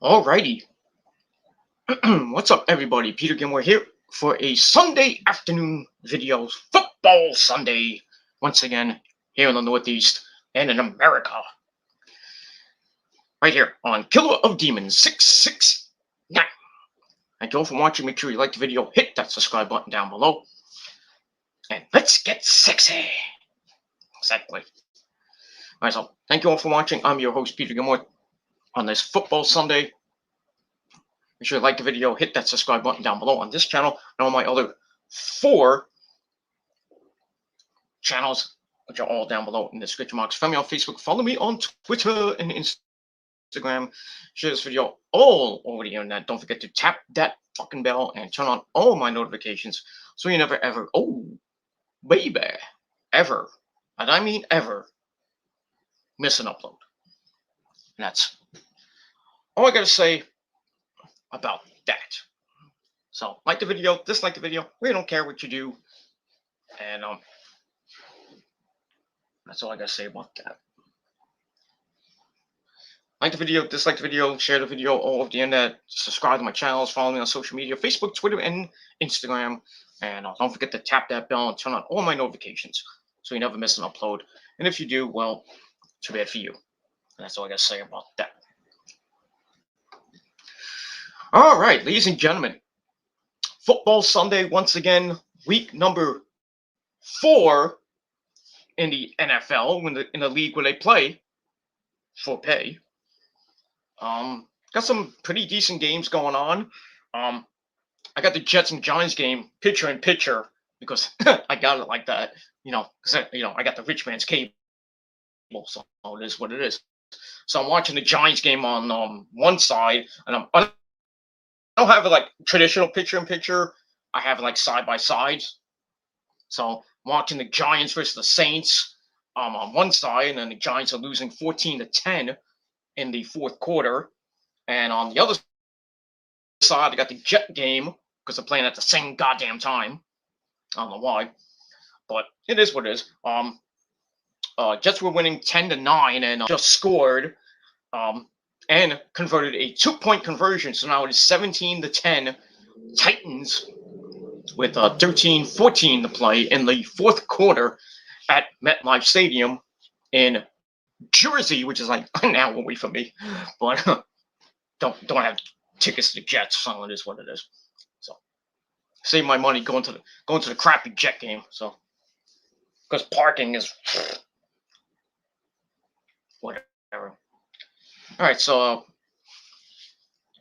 Alrighty. What's up, everybody? Peter Gilmore here for a Sunday afternoon video. Football Sunday. Once again, here in the Northeast and in America. Right here on Killer of Demons 669. Thank you all for watching. Make sure you like the video. Hit that subscribe button down below. And let's get sexy. Exactly. Alright, so thank you all for watching. I'm your host, Peter Gilmore, on this Football Sunday. Make sure you like the video, hit that subscribe button down below on this channel and on my other 4 channels, which are all down below in the description box. Find me on Facebook, follow me on Twitter and Instagram. Share this video all over the internet. Don't forget to tap that fucking bell and turn on all my notifications so you never ever, ever, and I mean ever, miss an upload. And that's all I gotta say about that. So like the video, dislike the video, we don't care what you do, and that's all I gotta say about that. Like the video, dislike the video, share the video all over the internet, subscribe to my channels, follow me on social media, Facebook, Twitter, and Instagram, and don't forget to tap that bell and turn on all my notifications so you never miss an upload. And if you do, well, too bad for you. And that's all I gotta say about that. All right, ladies and gentlemen, Football Sunday once again, week number 4 in the NFL, in the league where they play for pay. Got some pretty decent games going on. I got the Jets and Giants game picture in picture because I got it like that, because I got the rich man's cable, so it is what it is. So I'm watching the Giants game on one side, and I don't have it like traditional picture in picture. I have it like side by side. So I'm watching the Giants versus the Saints on one side, and then the Giants are losing 14-10 in the fourth quarter. And on the other side, I got the Jet game because they're playing at the same goddamn time. I don't know why, but it is what it is. Jets were winning 10-9 and just scored and converted a 2-point conversion. So now it is 17-10 Titans with 13-14 to play in the fourth quarter at MetLife Stadium in Jersey, which is like an hour away from me, but don't have tickets to the Jets, so it is what it is. So save my money going to the crappy Jet game. So because parking is whatever. All right, so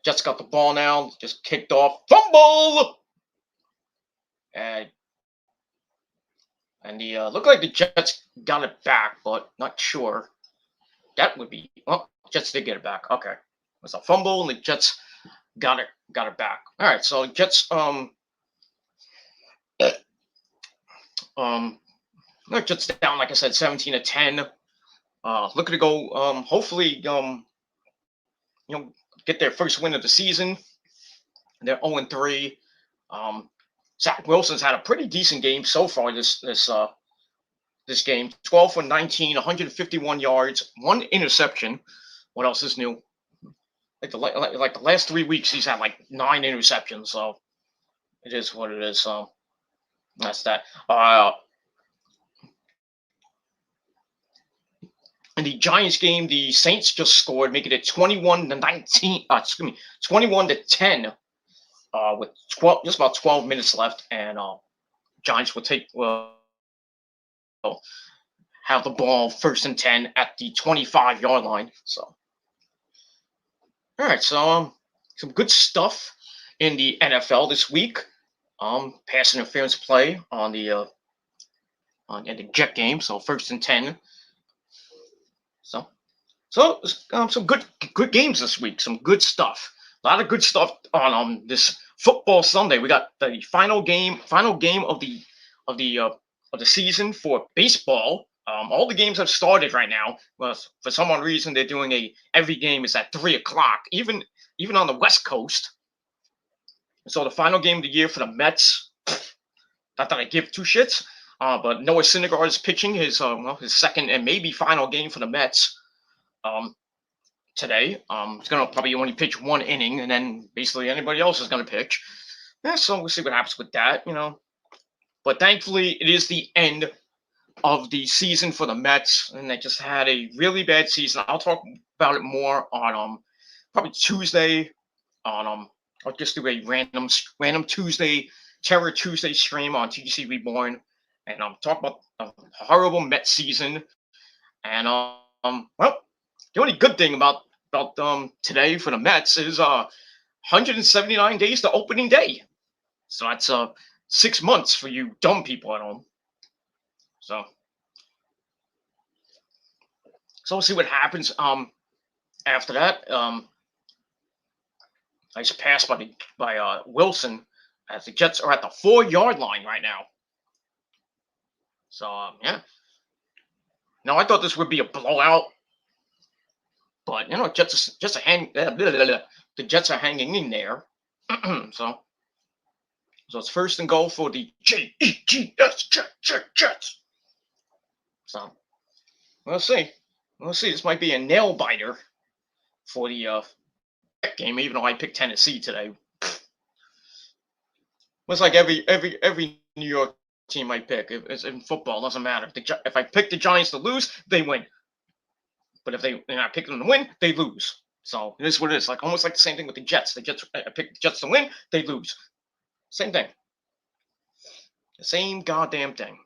Jets got the ball now, just kicked off, fumble, and the looked like the Jets got it back, but not sure. That would be Jets did get it back. Okay, it was a fumble, and the Jets got it back. All right, so Jets Jets down, like I said, 17-10. Looking to go hopefully get their first win of the season. They're 0-3. Zach Wilson's had a pretty decent game so far this game. 12 for 19, 151 yards, 1 interception. What else is new? Like the last 3 weeks, he's had like 9 interceptions. So it is what it is. So that's that. In the Giants game, the Saints just scored, making it 21-19. 21-10. With just about 12 minutes left, and Giants will have the ball 1st and 10 at the 25-yard line. So, all right, so some good stuff in the NFL this week. Pass interference play on the Jet game, so 1st and 10. So some good games this week. Some good stuff. A lot of good stuff on this Football Sunday. We got the final game of the season for baseball. All the games have started right now. Well, for some odd reason, they're doing every game is at 3:00, even on the West Coast. So the final game of the year for the Mets. Not that I give 2 shits, but Noah Syndergaard is pitching his second and maybe final game for the Mets. today. He's gonna probably only pitch 1 inning, and then basically anybody else is gonna pitch. Yeah, so we'll see what happens with that. But thankfully, it is the end of the season for the Mets, and they just had a really bad season. I'll talk about it more on probably Tuesday. I'll just do a random Tuesday Terror Tuesday stream on TGC Reborn, and talk about a horrible Mets season. And well, the only good thing about today for the Mets is 179 days to opening day. So that's 6 months for you dumb people at home. So we'll see what happens. After that, I just passed by Wilson, as the Jets are at the 4-yard line right now. So yeah. No, I thought this would be a blowout, but Jets are the Jets are hanging in there. So it's first and goal for the Jets. So we'll see. This might be a nail biter for the game, even though I picked Tennessee today. It's like every New York team I pick. If it's in football, it doesn't matter. If I pick the Giants to lose, they win. But if I pick them to win, they lose. So it is what it is. Like almost like the same thing with the Jets. I pick the Jets to win, they lose. Same thing. The same goddamn thing.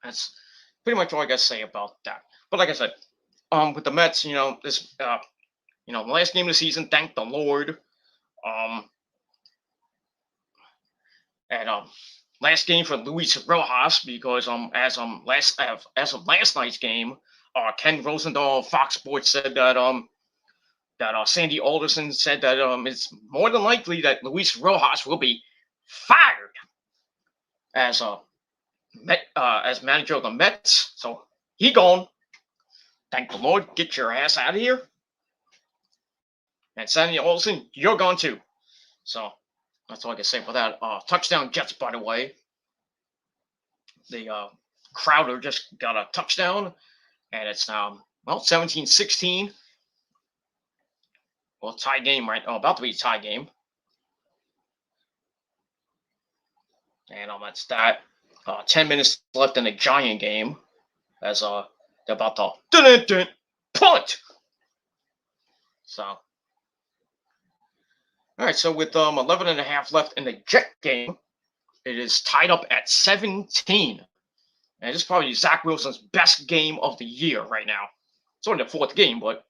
That's pretty much all I got to say about that. But like I said, with the Mets, this, the last game of the season, thank the Lord. And last game for Luis Rojas, because as of last night's game, Ken Rosendahl of Fox Sports said that Sandy Alderson said that it's more than likely that Luis Rojas will be fired as manager of the Mets. So he gone. Thank the Lord. Get your ass out of here. And Sandy Alderson, you're gone too. So that's all I can say about that. Touchdown Jets, by the way. The Crowder just got a touchdown, and it's now 17-16. Well, tie game, right? About to be a tie game. And that's that. 10 minutes left in the Giant game, as they're about to punt. So, all right. So with 11 and a half left in the Jet game, it is tied up at 17. And this is probably Zach Wilson's best game of the year right now. It's only the fourth game, but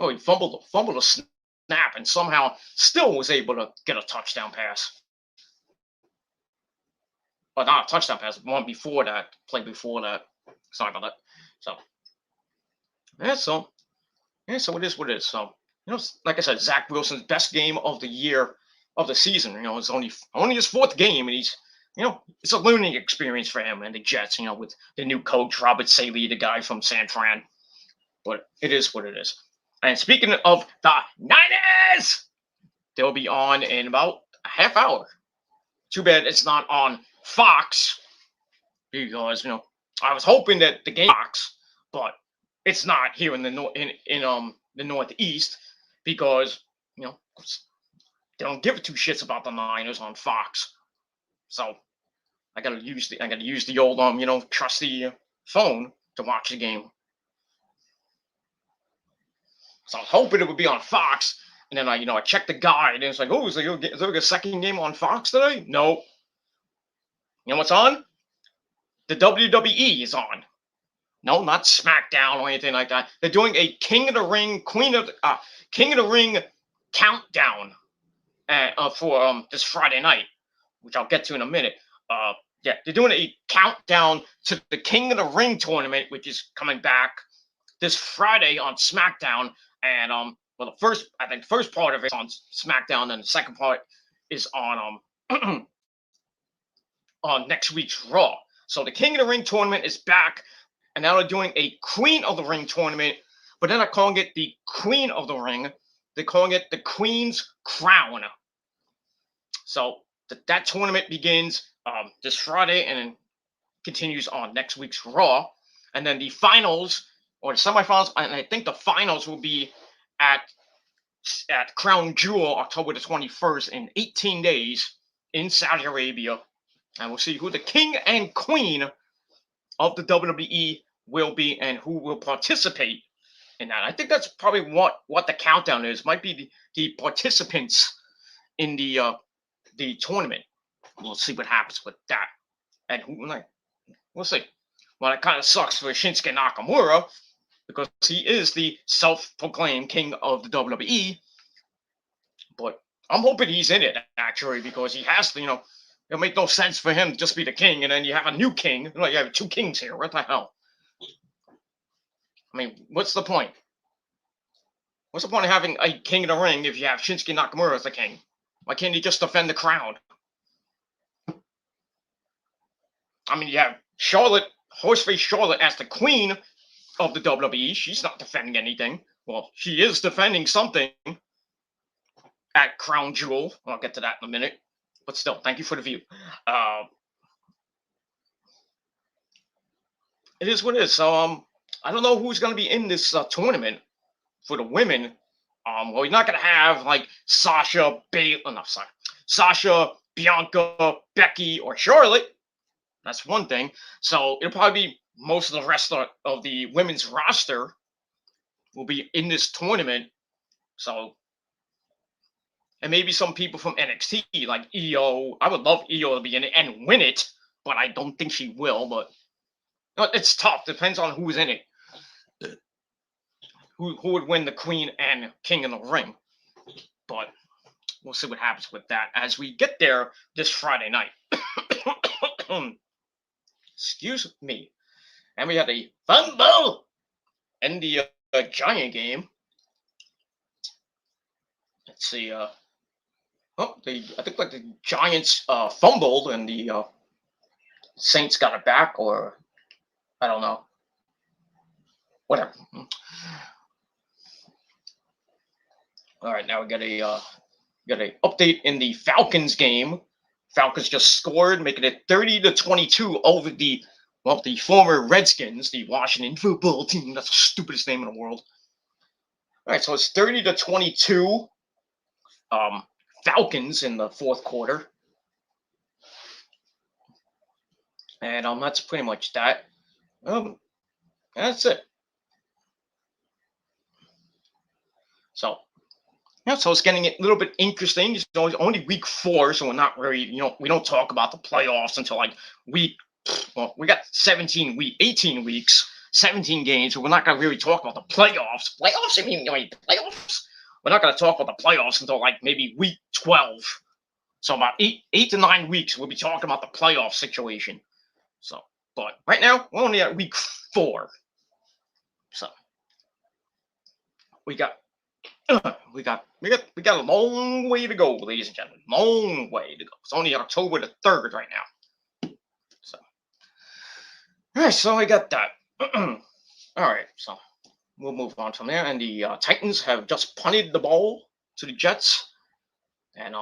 he fumbled a snap and somehow still was able to get a touchdown pass. But not a touchdown pass, one before that, play before that. Sorry about that. So it is what it is. So, like I said, Zach Wilson's best game of the year, of the season. It's only his fourth game, and he's, it's a learning experience for him and the Jets, with the new coach, Robert Saleh, the guy from San Fran. But it is what it is. And speaking of the Niners, they'll be on in about a half hour. Too bad it's not on Fox, because I was hoping that the game Fox, but it's not here in the the Northeast, because they don't give two shits about the Niners on Fox. So I gotta use the old trusty phone to watch the game. So I was hoping it would be on Fox, and then I checked the guide, and it's like, is there a second game on Fox today? No. You know what's on? The WWE is on. No, not Smackdown or anything like that. They're doing a King of the Ring countdown for this Friday night, which I'll get to in a minute. They're doing a countdown to the King of the Ring tournament, which is coming back this Friday on SmackDown. And the first part of it is on SmackDown, and the second part is on on next week's Raw. So the King of the Ring tournament is back, and now they're doing a Queen of the Ring tournament, but they're not calling it the Queen of the Ring. They're calling it the Queen's Crown. So that tournament begins this Friday and then continues on next week's Raw. And then the finals or the semifinals, and I think the finals will be at Crown Jewel, October the 21st, in 18 days in Saudi Arabia. And we'll see who the king and queen of the WWE will be and who will participate in that. I think that's probably what the countdown is. Might be the participants in the tournament. We'll see what happens with that. And who, like, we'll see. Well, it kind of sucks for Shinsuke Nakamura because he is the self-proclaimed king of the WWE. But I'm hoping he's in it, actually, because he has to, it'll make no sense for him to just be the king, and then you have a new king. Like, you have two kings here. What the hell? I mean, what's the point? What's the point of having a king in the ring if you have Shinsuke Nakamura as the king? Why can't he just defend the crown? I mean, you have Horseface Charlotte as the queen of the WWE. She's not defending anything. Well, she is defending something at Crown Jewel. I'll get to that in a minute. But still, thank you for the view. It is what it is. So, I don't know who's going to be in this tournament for the women. Well, you're not going to have like Sasha, Bianca, Becky, or Charlotte. That's one thing. So it'll probably be most of the rest of the women's roster will be in this tournament. So, and maybe some people from NXT like Io. I would love Io to be in it and win it, but I don't think she will. But it's tough. Depends on who's in it. Who would win the Queen and King in the ring? But we'll see what happens with that as we get there this Friday night. Excuse me. And we had a fumble in the Giant game. Let's see. I think like the Giants fumbled and the Saints got it back, or I don't know. Whatever. All right, now we got a update in the Falcons game. Falcons just scored, making it 30-22 over the former Redskins, the Washington football team. That's the stupidest name in the world. All right, so it's 30-22 Falcons in the fourth quarter. And that's pretty much that. That's it. So, yeah, so it's getting a little bit interesting. It's only week 4, so we're not really, we don't talk about the playoffs until like we got 18 weeks, 17 games, so we're not going to really talk about the playoffs. Playoffs? I mean, playoffs? We're not going to talk about the playoffs until like maybe week 12. So about 8 to 9 weeks, we'll be talking about the playoff situation. So, but right now, we're only at week 4. So, we got a long way to go, ladies and gentlemen. Long way to go. It's only October the 3rd right now. So, all right. So I got that. All right. So we'll move on from there. And the Titans have just punted the ball to the Jets, and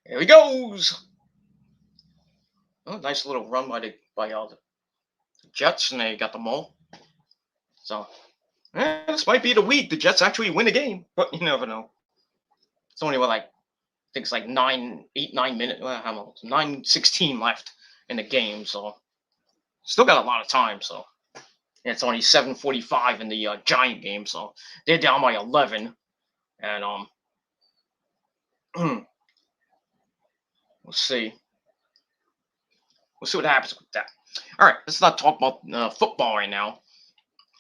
here he goes. Oh, nice little run by the Jets, and they got the ball. So. This might be the week the Jets actually win a game, but you never know. It's only I think it's like 8, 9 minutes, 9:16 left in the game, so still got a lot of time. So yeah, it's only 7:45 in the Giant game, so they're down by 11, and we'll see what happens with that. All right, let's not talk about football right now.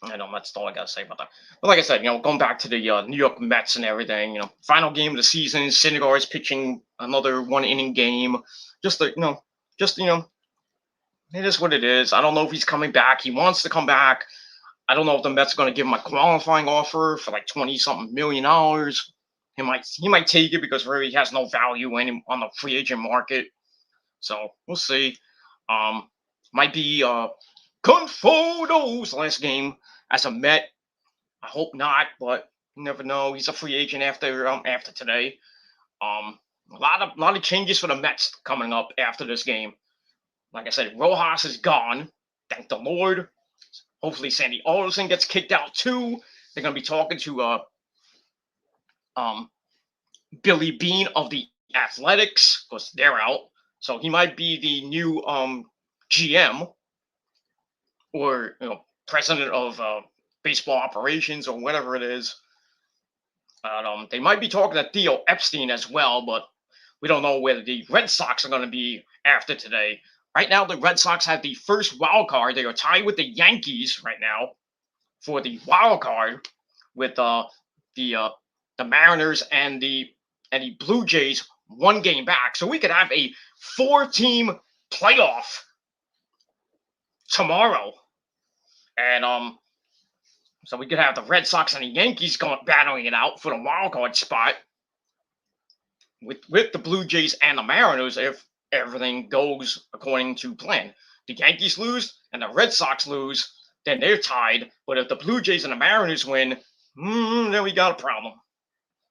I know that's all I gotta say about that. But like I said, going back to the New York Mets and everything, final game of the season, Syndergaard's pitching another 1-inning game. It is what it is. I don't know if he's coming back. He wants to come back. I don't know if the Mets are going to give him a qualifying offer for like $20-something million. He might take it because really he has no value on the free agent market. So we'll see. Might be Conforto's last game as a Met. I hope not, but you never know. He's a free agent after today. A lot of changes for the Mets coming up after this game. Like I said, Rojas is gone. Thank the Lord. Hopefully Sandy Alderson gets kicked out too. They're going to be talking to Billy Bean of the Athletics, because they're out. So he might be the new GM or president of baseball operations or whatever it is. They might be talking to Theo Epstein as well, but we don't know whether the Red Sox are going to be after today. Right now, the Red Sox have the first wild card. They are tied with the Yankees right now for the wild card, with the Mariners and the Blue Jays 1 game back. So we could have a 4-team playoff tomorrow, and so we could have the Red Sox and the Yankees battling it out for the wild card spot with the Blue Jays and the Mariners if everything goes according to plan. The Yankees lose and the Red Sox lose, then they're tied. But if the Blue Jays and the Mariners win, then we got a problem.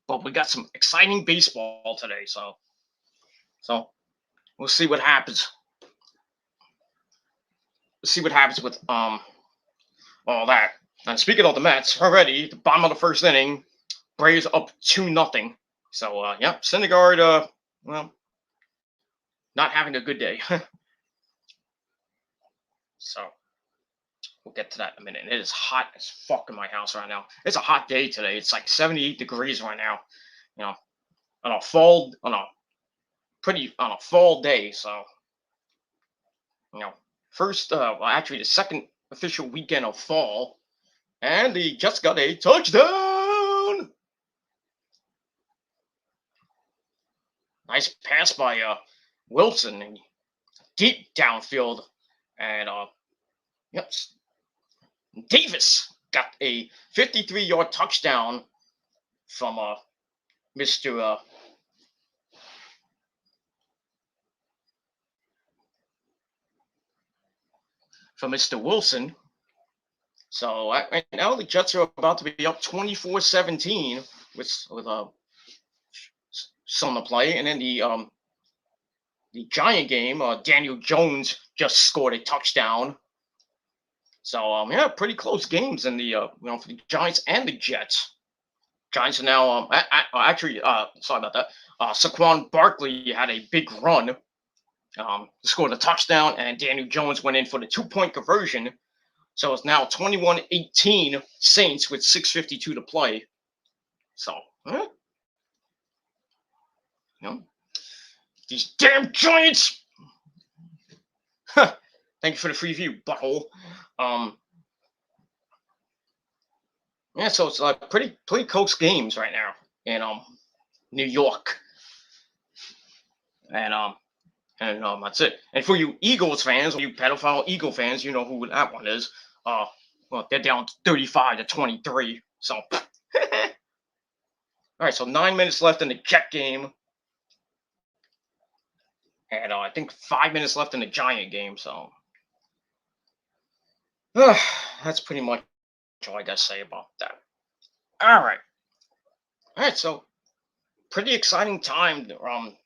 But we got some exciting baseball today, so we'll see what happens. We'll see what happens with all that. And speaking of the Mets, already the bottom of the first inning, Braves up 2-0. So yeah, Syndergaard, well, not having a good day. So we'll get to that in a minute. It is hot as fuck in my house right now. It's a hot day today. It's like 78 degrees right now. On a fall day. So first, actually the second official weekend of fall, and the Jets got a touchdown. Nice pass by Wilson and deep downfield, and Davis got a 53-yard touchdown from Mr. Wilson. So right now the Jets are about to be up 24-17 with some to play, and then the Giant game, Daniel Jones just scored a touchdown. So yeah, pretty close games in the for the Giants and the Jets. Giants are now actually sorry about that. Saquon Barkley had a big run, scored a touchdown, and Daniel Jones went in for the 2-point conversion. So it's now 21-18 Saints with 6:52 to play. So these damn Giants. Thank you for the free view, butthole. Yeah, so it's like pretty close games right now in New York, and that's it. And for you Eagles fans, or you pedophile Eagle fans, you know who that one is. Well, they're down 35-23. So, all right. So 9 minutes left in the Jet game, and I think 5 minutes left in the Giant game. So, that's pretty much all I got to say about that. All right. So, pretty exciting time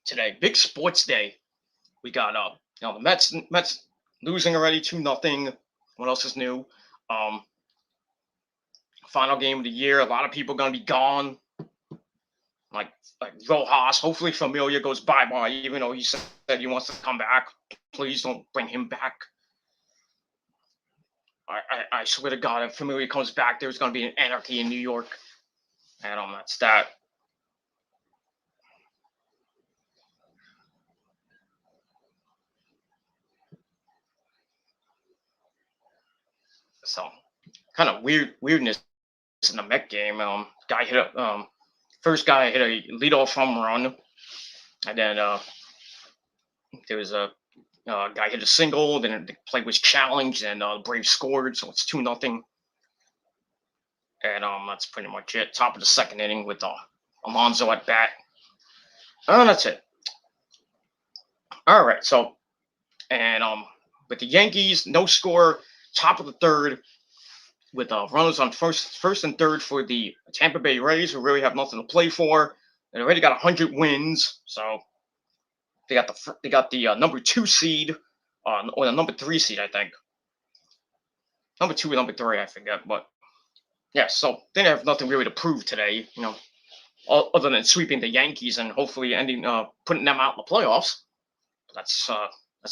today. Big sports day. We got the Mets losing already 2-0. What else is new? Final game of the year. A lot of people gonna be gone. Like Rojas. Hopefully Familia goes bye-bye, even though he said he wants to come back. Please don't bring him back. I swear to God, if Familia comes back, there's gonna be an anarchy in New York. And that's that. So kind of weirdness in the Met game. Guy hit a first guy hit a leadoff home run, and then there was a guy hit a single. Then the play was challenged, and the Braves scored, so it's 2-0. And that's pretty much it. Top of the second inning with Alonso at bat. That's it. All right. So, and with the Yankees, no score. Top of the third, with runners on first and third for the Tampa Bay Rays, who really have nothing to play for. They already got 100 wins, so they got the number 2 seed, or the number 3 seed, I think. number 2 or number 3, I forget. But yeah, so they have nothing really to prove today, other than sweeping the Yankees and hopefully ending putting them out in the playoffs. That's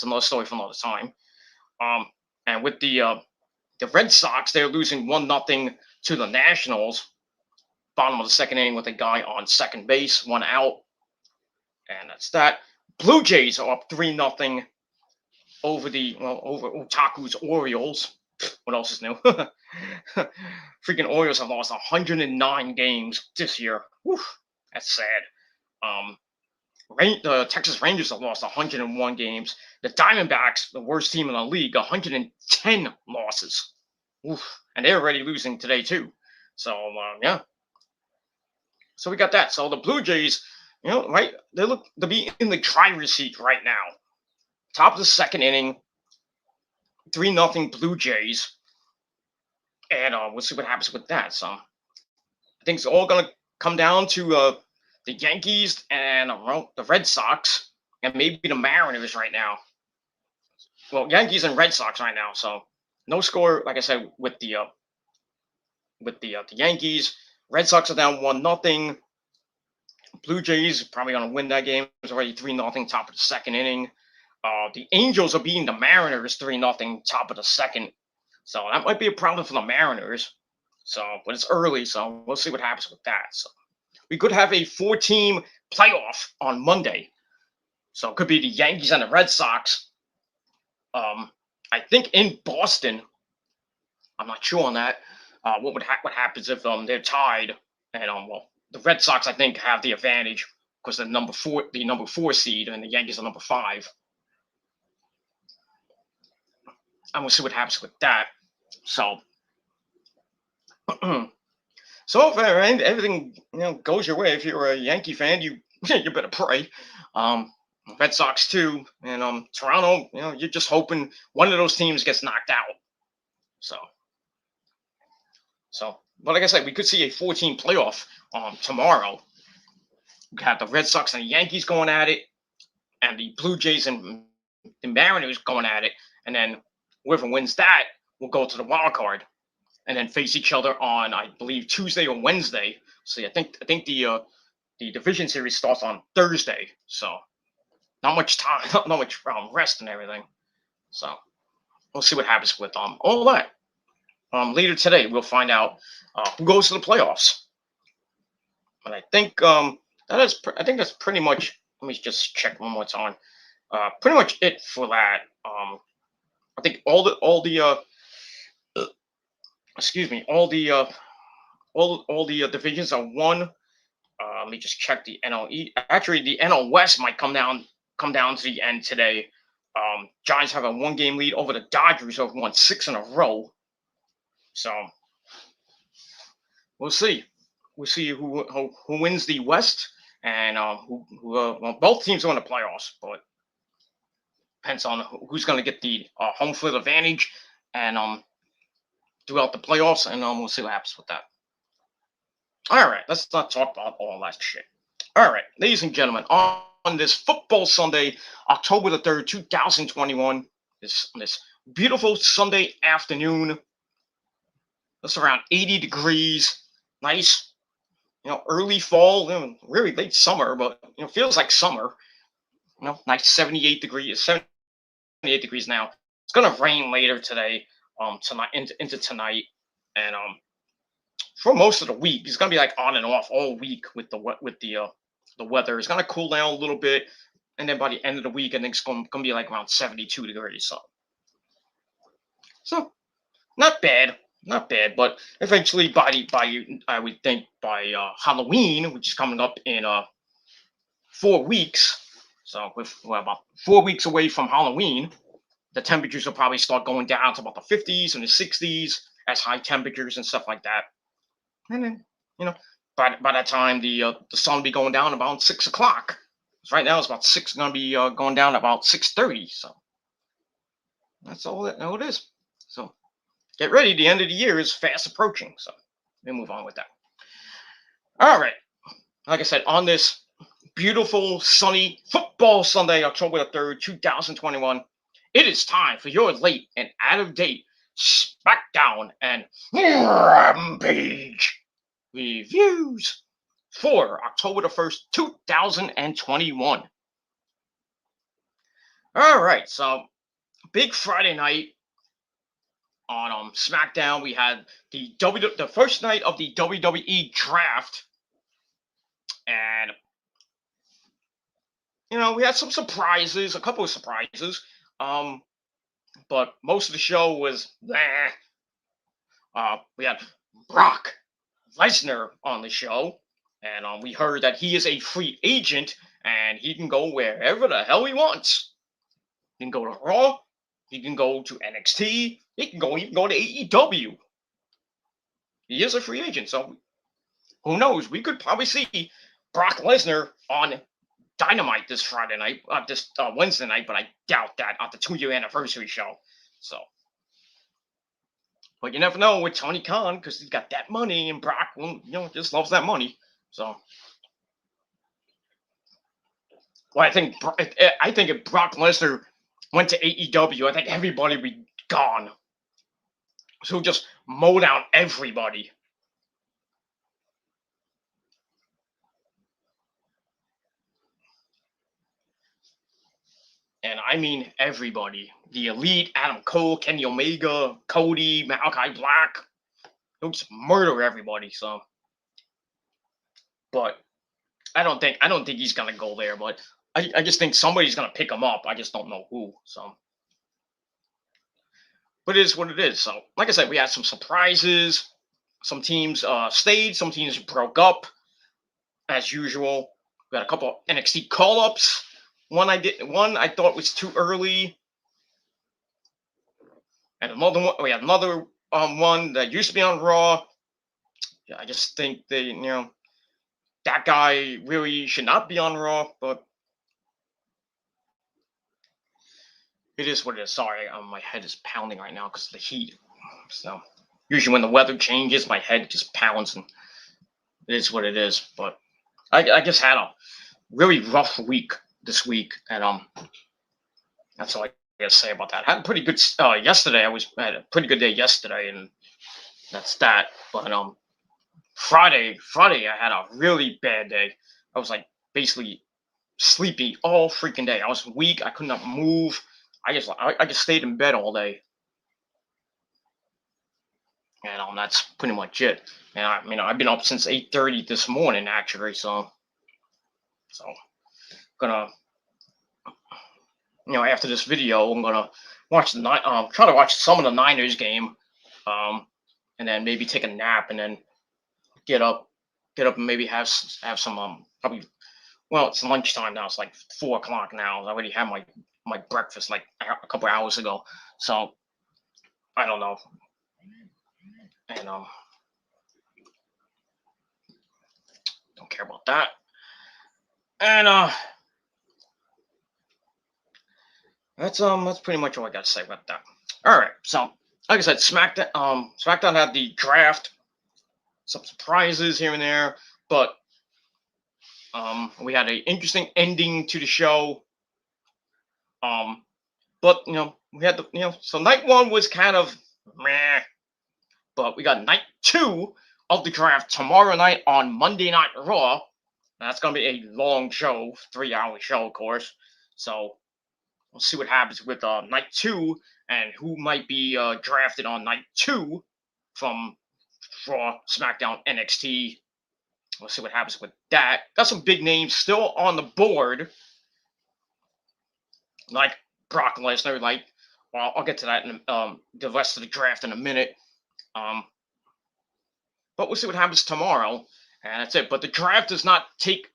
another story for another time. And with the Red Sox, they're losing 1-0 to the Nationals. Bottom of the second inning with a guy on second base, 1 out, and that's that. Blue Jays are up 3-0 over over Otaku's Orioles. What else is new? Freaking Orioles have lost 109 games this year. Whew, that's sad. The Texas Rangers have lost 101 games. The Diamondbacks, the worst team in the league, 110 losses. Oof. And they're already losing today too. So yeah. So we got that. So the Blue Jays, right? They look to be in the driver's seat right now. Top of the second inning, 3-0 Blue Jays, and we'll see what happens with that. So I think it's all gonna come down to the Yankees and the Red Sox, and maybe the Mariners right now. Well, Yankees and Red Sox right now. So no score, like I said, with the Yankees. Red Sox are down 1-0. Blue Jays probably gonna win that game. It's already 3-0, top of the second inning. The Angels are beating the Mariners 3-0, top of the second. So that might be a problem for the Mariners. So, but it's early, so we'll see what happens with that. So we could have a 4-team playoff on Monday. So it could be the Yankees and the Red Sox. I think in Boston. I'm not sure on that. What happens if they're tied and the Red Sox I think have the advantage because they're number 4 seed, and the Yankees are number 5. And we'll see what happens with that. So, so if everything goes your way, if you're a Yankee fan, you you better pray. Red Sox too, and Toronto. You're just hoping one of those teams gets knocked out. So, but like I said, we could see a 4-team playoff tomorrow. We have the Red Sox and the Yankees going at it, and the Blue Jays and the Mariners going at it, and then whoever wins that will go to the wild card, and then face each other on, I believe, Tuesday or Wednesday. So I think the division series starts on Thursday. So not much time, not much rest and everything. So we'll see what happens with all that. Later today, we'll find out who goes to the playoffs. And I think I think that's pretty much. Let me just check one more time. Pretty much it for that. I think all the divisions are won. Let me just check the NL. Actually, the NL West might come down to the end today. Giants have a 1-game lead over the Dodgers, who have won 6 in a row. So we'll see. We'll see who wins the West, and both teams are in the playoffs, but depends on who's going to get the home field advantage and throughout the playoffs, and we'll see what happens with that. All right, let's not talk about all that shit. All right, ladies and gentlemen, on this football Sunday, October the 3rd, 2021, this beautiful Sunday afternoon. It's around 80 degrees, nice, early fall, really late summer, but feels like summer. Nice 78 degrees now. It's gonna rain later today, tonight into tonight, and for most of the week, it's gonna be like on and off all week with the weather. It's gonna cool down a little bit, and then by the end of the week, I think it's gonna be like around 72 degrees. So not bad. Not bad, but eventually I would think by Halloween, which is coming up in 4 weeks. So we're about 4 weeks away from Halloween, the temperatures will probably start going down to about the 50s and the 60s as high temperatures and stuff like that. And then by that time the sun will be going down about 6 o'clock. Right now it's about 6. Going to be going down about 6:30. So that's all it is. So. Get ready. The end of the year is fast approaching. So let me move on with that. All right. Like I said, on this beautiful, sunny football Sunday, October the 3rd, 2021, it is time for your late and out-of-date Smackdown and Rampage reviews for October the 1st, 2021. All right, so big Friday night on Smackdown. We had the first night of the WWE draft, and we had some surprises, a couple of surprises. But most of the show was we had Brock Lesnar on the show, and we heard that he is a free agent and he can go wherever the hell he wants. He can go to Raw, he can go to NXT, he can even go to AEW. He is a free agent, so who knows? We could probably see Brock Lesnar on Dynamite this Friday night, this Wednesday night, but I doubt that at the 2-year anniversary show. So, but you never know with Tony Khan because he's got that money, and Brock, just loves that money. So, well, I think if Brock Lesnar went to AEW, I think everybody would be gone. So just mow down everybody. And I mean everybody. The Elite, Adam Cole, Kenny Omega, Cody, Malachi Black. They'll just murder everybody, so. But I don't think he's gonna go there, but I just think somebody's gonna pick him up. I just don't know who, so. But it is what it is. So, like I said, we had some surprises. Some teams stayed, some teams broke up, as usual. We had a couple of NXT call-ups. One I thought was too early. And another one, we had another one that used to be on Raw. Yeah, I just think that guy really should not be on Raw, but it is what it is. Sorry, my head is pounding right now because of the heat. So usually when the weather changes, my head just pounds, and it is what it is. But I just had a really rough week this week, and that's all I gotta say about that. I had a pretty good yesterday. I had a pretty good day yesterday, and that's that. But Friday I had a really bad day. I was like basically sleepy all freaking day. I was weak. I could not move. I just stayed in bed all day, and that's pretty much it. And I've been up since 8:30 this morning actually. So gonna after this video, I'm gonna watch try to watch some of the Niners game, and then maybe take a nap, and then get up and maybe have some probably. Well, it's lunchtime now. It's like 4:00 now. I already had my breakfast like a couple hours ago, so I don't know, and don't care about that, and that's pretty much all I got to say about that. All right, so like I said, SmackDown had the draft, some surprises here and there, but we had an interesting ending to the show. But we had so night one was kind of meh, but we got night 2 of the draft tomorrow night on Monday Night Raw. That's gonna be a long show, 3-hour show, of course. So we'll see what happens with night 2 and who might be drafted on night 2 from Raw, SmackDown, NXT. We'll see what happens with that. Got some big names still on the board, like Brock Lesnar. Well, I'll get to that in the rest of the draft in a minute. But we'll see what happens tomorrow, and that's it. But the draft does not does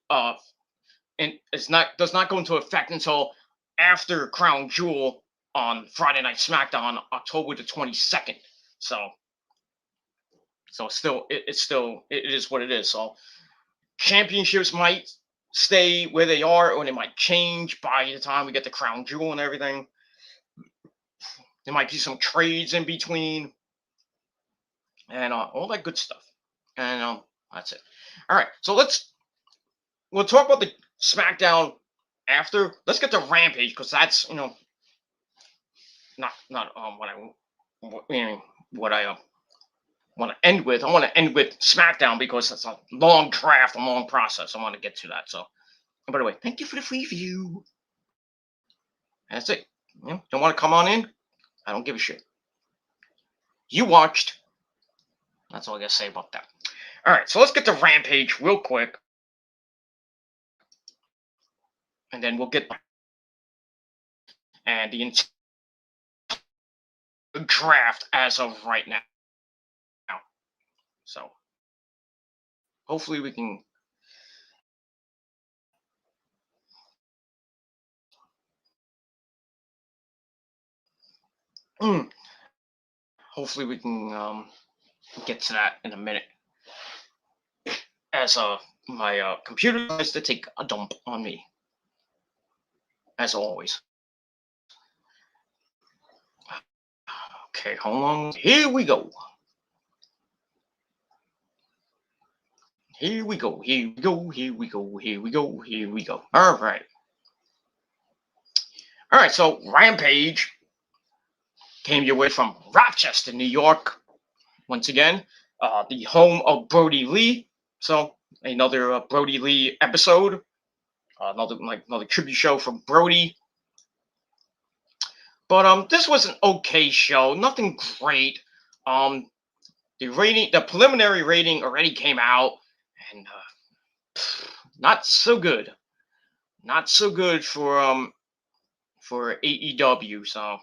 not go into effect until after Crown Jewel on Friday Night SmackDown, October the 22nd. So it is what it is. So championships might stay where they are, or they might change by the time we get the Crown Jewel and everything. There might be some trades in between, and all that good stuff. And that's it. All right, so we'll talk about the SmackDown after. Let's get to Rampage because that's not what I what I want to end with. I want to end with Smackdown because it's a long draft, a long process. I want to get to that. So, and by the way, thank you for the free view. That's it. Don't want to come on in? I don't give a shit. You watched. That's all I gotta say about that. All right, so let's get to Rampage real quick, and then we'll get and the entire draft as of right now. So hopefully we can. Hopefully we can get to that in a minute. As my computer has to take a dump on me, as always. Okay, hold on. Here we go. Here we go. Here we go. Here we go. Here we go. Here we go. All right. All right. So Rampage came your way from Rochester, New York. Once again, the home of Brodie Lee. So another Brodie Lee episode. Another tribute show from Brodie. But this was an okay show. Nothing great. The preliminary rating already came out, and not so good. Not so good for AEW. So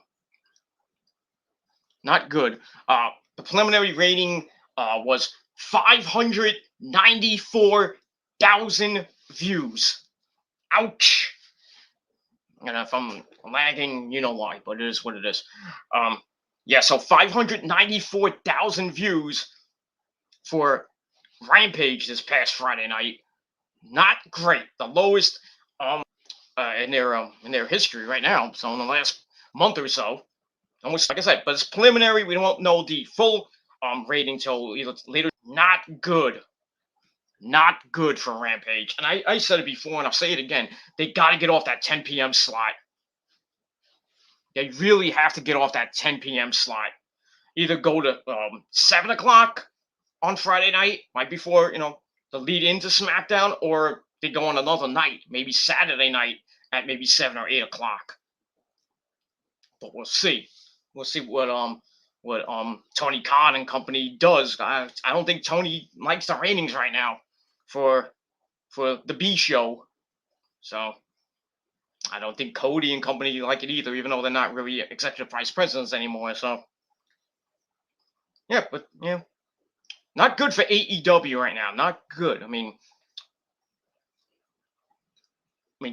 not good. The preliminary rating was 594,000 views. Ouch. And if I'm lagging, you know why, but it is what it is. Yeah, so 594,000 views for Rampage this past Friday night. Not great. The lowest in their history right now. So in the last month or so. Almost like I said, but it's preliminary. We don't know the full rating till later. Not good. Not good for Rampage. And I said it before, and I'll say it again. They got to get off that 10 p.m. slot. They really have to get off that 10 p.m. slot. Either go to 7 o'clock on Friday night, right before, the lead into SmackDown, or they go on another night, maybe Saturday night at maybe 7 or 8 o'clock. But we'll see. We'll see what Tony Khan and company does. I don't think Tony likes the ratings right now for the B show. So I don't think Cody and company like it either, even though they're not really executive vice presidents anymore. So yeah, but not good for AEW right now. Not good. I mean,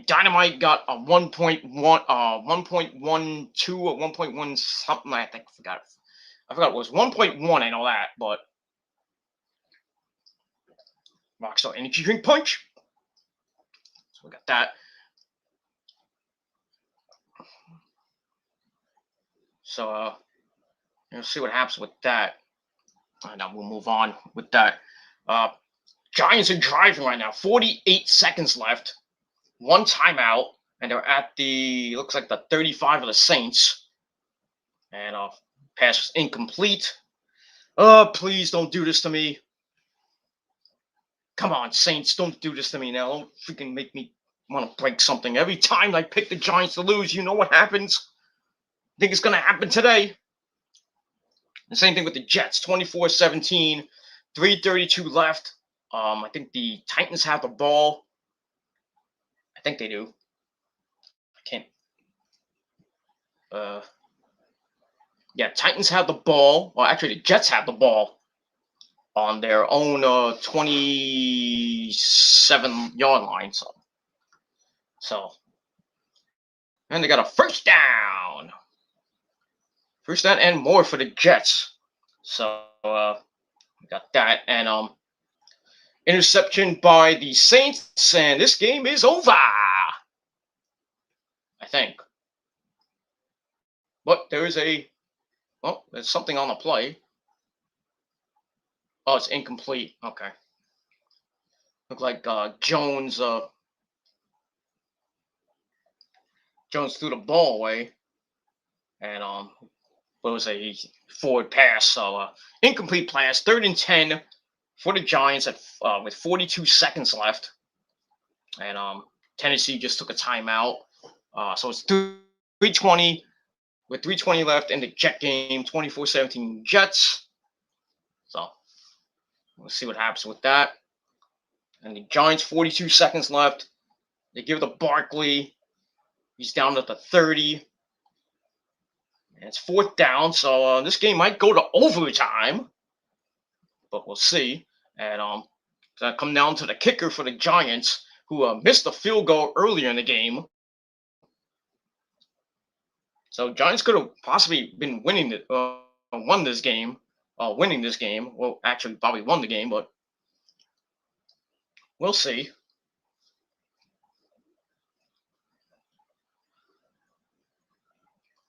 Dynamite got a 1.1, 1.12 or 1.1 something. I think I forgot it was 1.1 and all that, but Rockstar Energy Drink Punch. So we got that. So we'll see what happens with that. And then we'll move on with that. Giants are driving right now. 48 seconds left. One timeout, and they're at looks like the 35 of the Saints. And pass was incomplete. Oh, please don't do this to me. Come on, Saints, don't do this to me now. Don't freaking make me want to break something. Every time I pick the Giants to lose, you know what happens? I think it's going to happen today. The same thing with the Jets, 24-17, 3:32 left. I think the Titans have the ball. I think they do. I can't. Yeah, Titans have the ball. Well, actually, the Jets have the ball on their own 27-yard line. So, and they got a first down. First down and more for the Jets. So, we got that. And interception by the Saints. And this game is over. I think. But there's there's something on the play. Oh, it's incomplete. Okay. Look like Jones threw the ball away. And what was a forward pass. So incomplete pass, 3rd and 10 for the Giants with 42 seconds left, and Tennessee just took a timeout. So it's 3:20 with 3:20 left in the Jet game, 24-17 Jets. So we'll see what happens with that. And the Giants, 42 seconds left. They give it to Barkley. He's down to the 30. And it's 4th down, so this game might go to overtime, but we'll see. And it's come down to the kicker for the Giants, who missed a field goal earlier in the game. So Giants could have possibly been winning winning this game. Well, actually, probably won the game, but we'll see.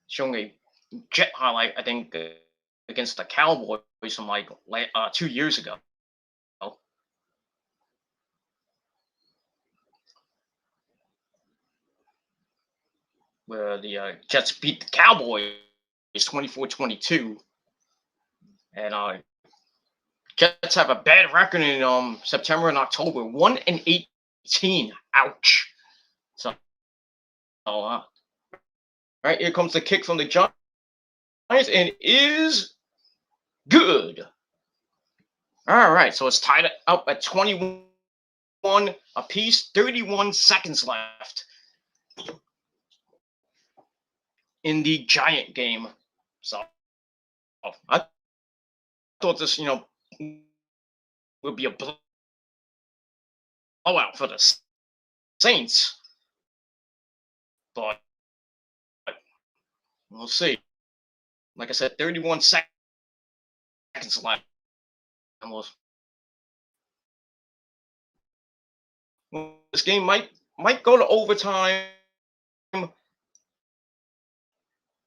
Showing a Jet highlight, I think, against the Cowboys from like 2 years ago. Where the Jets beat the Cowboys 24-22. And Jets have a bad record in September and October, 1-18. Ouch. So, right, here comes the kick from the Giants, and is good. All right, so it's tied up at 21 apiece, 31 seconds left in the Giant game. So I thought this, would be a blowout for the Saints, but we'll see. Like I said, 31 seconds left. And this game might go to overtime.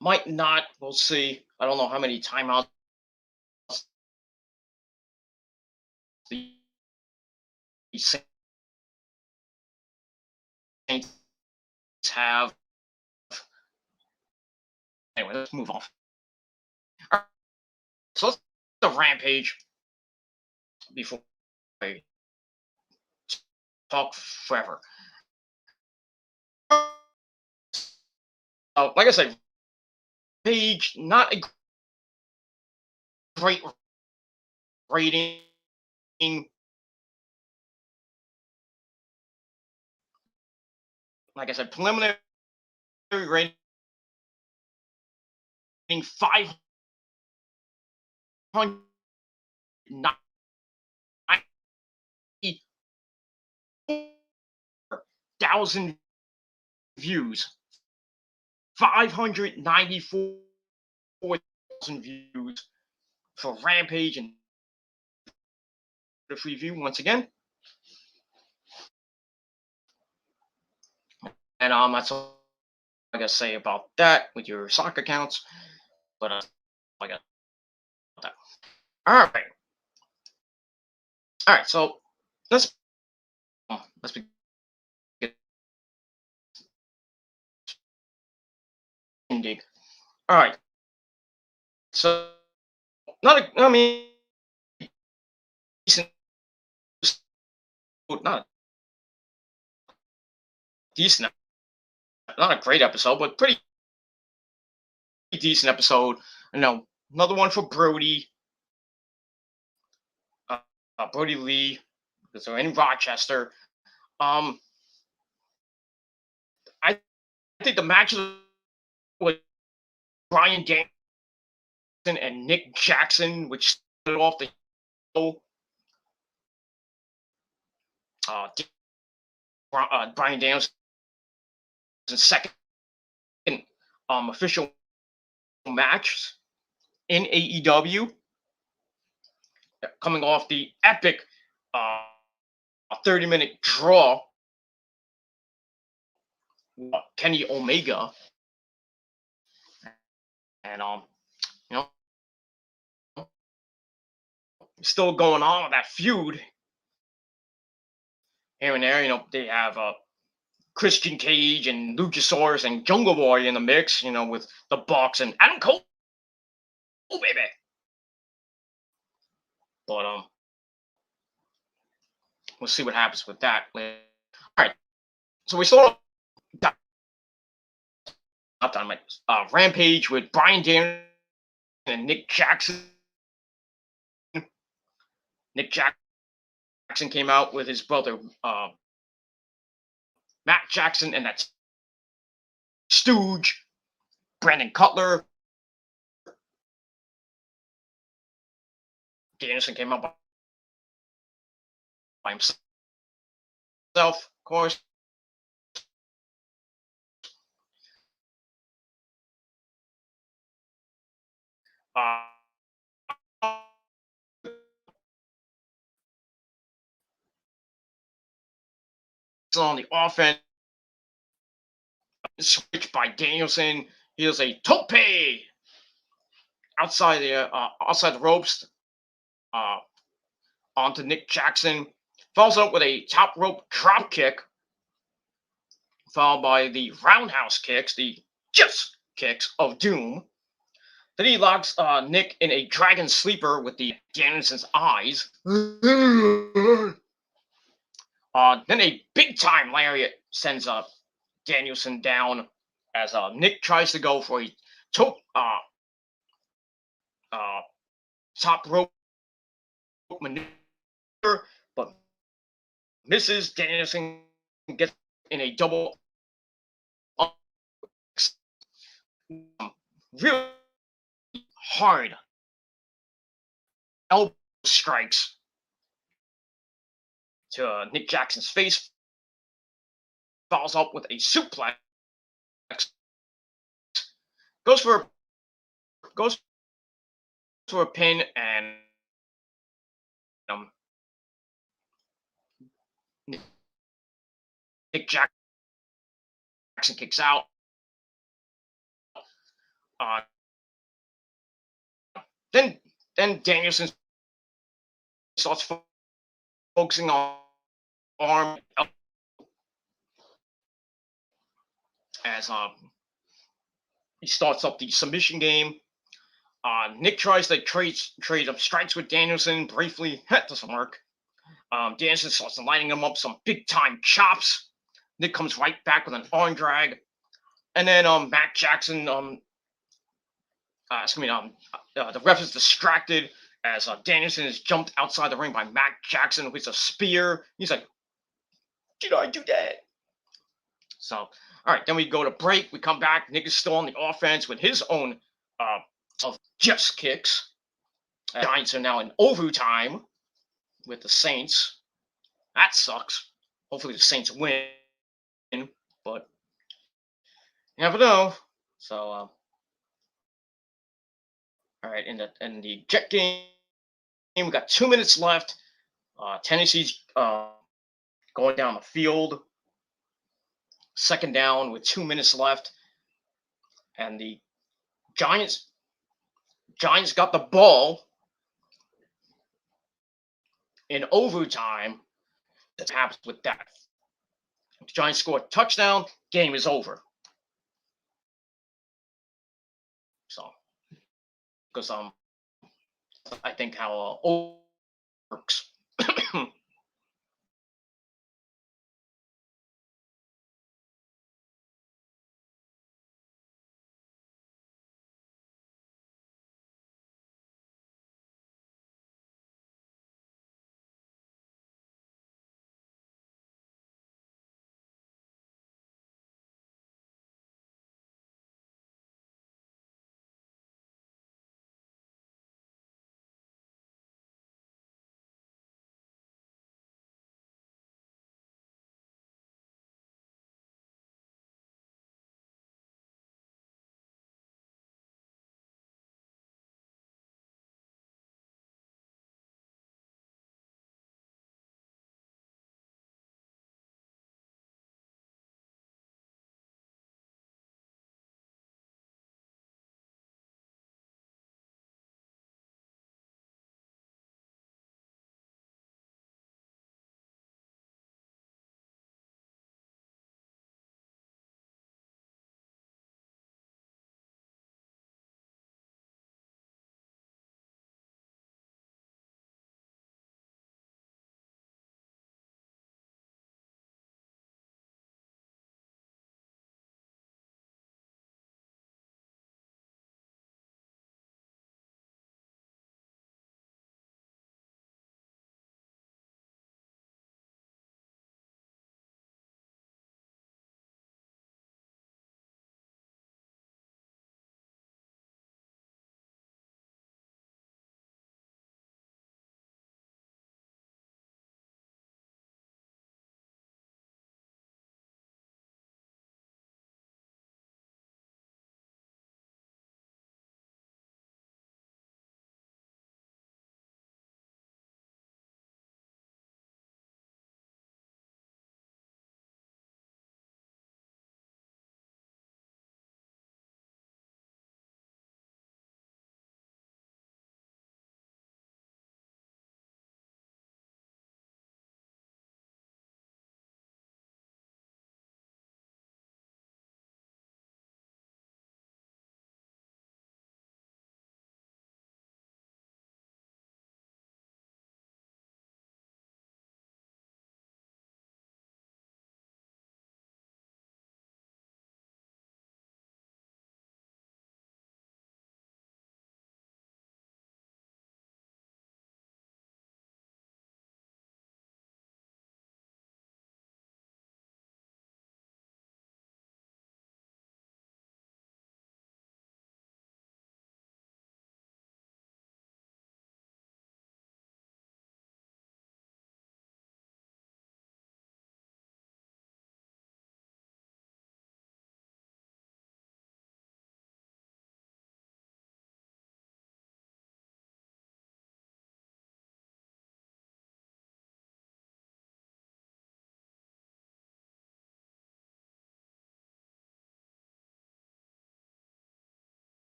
Might not. We'll see. I don't know how many timeouts the Saints have. Anyway, let's move on. Right, so let's the Rampage before I talk forever. Like I said, Page, not a great rating. Like I said, preliminary rating 590,000 views. 594,000 views for Rampage and the free view once again. And that's all I gotta say about that with your soccer accounts. But I got that. All right. So let's begin. All right. So decent, not decent, not a great episode, but pretty decent episode. Another one for Brodie. Brodie Lee, because they're in Rochester. I think the match with Brian Danielson and Nick Jackson, which started off the show. Brian Danielson's second official match in AEW, coming off the epic 30-minute draw. Kenny Omega, and still going on with that feud here and there. They have Christian Cage and Luchasaurus and Jungle Boy in the mix, with the Bucks and Adam Cole Oh baby. But we'll see what happens with that later. All right. So we saw not Dynamite, Rampage with Bryan Danielson and Nick Jackson. Nick Jackson came out with his brother Matt Jackson and that stooge Brandon Cutler. Danielson came out by himself, of course. On the offense, switch by Danielson. He does a tope outside the ropes onto Nick Jackson. Follows up with a top rope drop kick, followed by the roundhouse kicks, the just kicks of doom. Then he locks Nick in a dragon sleeper with the Danielson's eyes. Then a big time lariat sends Danielson down as Nick tries to go for a top rope maneuver, but misses. Danielson gets in a double really hard elbow strikes to Nick Jackson's face. Follows up with a suplex. Goes for a pin, and Nick Jackson kicks out. Then Danielson starts focusing on arm as he starts up the submission game. Nick tries to trade up strikes with Danielson briefly. That doesn't work. Danielson starts lining him up some big time chops. Nick comes right back with an arm drag, and then Matt Jackson the ref is distracted as Danielson is jumped outside the ring by Matt Jackson with a spear. He's like, "Did I do that?" So, all right, then we go to break. We come back. Nick is still on the offense with his own of just kicks. Giants are now in overtime with the Saints. That sucks. Hopefully the Saints win, but you never know. So, all right, in the Jet game, we got 2 minutes left. Tennessee's going down the field. Second down with 2 minutes left, and the Giants got the ball in overtime. What happens with that? The Giants score a touchdown. Game is over. So, because I think how works.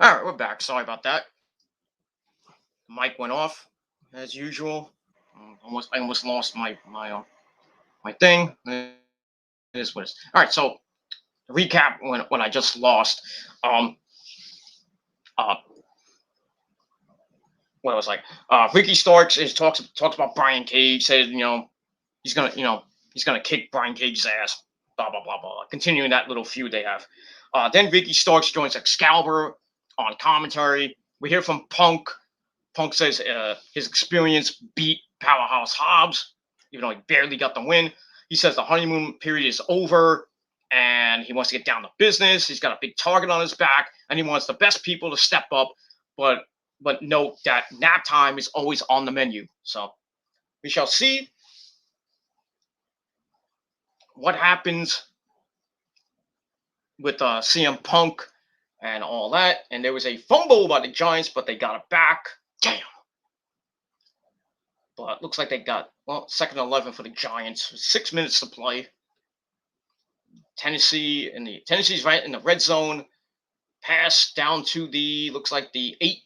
All right, we're back. Sorry about that. The mic went off as usual. I almost lost my thing. It is what it is. All right, so recap when I just lost. Um, uh, what was like? Ricky Starks talks about Brian Cage. Said he's gonna he's gonna kick Brian Cage's ass. Blah blah blah blah. Continuing that little feud they have. Then Ricky Starks joins Excalibur on commentary. We hear from Punk. Punk says his experience beat Powerhouse Hobbs, even though he barely got the win. He says the honeymoon period is over and he wants to get down to business. He's got a big target on his back and he wants the best people to step up. But note that nap time is always on the menu. So we shall see what happens with CM Punk and all that. And there was a fumble by the Giants, but they got it back. Damn. But looks like they got, well, 2nd and 11 for the Giants. 6 minutes to play. Tennessee's right in the red zone. Pass down to looks like the 8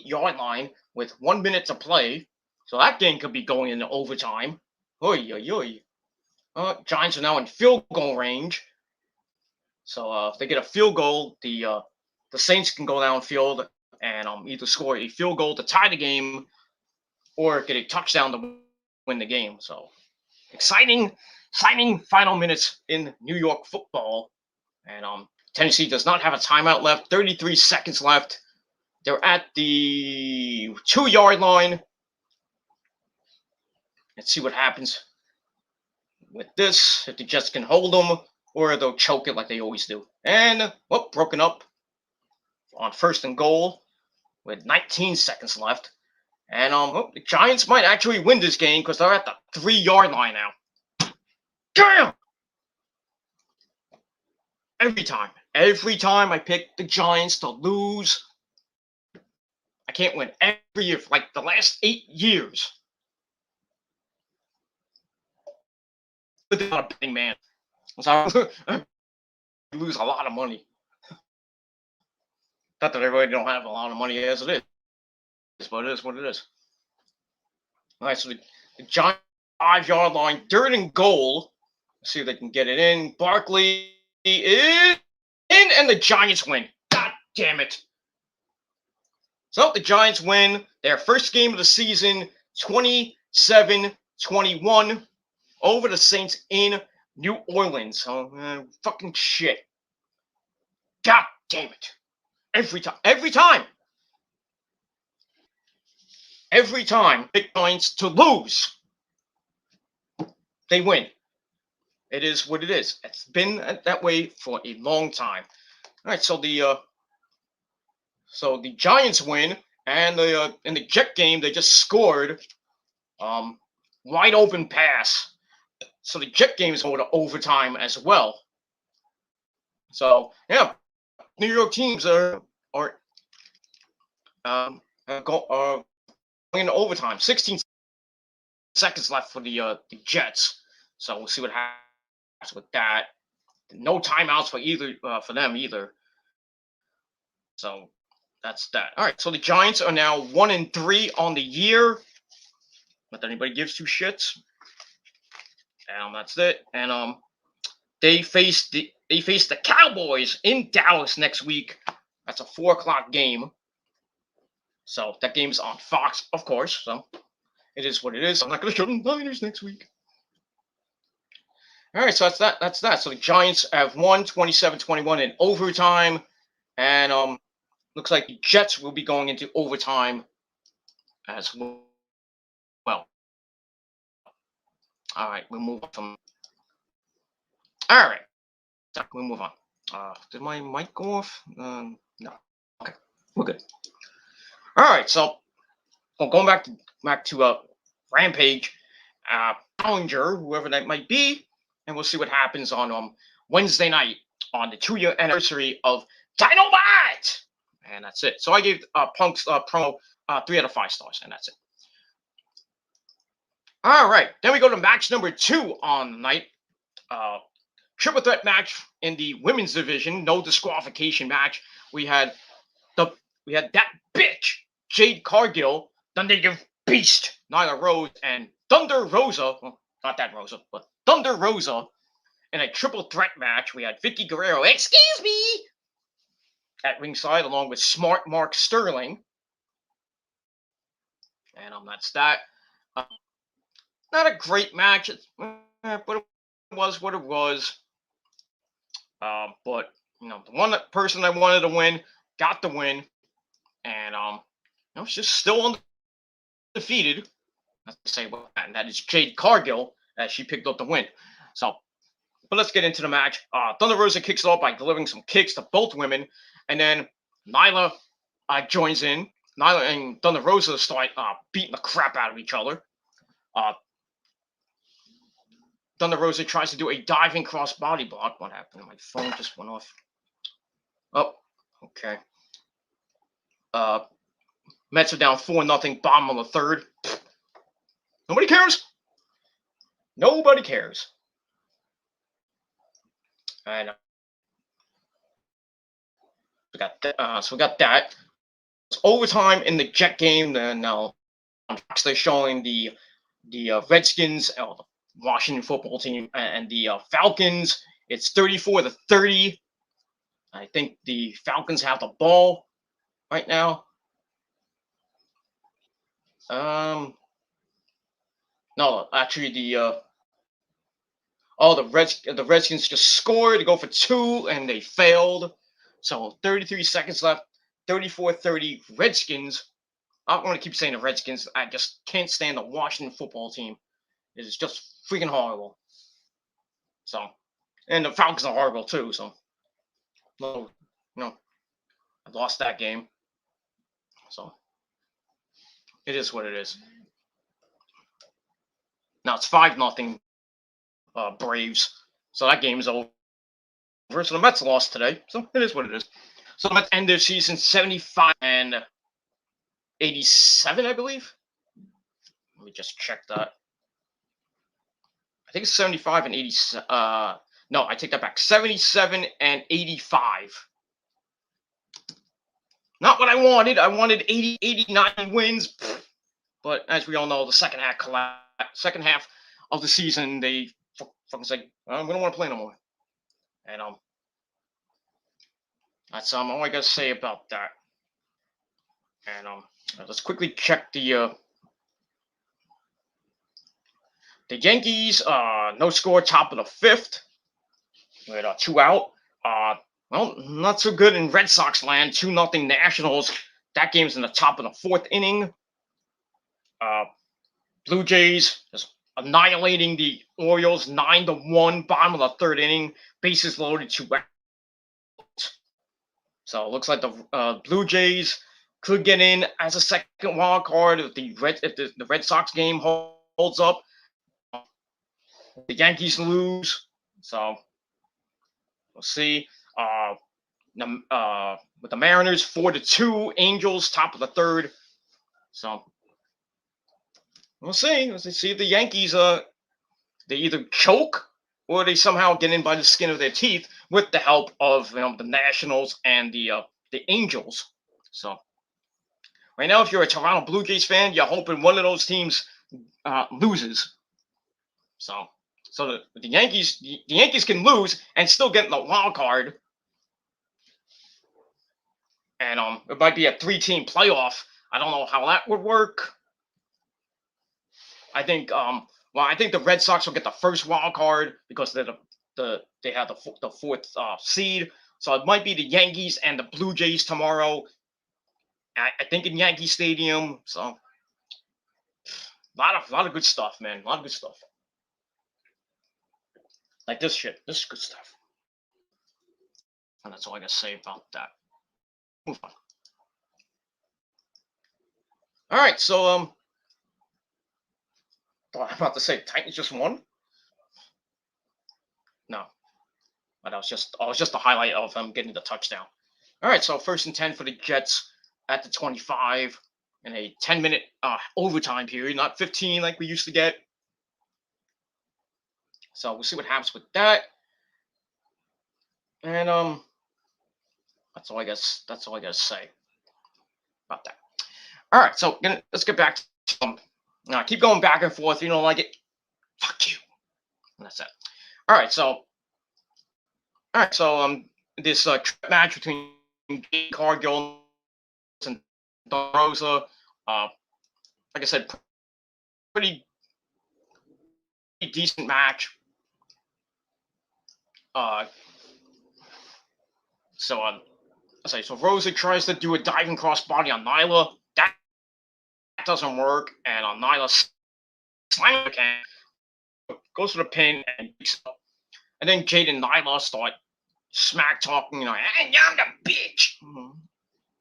yard line with 1 minute to play. So that game could be going into overtime. Oy, oy, oy. Giants are now in field goal range. So if they get a field goal, the Saints can go downfield and either score a field goal to tie the game or get a touchdown to win the game. So exciting final minutes in New York football. And Tennessee does not have a timeout left. 33 seconds left. They're at the 2 yard line. Let's see what happens with this. If the Jets can hold them, or they'll choke it like they always do. And, well, broken up on 1st and goal with 19 seconds left. And the Giants might actually win this game because they're at the 3 yard line now. Damn! Every time I pick the Giants to lose, I can't win every year for like the last 8 years. Without a betting man. So I lose a lot of money. Not that I really don't have a lot of money as it is, but it is what it is. All right, so the Giants 5 yard line, 3rd and goal. Let's see if they can get it in. Barkley is in, and the Giants win. God damn it. So the Giants win their first game of the season, 27-21, over the Saints in New Orleans. Fucking shit. God damn it. Every time pick Giants to lose, they win. It is what it is. It's been that way for a long time. All right, so the Giants win, and in the Jet game they just scored wide open pass. So the Jet game is going to overtime as well. So yeah, New York teams are going into overtime. 16 seconds left for the Jets. So we'll see what happens with that. No timeouts for either for them either. So that's that. All right. So the Giants are now 1-3 on the year. Not that anybody gives two shits. And that's it. And they face the Cowboys in Dallas next week. That's a 4:00 game. So that game's on Fox, of course. So it is what it is. I'm not going to show them Niners next week. All right, so that's that. So the Giants have won 27-21 in overtime, and looks like the Jets will be going into overtime as well. All right, we'll move on. All right, we'll move on. Did my mic go off? No. Okay, we're good. All right, so going back to Rampage, Challenger, whoever that might be, and we'll see what happens on Wednesday night on the 2-year anniversary of Dynamite, and that's it. So I gave Punk's promo 3 out of 5 stars, and that's it. All right, then we go to match number 2 on the night. Triple threat match in the women's division, no disqualification match. We had we had that bitch Jade Cargill, the native beast Nyla Rose, and Thunder Rosa. Well, not that Rosa, but Thunder Rosa. In a triple threat match, we had Vicky Guerrero, excuse me, at ringside, along with Smart Mark Sterling. And that's that. Uh, Not a great match, but it was what it was. But the one person I wanted to win got the win, and she's still undefeated. Let's say what, and that is Jade Cargill, as she picked up the win. So, but let's get into the match. Thunder Rosa kicks it off by delivering some kicks to both women, and then Nyla joins in. Nyla and Thunder Rosa start beating the crap out of each other. Thunder Rosa tries to do a diving cross body block. What happened? My phone just went off. Oh, okay. Mets are down 4-0, bottom on the third. Nobody cares. Nobody cares. And we got that. So we got that. It's overtime in the Jet game. Then now they're showing the Redskins, the Washington football team, and the Falcons. It's 34-30. I think the Falcons have the ball right now. No, actually the Redskins just scored to go for 2 and they failed. So 33 seconds left. 34-30 Redskins. I don't want to keep saying the Redskins. I just can't stand the Washington football team. It is just freaking horrible. So, and the Falcons are horrible too. So, no, I lost that game. So, it is what it is. Now it's 5-0 Braves. So that game is over. So the Mets lost today. So it is what it is. So the Mets end their season 75-87, I believe. Let me just check that. I think it's 75 and 87. No, I take that back. 77 and 85. Not what I wanted. I wanted 80, 89 wins. But as we all know, the second half of the season, they fucking say, we don't want to play no more. And that's all I gotta say about that. And let's quickly check the Yankees. No score, top of the 5th. With 2 out. Well, not so good in Red Sox land. 2-0 Nationals. That game's in the top of the 4th inning. Blue Jays just annihilating the Orioles 9-1, bottom of the 3rd inning. Bases loaded, 2 out. So it looks like the Blue Jays could get in as a second wild card if the Red Sox game holds up. The Yankees lose, so we'll see. With the Mariners 4-2, Angels top of the 3rd. So we'll see. Let's see if the Yankees they either choke or they somehow get in by the skin of their teeth with the help of the Nationals and the Angels. So right now, if you're a Toronto Blue Jays fan, you're hoping one of those teams loses. So the Yankees can lose and still get in the wild card. And it might be a 3-team playoff. I don't know how that would work. I think I think the Red Sox will get the first wild card because they have the 4th seed. So it might be the Yankees and the Blue Jays tomorrow. I think in Yankee Stadium. So a lot of good stuff, man. A lot of good stuff. Like this shit. This is good stuff. And that's all I gotta say about that. Move on. All right, so I'm about to say Titans just won. No, but I was just a highlight of them getting the touchdown. All right, so 1st and 10 for the Jets at the 25 in a 10-minute overtime period, not 15 like we used to get. So we'll see what happens with that. And that's all I guess. That's all I gotta say. about that. All right, so let's get back to keep going back and forth. You don't like it? Fuck you. And that's it. All right, so this match between Jade Cargill and Thunder Rosa, like I said, pretty decent match. So Rosa tries to do a diving crossbody on Nyla. That doesn't work, and Nyla slams the can, goes for the pin, and then Jade and Nyla start smack talking. Hey, I'm the bitch.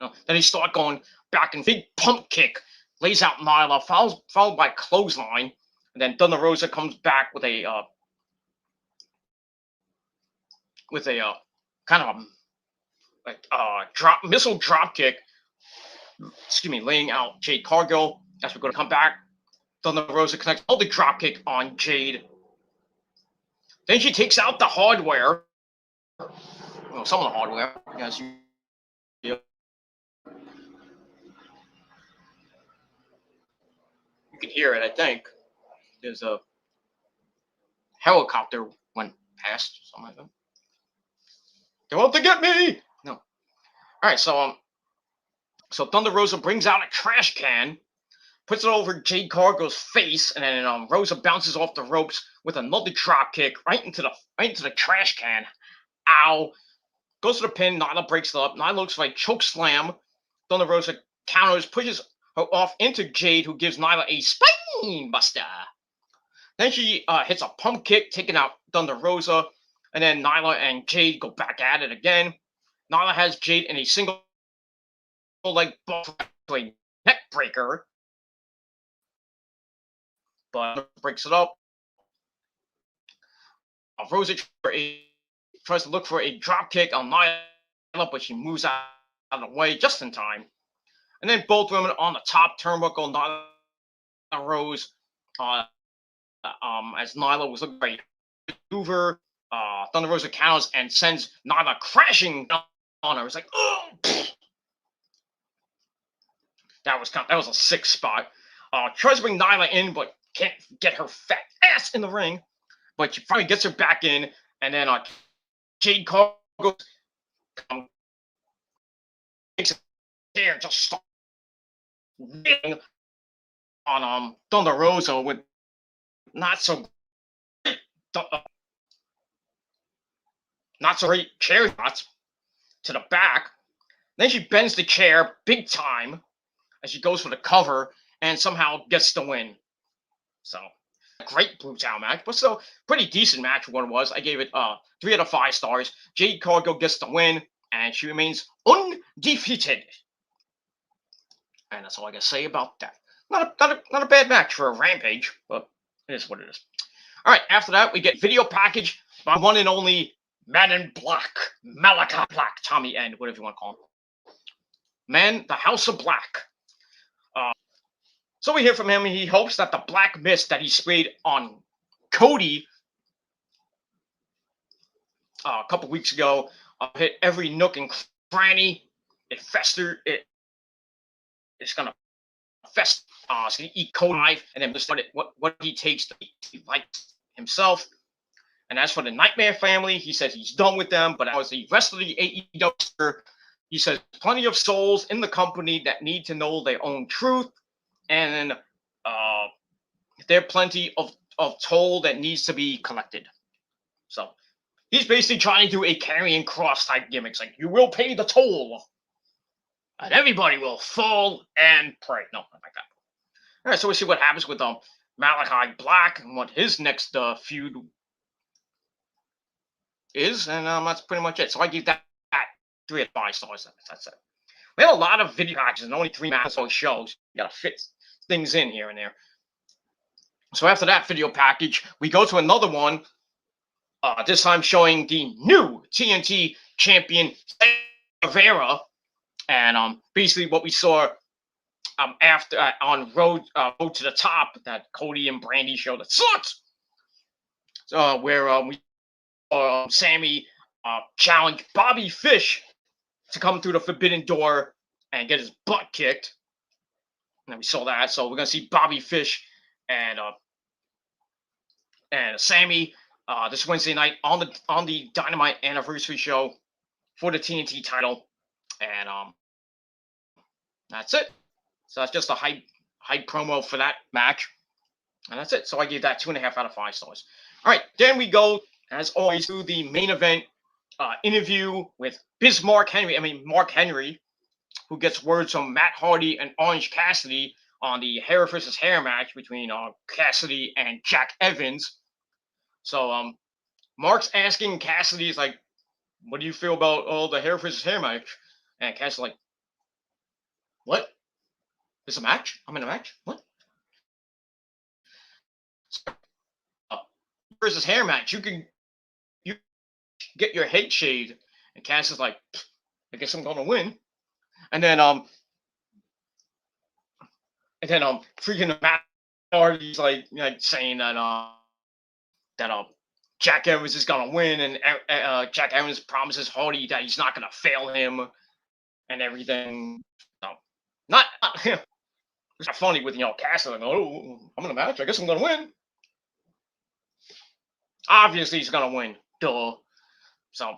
Then they start going back and big pump kick, lays out Nyla, followed by clothesline, and then Thunder Rosa comes back with a kind of missile drop kick. Excuse me, laying out Jade Cargill. As we're going to come back, Thunder Rosa connects all the drop kick on Jade. Then she takes out the hardware. Well, some of the hardware, as you can hear it. I think there's a helicopter went past, something like that. They want to get me. No. All right, so Thunder Rosa brings out a trash can, puts it over Jade Cargill's face, and then Rosa bounces off the ropes with another drop kick right into the trash can. Ow! Goes to the pin. Nyla breaks it up. Nyla looks like choke slam. Thunder Rosa counters, pushes her off into Jade, who gives Nyla a spine buster. Then she hits a pump kick, taking out Thunder Rosa, and then Nyla and Jade go back at it again. Nyla has Jade in a single leg ball to a neck breaker, but breaks it up. Rosa tries to look for a drop kick on Nyla, but she moves out of the way just in time. And then both women on the top turnbuckle. Nyla rose as Nyla was looking for a maneuver. Thunder Rosa counters and sends Nyla crashing on her. It's like, oh, that was a sick spot. Tries to bring Nyla in, but can't get her fat ass in the ring. But she finally gets her back in, and then Jade Cargill takes a chair, just starts on Thunder Rosa with not so great chair shots to the back. Then she bends the chair big time as she goes for the cover and somehow gets the win. So, a great brutal match, but still pretty decent match for what it was. I gave it 3 out of 5 stars. Jade Cargill gets the win, and she remains undefeated. And that's all I can say about that. Not a bad match for a Rampage, but it is what it is. All right, after that, we get video package by one and only Man in Black, Malachi Black, Tommy End, whatever you want to call him. Man, the House of Black. So we hear from him. He hopes that the black mist that he sprayed on Cody a couple weeks ago hit every nook and cranny. It festered. It's gonna fest. It's gonna eat Cody alive, and then just what he takes to eat like himself. And as for the Nightmare family, he says he's done with them. But as the rest of the AEW, he says plenty of souls in the company that need to know their own truth. And there are plenty of toll that needs to be collected. So he's basically trying to do a carrying cross type gimmick. It's like, you will pay the toll. And everybody will fall and pray. No, not like that. All right, so we'll see what happens with Malachi Black and what his next feud is. And that's pretty much it. So I give that 3 out of 5 stars. That's it. We have a lot of video packages and only 3 matches on shows. You got to fit things in here and there. So after that video package, we go to another one. This time showing the new TNT champion Rivera, and basically what we saw after on Road to the Top, that Cody and Brandy show that sucks. Where we saw Sammy challenge Bobby Fish to come through the Forbidden Door and get his butt kicked. And we saw that. So we're gonna see Bobby Fish and Sammy this Wednesday night on the Dynamite Anniversary Show for the TNT title, and that's it. So that's just a hype promo for that match, and that's it. So I gave that 2.5 out of 5 stars. All right, then we go as always to the main event interview with Mark Henry, who gets words from Matt Hardy and Orange Cassidy on the hair versus hair match between Cassidy and Jack Evans. So Mark's asking Cassidy's like, what do you feel about the hair versus hair match? And Cassidy's like, what? There's a match? I'm in a match? What? Versus hair match. You get your head shaved. And Cassidy's like, I guess I'm gonna win. And then freaking Matt Hardy's like saying that Jack Evans is gonna win, and Jack Evans promises Hardy that he's not gonna fail him and everything. So, not it's not funny with Cassidy like, oh, I'm in a match. I guess I'm gonna win. Obviously, he's gonna win. Duh. So,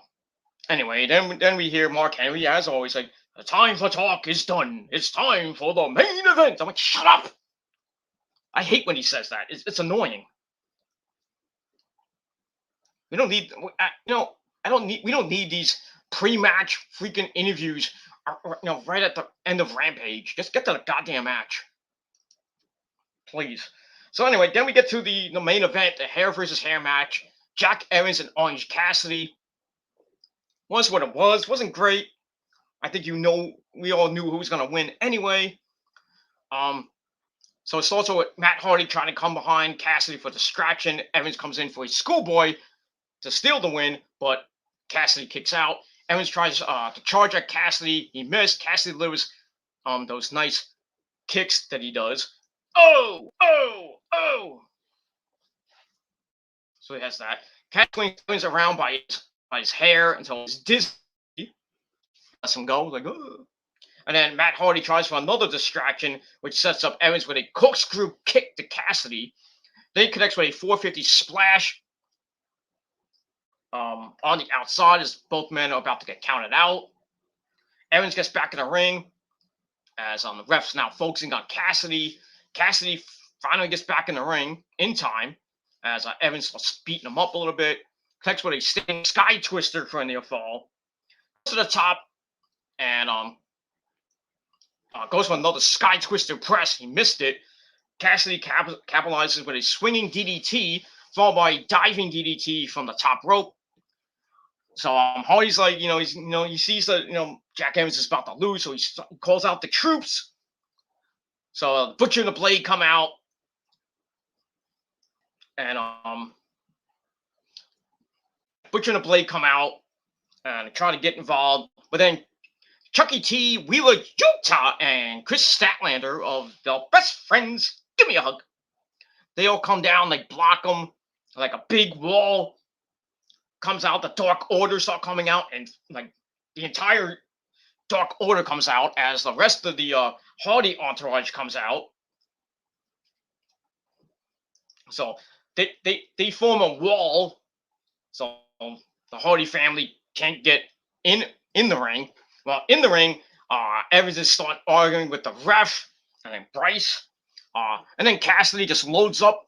anyway, then we hear Mark Henry as always like, the time for talk is done. It's time for the main event. I'm like, shut up. I hate when he says that. It's annoying. We don't need, we don't need these pre-match freaking interviews, right at the end of Rampage. Just get to the goddamn match, please. So anyway, then we get to the main event, the hair versus hair match. Jack Evans and Orange Cassidy. Was what it was. Wasn't great. I think we all knew who was gonna win anyway. So it's also Matt Hardy trying to come behind Cassidy for distraction. Evans comes in for a schoolboy to steal the win, but Cassidy kicks out. Evans tries to charge at Cassidy. He missed. Cassidy delivers those nice kicks that he does. Oh! So he has that. Cassidy swings around by his hair until he's dizzy. Lets him go. Like, oh. And then Matt Hardy tries for another distraction, which sets up Evans with a corkscrew kick to Cassidy. Then he connects with a 450 splash on the outside as both men are about to get counted out. Evans gets back in the ring as the ref's now focusing on Cassidy. Cassidy finally gets back in the ring in time as Evans starts beating him up a little bit. Connects with a sting sky twister for a near fall. To the top and goes for another sky twister press. He missed it. Cassidy capitalizes with a swinging DDT, followed by a diving DDT from the top rope. So Hardy's like, he sees that Jack Evans is about to lose, so he calls out the troops. So Butcher and the Blade come out, and Butcher and the Blade come out and try to get involved, but then Chucky T, Wheeler Yuta, and Chris Statlander of the Best Friends, give me a hug. They all come down, they block them like a big wall. Comes out, the Dark Order start coming out, and like the entire Dark Order comes out as the rest of the Hardy entourage comes out. So they form a wall, so the Hardy family can't get in the ring. Well, in the ring, Evans is start arguing with the ref, and then Bryce, and then Cassidy just loads up,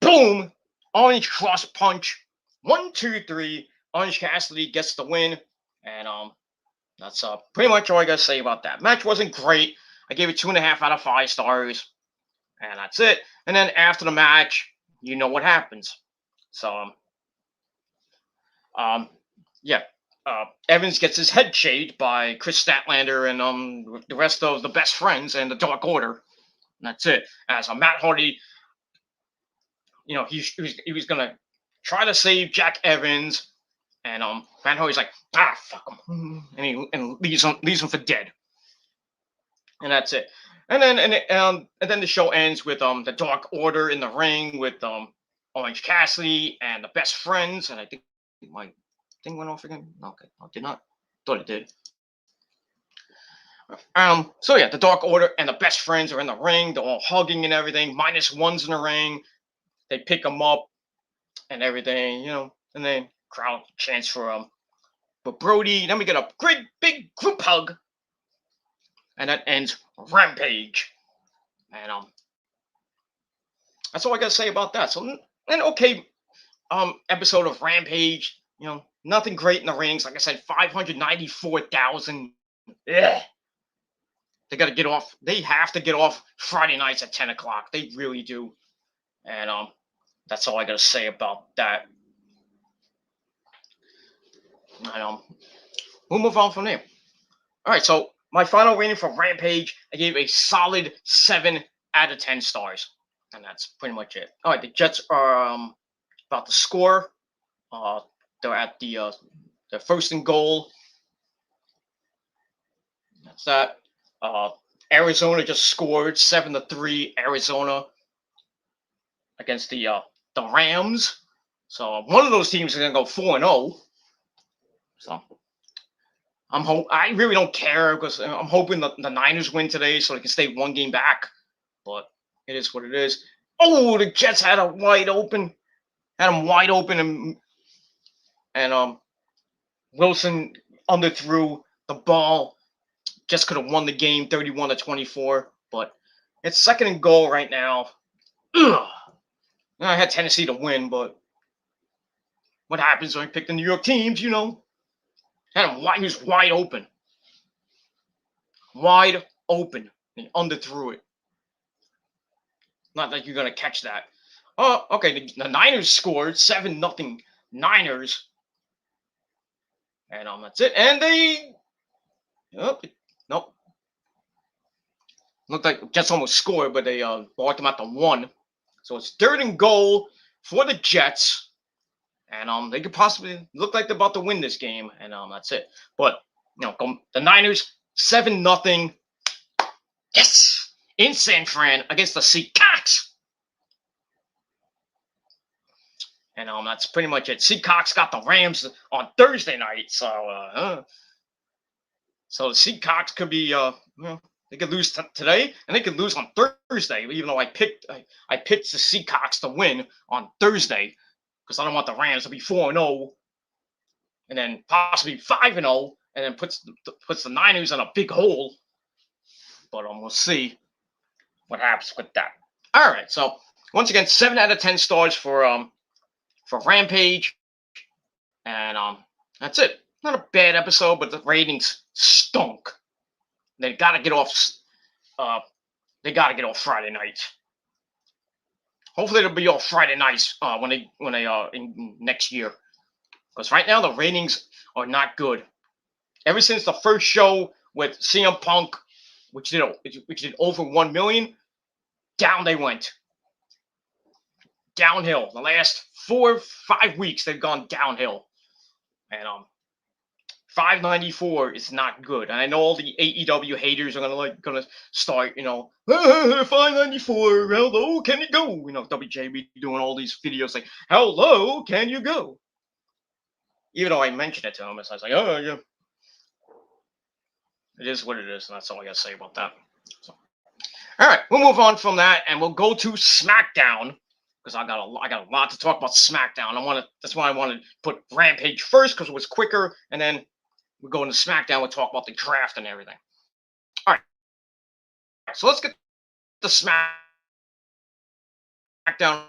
boom, Orange Cross Punch. 1, 2, 3. Orange Cassidy gets the win, and that's pretty much all I gotta say about that. Match wasn't great. I gave it 2.5 out of 5 stars, and that's it. And then after the match, you know what happens. So, Evans gets his head shaved by Chris Statlander and the rest of the Best Friends and the Dark Order, and that's it. As Matt Hardy, he was gonna try to save Jack Evans, and Matt Hardy's like, fuck him, and leaves him for dead, and that's it. And then the show ends with the Dark Order in the ring with Orange Cassidy and the Best Friends, and I think my thing went off again. Okay, no, it did not. Thought it did. So yeah, the Dark Order and the Best Friends are in the ring. They're all hugging and everything. -1's in the ring. They pick them up and everything, and then crowd chants for them. But Brodie, then we get a great big group hug, and that ends Rampage. And that's all I gotta say about that. So an okay episode of Rampage. Nothing great in the rings. Like I said, 594,000. Yeah. They got to get off. They have to get off Friday nights at 10 o'clock. They really do. And that's all I got to say about that. And we'll move on from there. All right. So my final rating for Rampage, I gave a solid 7 out of 10 stars. And that's pretty much it. All right. The Jets are about to score. They're at the first and goal. That's that. Arizona just scored 7-3. Arizona against the Rams. So one of those teams is gonna go 4-0. So I really don't care because I'm hoping the Niners win today so they can stay one game back. But it is what it is. Oh, the Jets had them wide open, and Wilson underthrew the ball. Just could have won the game 31-24, but it's second and goal right now. Ugh. I had Tennessee to win, but what happens when I pick the New York teams, Had him he was wide open. Wide open. And he underthrew it. Not that you're going to catch that. Oh, okay. The Niners scored 7-0 Niners. And that's it. And they... Nope. Looked like Jets almost scored, but they blocked them at the 1. So it's third and goal for the Jets. And they could possibly look like they're about to win this game. And that's it. But, the Niners, 7-0. Yes! In San Fran against the Seahawks. And that's pretty much it. Seahawks got the Rams on Thursday night. So the Seahawks could be, they could lose today, and they could lose on Thursday. Even though I picked the Seahawks to win on Thursday, because I don't want the Rams to be 4-0, and then possibly 5-0, and then puts the Niners in a big hole. But we'll see what happens with that. All right, so once again, 7 out of 10 stars for Rampage, and that's it. Not a bad episode, but the ratings stunk. They got to get off. They got to get off Friday nights. Hopefully, it'll be off Friday nights when they in next year. Because right now the ratings are not good. Ever since the first show with CM Punk, which did over 1 million, down they went. Downhill. The last 4-5 weeks they've gone downhill, and 594 is not good. And I know all the AEW haters are gonna start, 594, how low can you go? WJB doing all these videos like, how low can you go? Even though I mentioned it to him, I was like, oh yeah. It is what it is, and that's all I gotta say about that. So, all right, we'll move on from that, and we'll go to SmackDown because I got a lot to talk about SmackDown. That's why I wanted to put Rampage first because it was quicker, and then we go into SmackDown. We'll talk about the draft and everything. All right, so let's get the SmackDown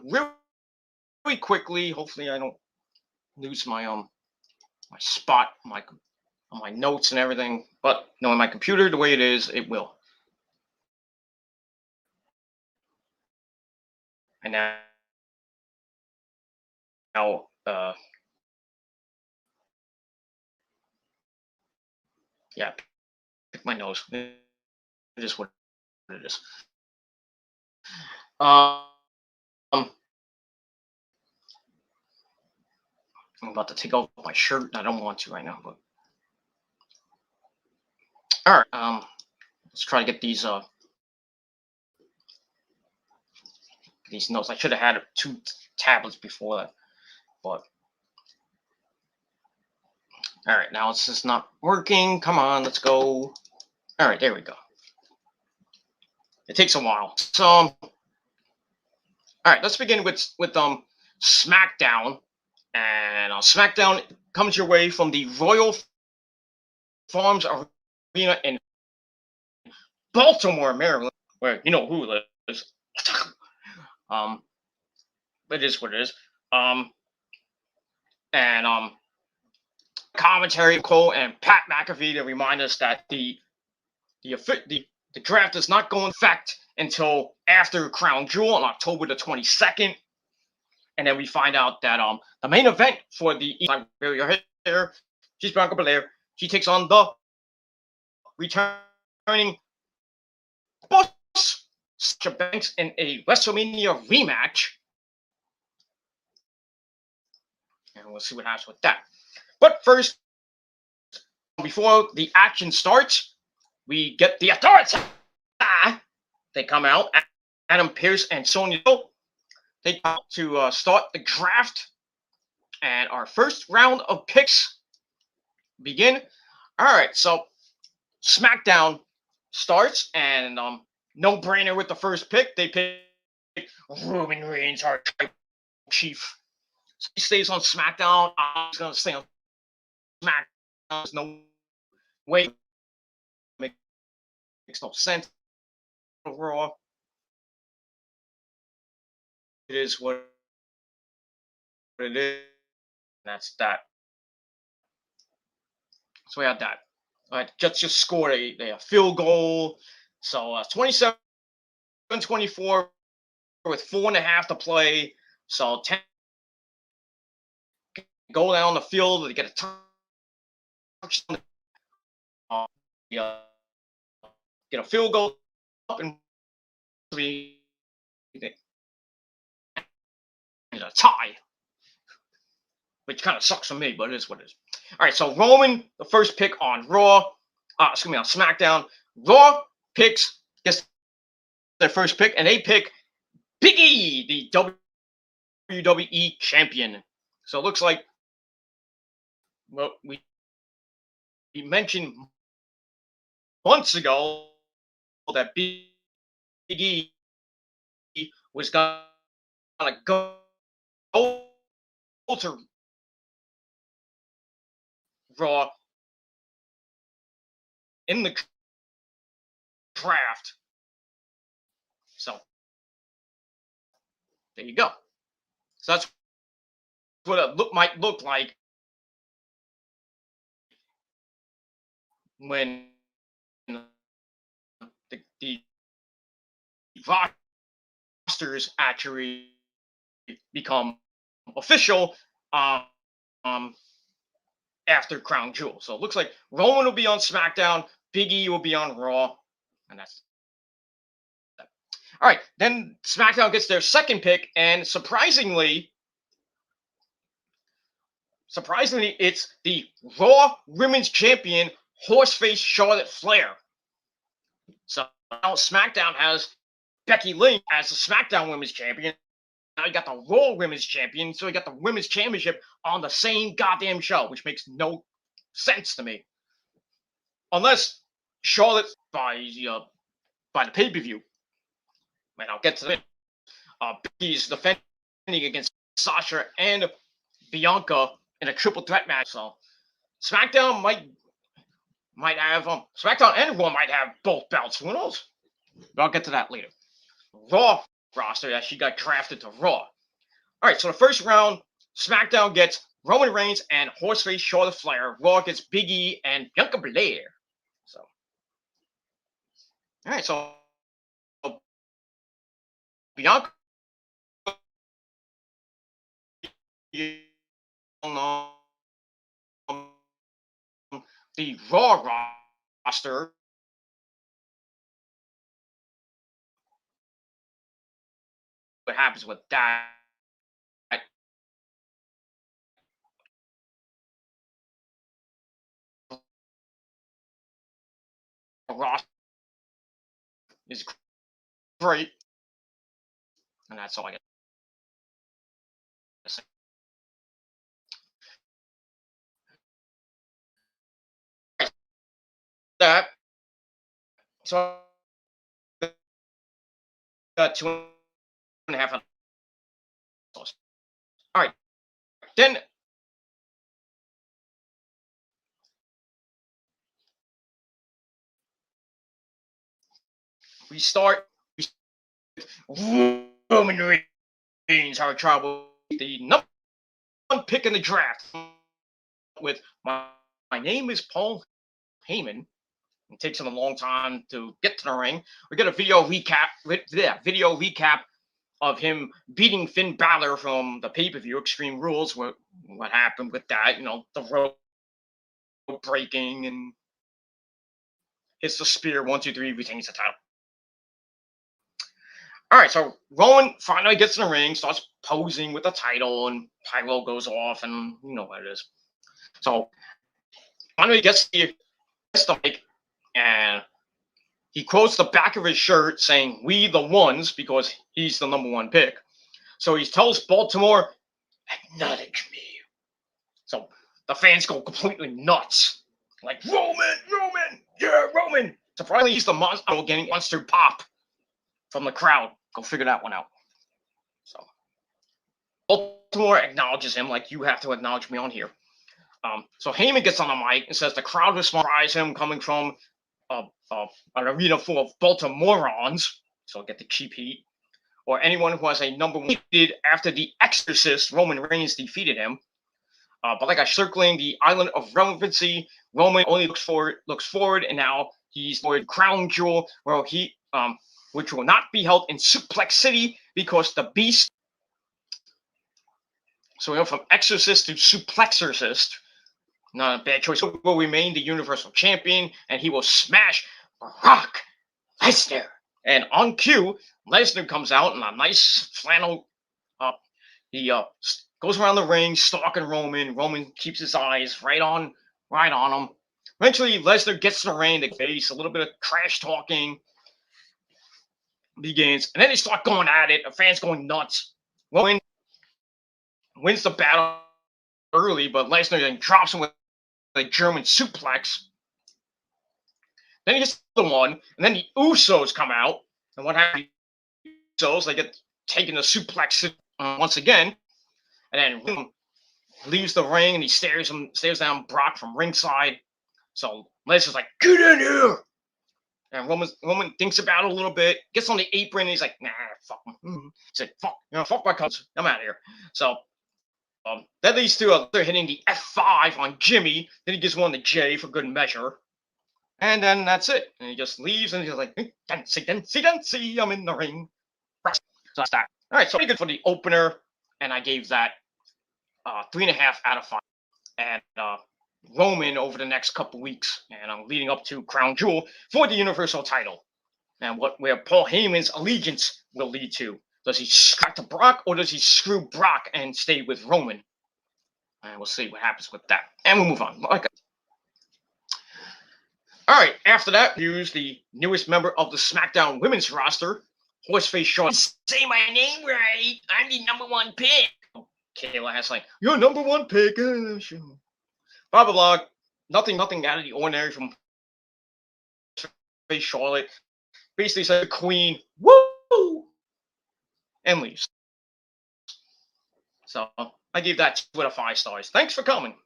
really quickly. Hopefully, I don't lose my my spot on my notes and everything. But knowing my computer the way it is, it will. And now, yeah, pick my nose. It is what it is. I'm about to take off my shirt. I don't want to right now, but all right. Let's try to get these notes. I should have had 2 tablets before that, but All right, now it's just not working. Come on, let's go. All right, there we go. It takes a while. So, all right, let's begin with SmackDown, and SmackDown comes your way from the Royal Farms Arena in Baltimore, Maryland, where you know who lives. um, it is what it is. And commentary Cole and Pat McAfee to remind us that the draft does not go in effect until after Crown Jewel on October the 22nd. And then we find out that the main event for the here, she's Bianca Belair. She takes on the returning boss Sasha Banks in a WrestleMania rematch. And we'll see what happens with that. But first, before the action starts, we get the Authority. They come out. Adam Pearce and Sonya Deville. They come out to start the draft. And our first round of picks begin. All right, so SmackDown starts, and no brainer with the first pick. They pick Roman Reigns, our chief. So he stays on SmackDown. He's gonna stay on SmackDown. There's no way. Makes no sense. Raw. It is what it is. That's that. So we had that. All right, Jets just scored a field goal. So 27-24 with 4.5 to play. So 10 go down the field. They get a touchdown. Get a field goal up and we get a tie, which kind of sucks for me, but it is what it is. All right, so Roman, the first pick on Raw, on SmackDown. Raw gets their first pick, and they pick Big E, the WWE champion. So it looks like, well, we mentioned months ago that Big E was gonna go to Raw in the draft. So there you go. So that's what it might look like when the rosters actually become official after Crown Jewel. So it looks like Roman will be on SmackDown, Big E will be on Raw, and that's that. All right, then SmackDown gets their second pick, and surprisingly, it's the Raw Women's Champion, Horseface Charlotte Flair. So now SmackDown has Becky Lynch as the SmackDown Women's Champion. Now you got the Raw Women's Champion, so you got the Women's Championship on the same goddamn show, which makes no sense to me. Unless Charlotte by the pay-per-view. And I'll get to that. Becky's defending against Sasha and Bianca in a triple threat match. So SmackDown might have SmackDown and Raw might have both belts. Who knows? But I'll get to that later. Raw roster that she got drafted to Raw. All right, so the first round, SmackDown gets Roman Reigns and Horseface Charlotte Flair. Raw gets Big E and Bianca Belair. So, all right, so Bianca, the Raw roster. What happens with that? Roster is great, and that's all I got to say. that, so I got 2.5 ounces. All right, then we start Roman Reigns, our tribal, the number one pick in the draft. With my name is Paul Heyman. It takes him a long time to get to the ring. We get a video recap of him beating Finn Balor from the pay-per-view Extreme Rules. What happened with that? You know, the rope breaking and hits the spear. 1, 2, 3. Retains the title. All right, so Rowan finally gets in the ring, starts posing with the title, and pyro goes off, and you know what it is. So finally gets the mic, and he quotes the back of his shirt saying, "We the ones," because he's the number one pick. So he tells Baltimore, "Acknowledge me." So the fans go completely nuts. Like, Roman, yeah, Roman. Surprisingly, he's the monster getting monster pop from the crowd. Go figure that one out. So Baltimore acknowledges him like you have to acknowledge me on here. So Heyman gets on the mic and says the crowd will surprise him coming from an arena full of Baltimoreans, so get the cheap heat, or anyone who has a number one defeated after the Exorcist, Roman Reigns, defeated him. But like circling the island of relevancy, Roman only looks forward, and now he's for Crown Jewel, where he which will not be held in Suplex City because the Beast. So we go from Exorcist to Suplexorcist. Not a bad choice. He will remain the Universal Champion, and he will smash Brock Lesnar. And on cue, Lesnar comes out in a nice flannel. He goes around the ring, stalking Roman. Roman keeps his eyes right on him. Eventually, Lesnar gets in the ring. The face, a little bit of trash talking begins, and then they start going at it. The fans going nuts. Roman wins the battle early, but Lesnar then drops him with a German suplex. Then he gets the one, and then the Usos come out. And what happens? The Usos, they get taken to suplex once again. And then leaves the ring, and he stares down Brock from ringside. So Lesnar's like, "Get in here!" And Roman thinks about it a little bit, gets on the apron, and he's like, "Nah, fuck him." He said, fuck my cousins. I'm out of here. So that leads to they're hitting the F5 on Jimmy. Then he gives one to Jay for good measure. And then that's it. And he just leaves, and he's like, "Dancey, I'm in the ring." So that's that. All right, so pretty good for the opener, and I gave that 3.5 out of 5. And Roman over the next couple weeks, and I'm leading up to Crown Jewel for the Universal title, and where Paul Heyman's allegiance will lead to. Does he scrap to Brock, or does he screw Brock and stay with Roman? And we'll see what happens with that. And we'll move on. Okay. All right. After that, we use the newest member of the Smackdown women's roster, Horseface Charlotte. Say my name right. I'm the number one pick. Kayla has like, "You're number one pick." Blah blah blah. Nothing out of the ordinary from Horseface Charlotte. Basically said the Queen, woo, and leaves. So I gave that 2 out of 5 stars. Thanks for coming.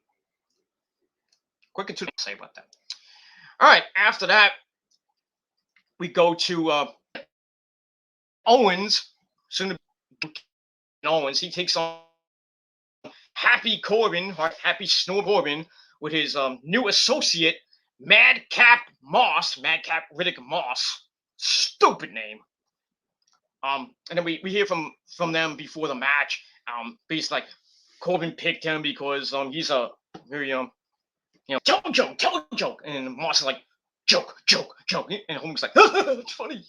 Quick and to say about that. All right. After that, we go to Owens. Soon to be Owens. He takes on Happy Snow Corbin, with his new associate, Madcap Riddick Moss. Stupid name. And then we hear from them before the match. Basically, like, Corbin picked him because he's a very joke, and Moss is like, joke, and Hogan's like, it's funny.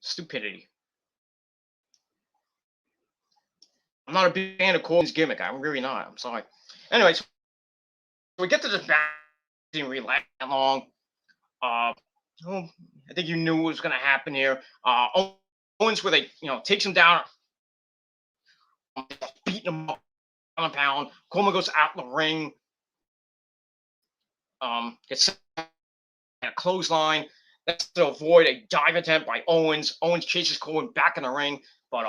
Stupidity. I'm not a big fan of Corbin's gimmick. I'm really not. I'm sorry. Anyways, so we get to this match. Didn't really last that long. I think you knew what was going to happen here. Owens, where they takes him down, beating him up and pound. Coleman goes out in the ring. Gets a clothesline. That's to avoid a dive attempt by Owens. Owens chases Coleman back in the ring, but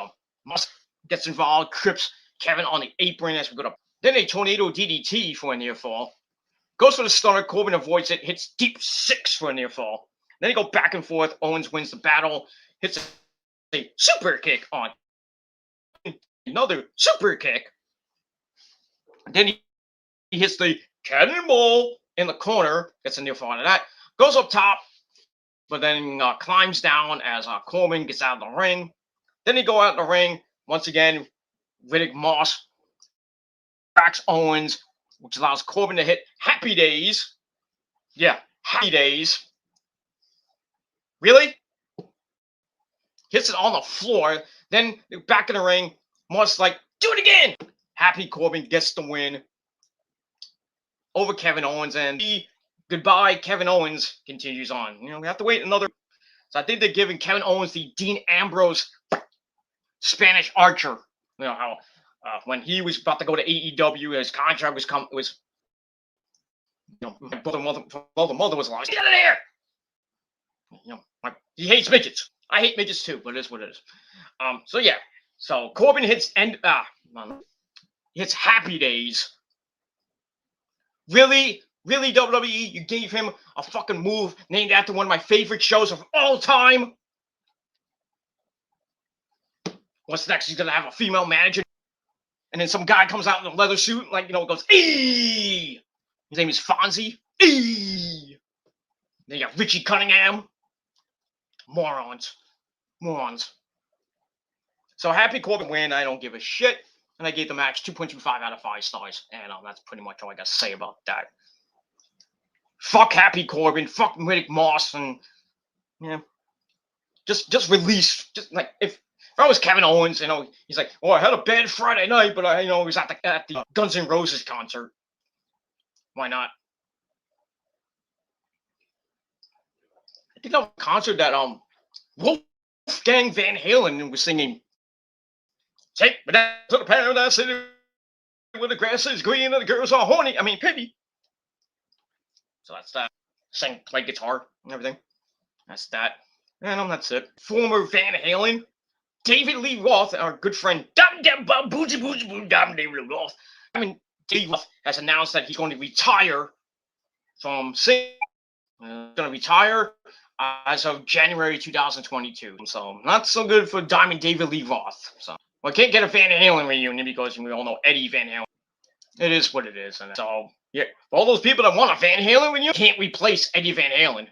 Musk gets involved, trips Kevin on the apron as we go to. Then a tornado DDT for a near fall. Goes for the stunner. Corbin avoids it. Hits deep 6 for a near fall. Then they go back and forth. Owens wins the battle. Hits a super kick on another super kick. Then he hits the cannonball in the corner. Gets a near fall out of that. Goes up top, but then climbs down as Coleman gets out of the ring. Then they go out in the ring. Once again, Riddick Moss backs Owens, which allows Corbin to hit Happy Days. Yeah, Happy Days. Really? Hits it on the floor. Then back in the ring, Moss like, do it again. Happy Corbin gets the win over Kevin Owens, and the goodbye Kevin Owens continues on. You know, we have to wait another. So I think they're giving Kevin Owens the Dean Ambrose Spanish Archer. You know how when he was about to go to AEW, his contract was you know, my mother was lost. Get out of here! You know, he hates midgets. I hate midgets too, but it is what it is. So yeah, so Corbin hits hits Happy Days. Really, WWE, you gave him a fucking move named after one of my favorite shows of all time. What's next? He's gonna have a female manager, and then some guy comes out in a leather suit, like, you know, goes, "Eee!" His name is Fonzie. Eee! Then you got Richie Cunningham. Morons. So Happy Corbin win. I don't give a shit. And I gave the match 2.25 out of 5 stars. And that's pretty much all I got to say about that. Fuck Happy Corbin. Fuck Riddick Moss. And, yeah. Just release. Just like, if I was Kevin Owens, you know, he's like, oh, I had a bad Friday night, but I was at the Guns N' Roses concert. Why not? I think that was a concert that Wolfgang Van Halen was singing. Take me down to the paradise city where the grass is green and the girls are horny. I mean, pity. So that's that. Play guitar and everything. That's that. And that's it. Former Van Halen, David Lee Roth, our good friend, David Lee Roth. I mean, David Roth has announced that he's going to retire from singing. Going to retire as of January 2022. So not so good for Diamond David Lee Roth. So we can't get a Van Halen reunion because we all know Eddie Van Halen. It is what it is. And so yeah, for all those people that want a Van Halen reunion, can't replace Eddie Van Halen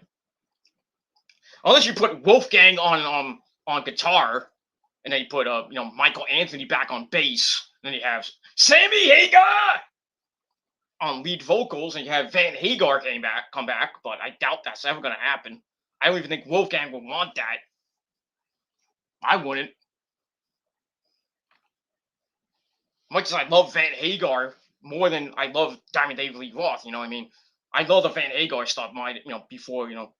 unless you put Wolfgang on guitar, and then you put you know, Michael Anthony back on bass. And then you have Sammy Hagar on lead vocals, and you have Van Hagar come back, but I doubt that's ever going to happen. I don't even think Wolfgang would want that. I wouldn't. Much as I love Van Hagar more than I love Diamond David Lee Roth, you know what I mean? I love the Van Hagar stuff, before, you know,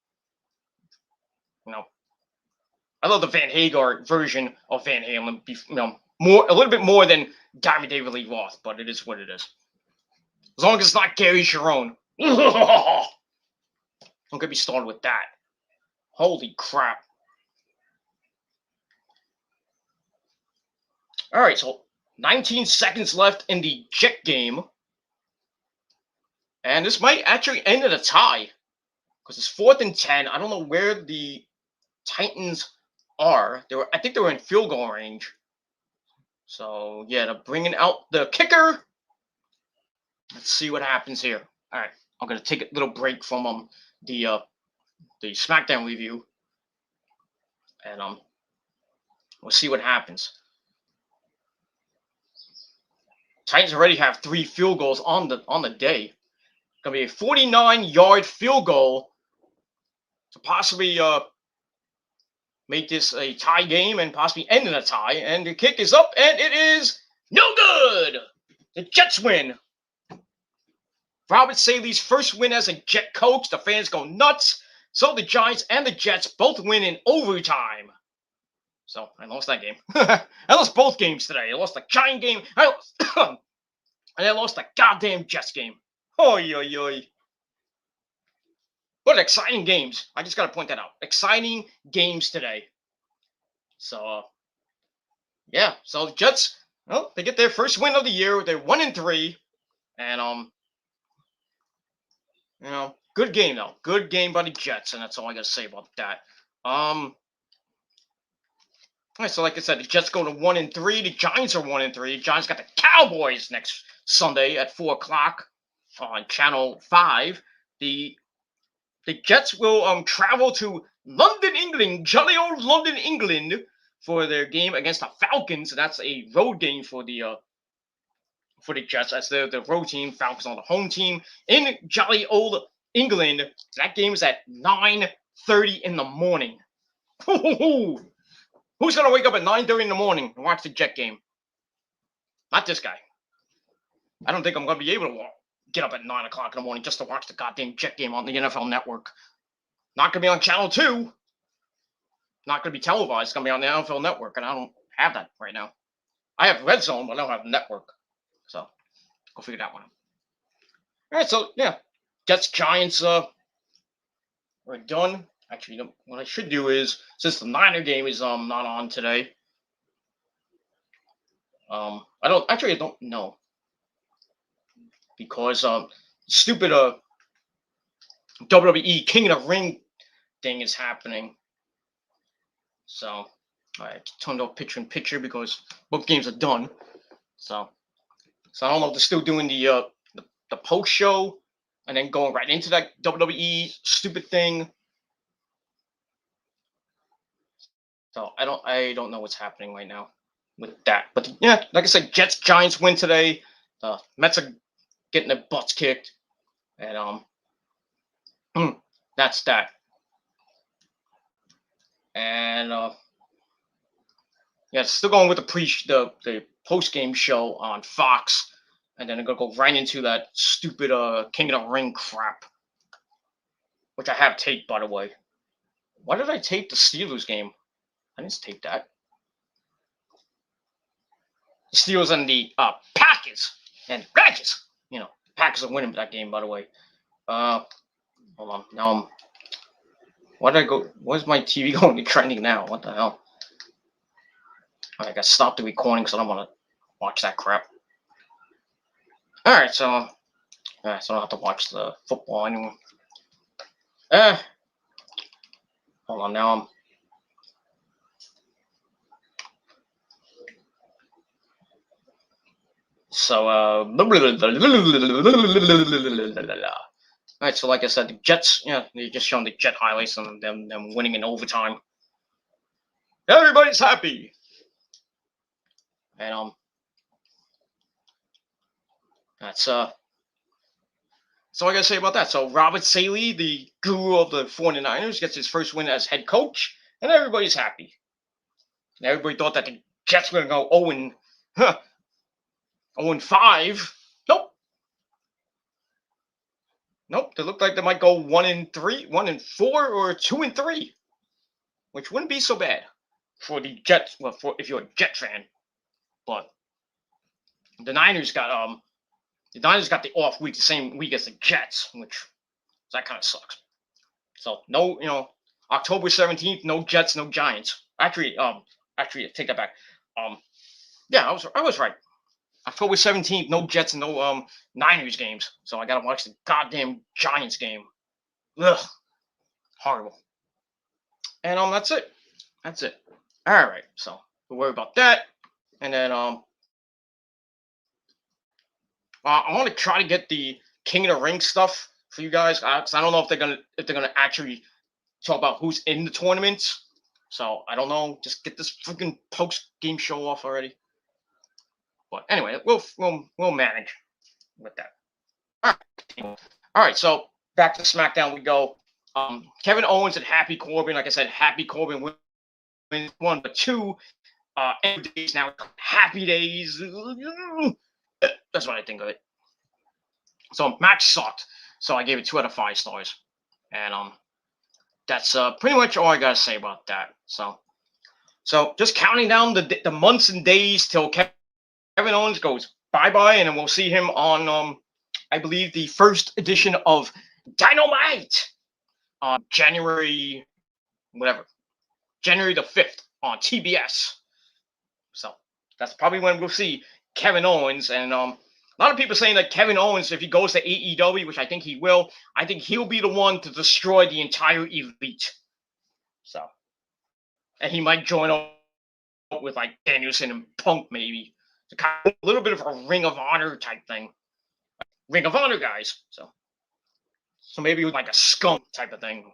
I love the Van Hagar version of Van Halen, you know, a little bit more than Diamond David Lee Roth, but it is what it is. As long as it's not Gary Sharon. Don't get me started with that. Holy crap. All right, so 19 seconds left in the Jet game. And this might actually end in a tie. Because it's 4th and 10. I don't know where the Titans are. I think they were in field goal range. So, yeah, they're bringing out the kicker. Let's see what happens here. All right, I'm going to take a little break from the Smackdown review. And we'll see what happens. Titans already have 3 field goals on the day. It's gonna be a 49-yard field goal to possibly make this a tie game and possibly end in a tie. And the kick is up, and it is no good. The Jets win. Robert Saley's first win as a Jet coach. The fans go nuts. So the Giants and the Jets both win in overtime. So I lost that game. I lost both games today. I lost the Giant game. I And they lost the goddamn Jets game. Oy, oy, oy. What exciting games. I just got to point that out. Exciting games today. So, yeah. So, the Jets, well, they get their first win of the year. They're 1-3. And, good game, though. Good game by the Jets. And that's all I got to say about that. All right, so like I said, the Jets go to 1-3. The Giants are 1-3. The Giants got the Cowboys next Sunday at 4:00 on Channel 5. The Jets will travel to London, England, jolly old London, England, for their game against the Falcons. That's a road game for the Jets. That's the road team. Falcons on the home team in jolly old England. That game is at 9:30 in the morning. Who's gonna wake up at 9:30 in the morning and watch the Jet game? Not this guy. I don't think I'm gonna be able to get up at 9:00 in the morning just to watch the goddamn Jet game on the NFL Network. Not gonna be on Channel 2. Not gonna be televised. It's gonna be on the NFL Network, and I don't have that right now. I have Red Zone, but I don't have the network. So go figure that one out. All right, so yeah, Jets Giants. We're done. Actually, what I should do is, since the Niner game is not on today, I don't know, because stupid WWE King of the Ring thing is happening. So I turned off picture in picture because both games are done. So I don't know if they're still doing the post show and then going right into that WWE stupid thing. So I don't know what's happening right now with that. But yeah, like I said, Jets Giants win today. The Mets are getting their butts kicked, and that's that. And yeah, still going with the post game show on Fox, and then I'm gonna go right into that stupid King of the Ring crap, which I have taped, by the way. Why did I tape the Steelers game? I didn't tape that. The Steelers and the Packers and Packers. Packers are winning that game, by the way. Hold on. Now why did I go? Where's my TV going to trending now? What the hell? I got to stop the recording because I don't want to watch that crap. All right, so I don't have to watch the football anymore. Hold on. Now all right, so like I said, the Jets, they're just showing the Jet highlights and them winning in overtime. Everybody's happy. And that's I gotta say about that. So Robert Saleh, the guru of the 49ers, gets his first win as head coach, and everybody's happy. And everybody thought that the Jets were gonna go 0-5. Nope. They look like they might go 1-3, 1-4, or 2-3, which wouldn't be so bad for the Jets. Well, if you're a Jet fan, but the Niners got the off week, the same week as the Jets, which that kind of sucks. So no, October 17th, no Jets, no Giants. Actually, take that back. Yeah, I was right. October 17th, no Jets and no Niners games. So I gotta watch the goddamn Giants game. Ugh, horrible. And that's it. That's it. All right. So don't worry about that. And then I want to try to get the King of the Ring stuff for you guys. Cause I don't know if they're gonna actually talk about who's in the tournaments. So I don't know. Just get this freaking post game show off already. But anyway, we'll manage with that. All right. So back to SmackDown we go. Kevin Owens and Happy Corbin. Like I said, Happy Corbin wins 1, but 2. Days now, Happy Days. That's what I think of it. So match sucked. So I gave it 2 out of 5 stars, and that's pretty much all I gotta say about that. So just counting down the months and days till Kevin Owens goes bye-bye, and then we'll see him on, I believe, the first edition of Dynamite on January the 5th on TBS. So that's probably when we'll see Kevin Owens. And a lot of people saying that Kevin Owens, if he goes to AEW, which I think he will, I think he'll be the one to destroy the entire Elite. So, and he might join up with like Danielson and Punk maybe. So kind of a little bit of a Ring of Honor type thing. Ring of Honor guys. So maybe with like a skunk type of thing.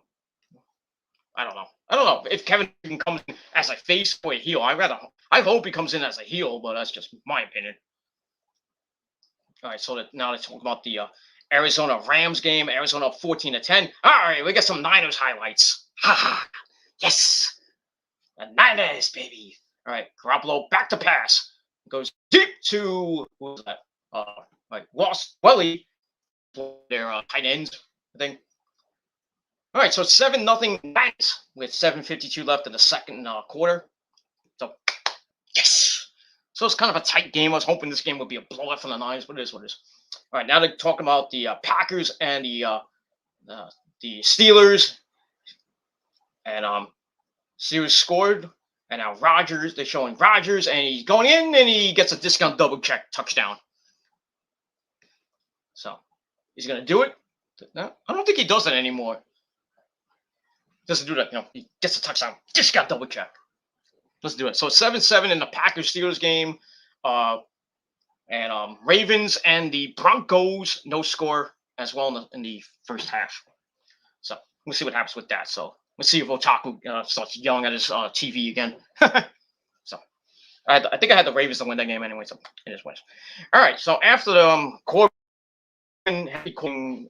I don't know if Kevin comes in as a face or a heel. I hope he comes in as a heel, but that's just my opinion. All right, so now let's talk about the Arizona Rams game. Arizona 14-10. All right, we got some Niners highlights. Ha ha! Yes, the Niners, baby. All right, Garoppolo back to pass. Goes deep to what was that? Like Ross Welly, their tight ends, I think. All right, so 7-0 Niners with 7:52 left in the second quarter. So, yes. So it's kind of a tight game. I was hoping this game would be a blowout from the Niners, but it is what it is. All right, now they're talking about the Packers and the Steelers. And Steelers scored. And now Rodgers, they're showing Rodgers, and he's going in, and he gets a discount double check touchdown. So he's going to do it. No, I don't think he does that anymore. Doesn't do that, he gets a touchdown. Just got double check. Let's do it. So 7-7 in the Packers-Steelers game. And Ravens and the Broncos, no score as well in the first half. So we'll see what happens with that. So let's see if Otaku starts yelling at his TV again. So I think I had the Ravens to win that game anyway, so it is wins. All right, so after the Corbin,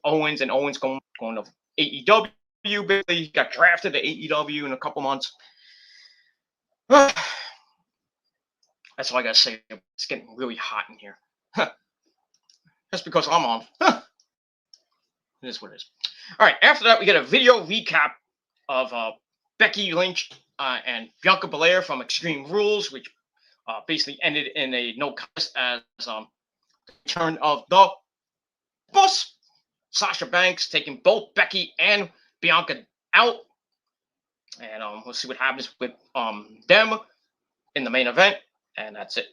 Owens, and Owens going to AEW, basically got drafted to AEW in a couple months. That's all I got to say. It's getting really hot in here. That's because I'm on. It is what it is. All right, after that, we get a video recap of Becky Lynch and Bianca Belair from Extreme Rules, which basically ended in a no contest as the return of the boss, Sasha Banks, taking both Becky and Bianca out. And we'll see what happens with them in the main event. And that's it.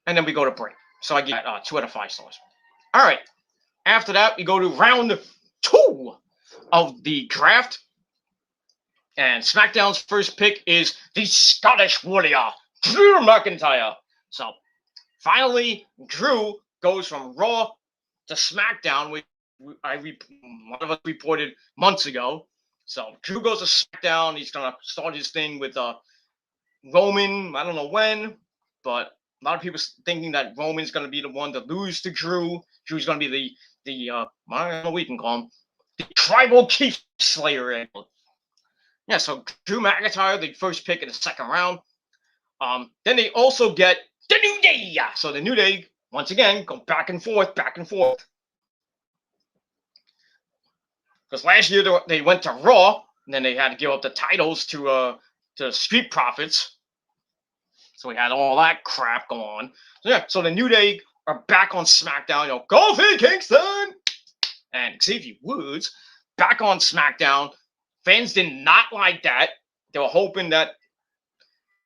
And then we go to break. So I get 2 out of 5 stars. All right. After that, we go to round 2 of the draft. And SmackDown's first pick is the Scottish Warrior, Drew McIntyre. So finally, Drew goes from Raw to SmackDown, which one of us reported months ago. So Drew goes to SmackDown. He's going to start his thing with Roman. I don't know when, but a lot of people thinking that Roman's going to be the one to lose to Drew. Drew's going to be the I don't know what we can call him, the Tribal Chief Slayer. Yeah, so Drew McIntyre, the first pick in the second round. Then they also get the New Day. So the New Day, once again, go back and forth. Because last year they went to Raw, and then they had to give up the titles to Street Profits. So we had all that crap going on. So yeah, so the New Day are back on SmackDown. Kofi Kingston and Xavier Woods back on SmackDown. Fans did not like that. They were hoping that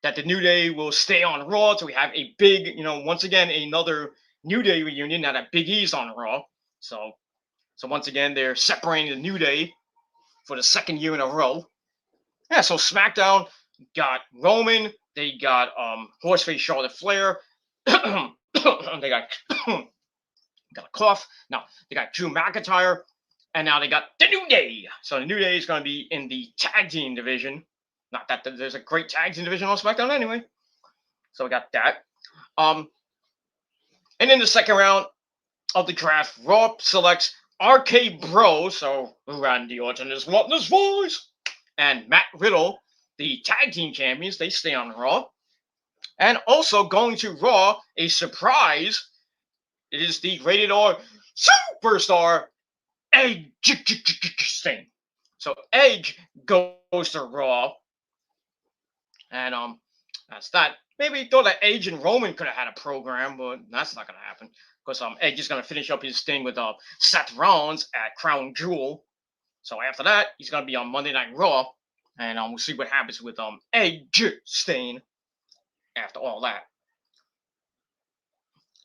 the New Day will stay on Raw. So we have a big, once again, another New Day reunion. Now that Big E's on Raw. So once again, they're separating the New Day for the second year in a row. Yeah, so SmackDown got Roman. They got Horseface Charlotte Flair. They got a cough. Now they got Drew McIntyre. And now they got the New Day. So the New Day is going to be in the tag team division. Not that there's a great tag team division on SmackDown anyway. So we got that. And in the second round of the draft, Raw selects RK Bro, so Randy Orton is wanting his voice, and Matt Riddle, the tag team champions. They stay on Raw. And also going to Raw, a surprise. It is the rated R superstar Edge thing. So Edge goes to Raw, and That's that. Maybe he thought that Edge and Roman could have had a program, but that's not gonna happen. Because Edge is gonna finish up his thing with Seth Rollins at Crown Jewel. So after that, he's gonna be on Monday Night Raw, and we'll see what happens with Edge Stain after all that.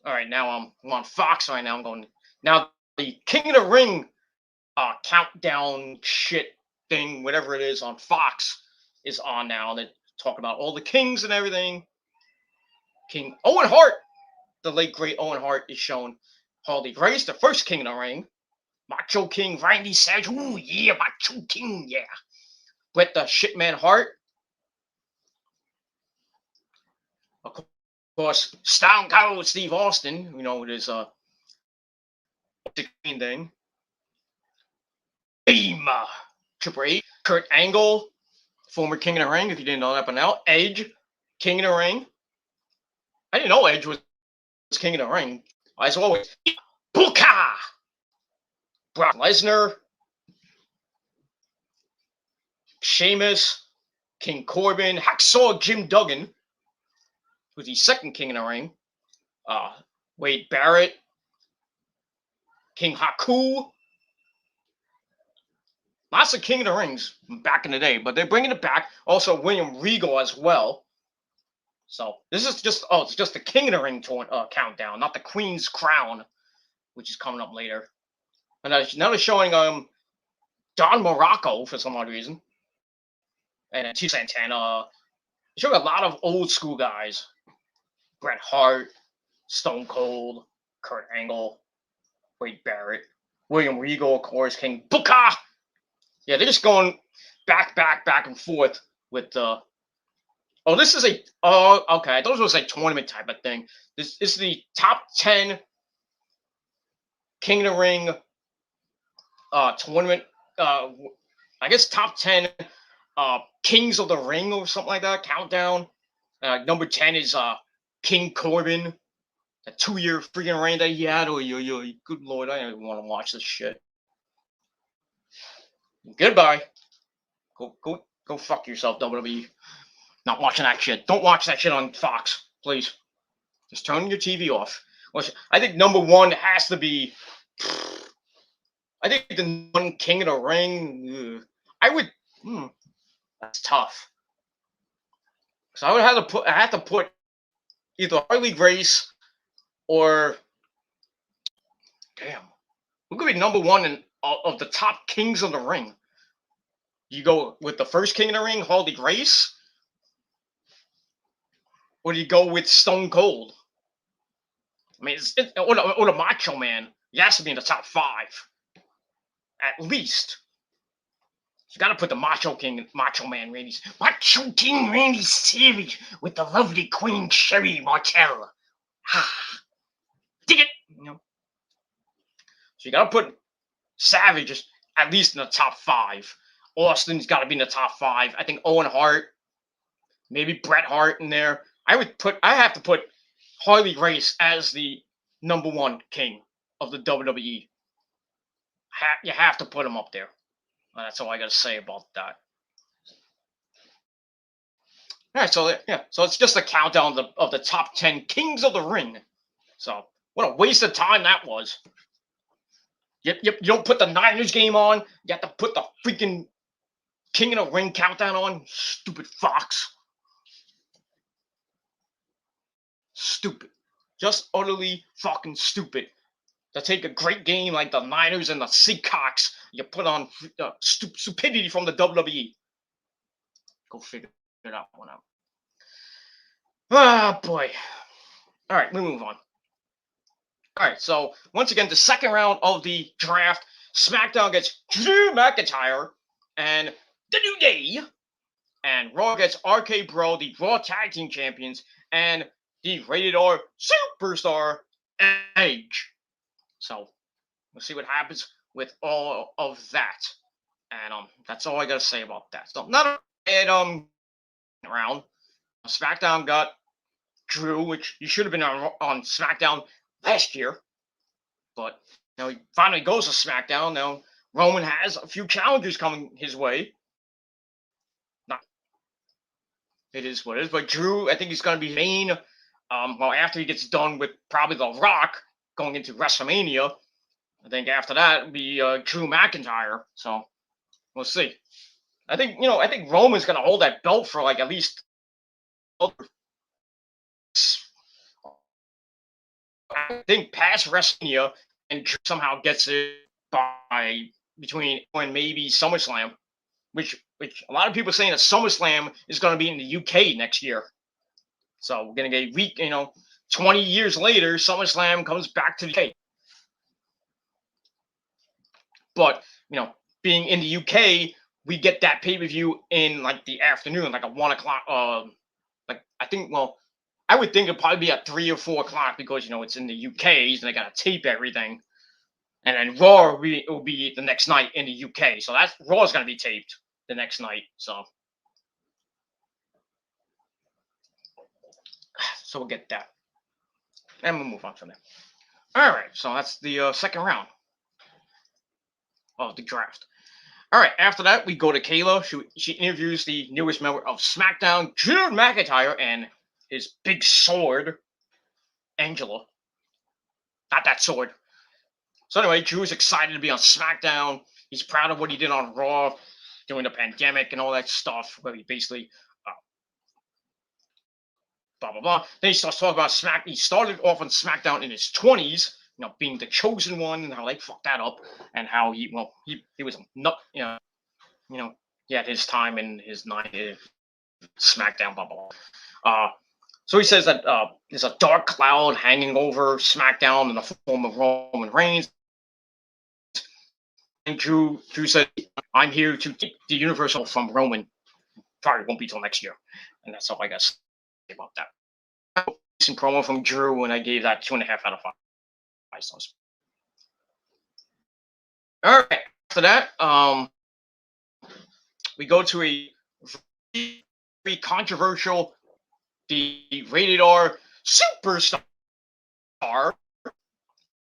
All right, now I'm on Fox right now. I'm going now the King of the Ring countdown shit thing, whatever it is on Fox is on now. They talk about all the kings and everything. King Owen Hart, the late great Owen Hart, is shown. Harley Race, the first King of the Ring. Macho King Randy Savage, ooh yeah, Macho King, yeah. Bret the Shitman Hart. Of course, Stone Cold Steve Austin, you know, with his thing. Triple H, Kurt Angle, former King of the Ring, if you didn't know that by now. Edge, King of the Ring. I didn't know Edge was King of the Ring. As always, Booker, Brock Lesnar, Sheamus, King Corbin, Hacksaw Jim Duggan, who's the second King of the Ring. Wade Barrett, King Haku. Lots of King of the Rings back in the day, but they're bringing it back. Also, William Regal as well. So this is just it's just the King of the Ring countdown, not the Queen's Crown, which is coming up later. And now they're showing Don Morocco for some odd reason, and T Santana. They're showing a lot of old school guys: Bret Hart, Stone Cold, Kurt Angle, Wade Barrett, William Regal, of course, King Booker. Yeah, they're just going back and forth with the. Oh, this is a. Oh, okay. I thought it was a tournament type of thing. This is the top 10 King of the Ring tournament. I guess top 10 Kings of the Ring or something like that. Countdown. Number 10 is King Corbin. A 2-year freaking reign that he had. Oh, good lord, I don't even want to watch this shit. Goodbye. Go fuck yourself, WWE. Not watching that shit. Don't watch that shit on Fox, please. Just turn your TV off. I think number one has to be. I think the one King of the Ring. I would. That's tough. So I would have to put. I have to put either Harley Grace or. Damn. Who could be number one of the top Kings of the Ring? You go with the first King of the Ring, Harley Grace? Or do you go with Stone Cold? I mean, or the Macho Man. He has to be in the top 5. At least. You got to put the Macho Man Macho King Randy Savage with the lovely Queen Sherry Martel. Dig it! You know? So you got to put Savage at least in the top 5. Austin's got to be in the top 5. I think Owen Hart, maybe Bret Hart in there. I have to put Harley Race as the number 1 king of the WWE. You have to put him up there. That's all I got to say about that. All right, so it's just a countdown of the top 10 Kings of the Ring. So what a waste of time that was. You don't put the Niners game on. You have to put the freaking King of the Ring countdown on. Stupid Fox. Stupid. Just utterly fucking stupid. To take a great game like the Niners and the Seacocks, you put on stupidity from the WWE. Go figure that one out. Ah, boy. All right, we move on. All right, so once again, the second round of the draft, SmackDown gets Drew McIntyre and The New Day, and Raw gets RK Bro, the Raw Tag Team Champions, and the Rated R Superstar Edge. So we'll see what happens with all of that, and that's all I gotta say about that. So not a bad round. SmackDown got Drew, which he should have been on SmackDown last year, but now he finally goes to SmackDown. Now Roman has a few challengers coming his way. It is what it is. But Drew, I think he's going to be main. Well, after he gets done with probably The Rock going into WrestleMania, I think after that it'll be Drew McIntyre. So we'll see. I think Roman's going to hold that belt for like at least. I think past WrestleMania, and Drew somehow gets it by between and maybe SummerSlam, which a lot of people are saying that SummerSlam is going to be in the UK next year. So we're going to get a week, 20 years later, SummerSlam comes back to the UK. But, being in the UK, we get that pay-per-view in like the afternoon, like a 1 o'clock. I would think it'd probably be at 3 or 4 o'clock because, it's in the UK and they got to tape everything. And then Raw will be the next night in the UK. So that's Raw's going to be taped the next night. So we'll get that. And we'll move on from there. All right. So that's the second round of the draft. All right. After that, we go to Kayla. She interviews the newest member of SmackDown, Drew McIntyre, and his big sword, Angela. Not that sword. So anyway, Drew's excited to be on SmackDown. He's proud of what he did on Raw during the pandemic and all that stuff, where he basically blah blah blah. Then he starts talking about Smack. He started off on SmackDown in his 20s, being the chosen one, and how they fucked that up, and how he was not, he had his time in his 90s SmackDown, blah blah blah. So he says that there's a dark cloud hanging over SmackDown in the form of Roman Reigns. And Drew said, "I'm here to take the Universal from Roman. Probably won't be till next year." And that's all I got to say about that. Decent promo from Drew, and I gave that 2.5 out of 5 stars. All right. After that, we go to a very controversial, the rated R superstar,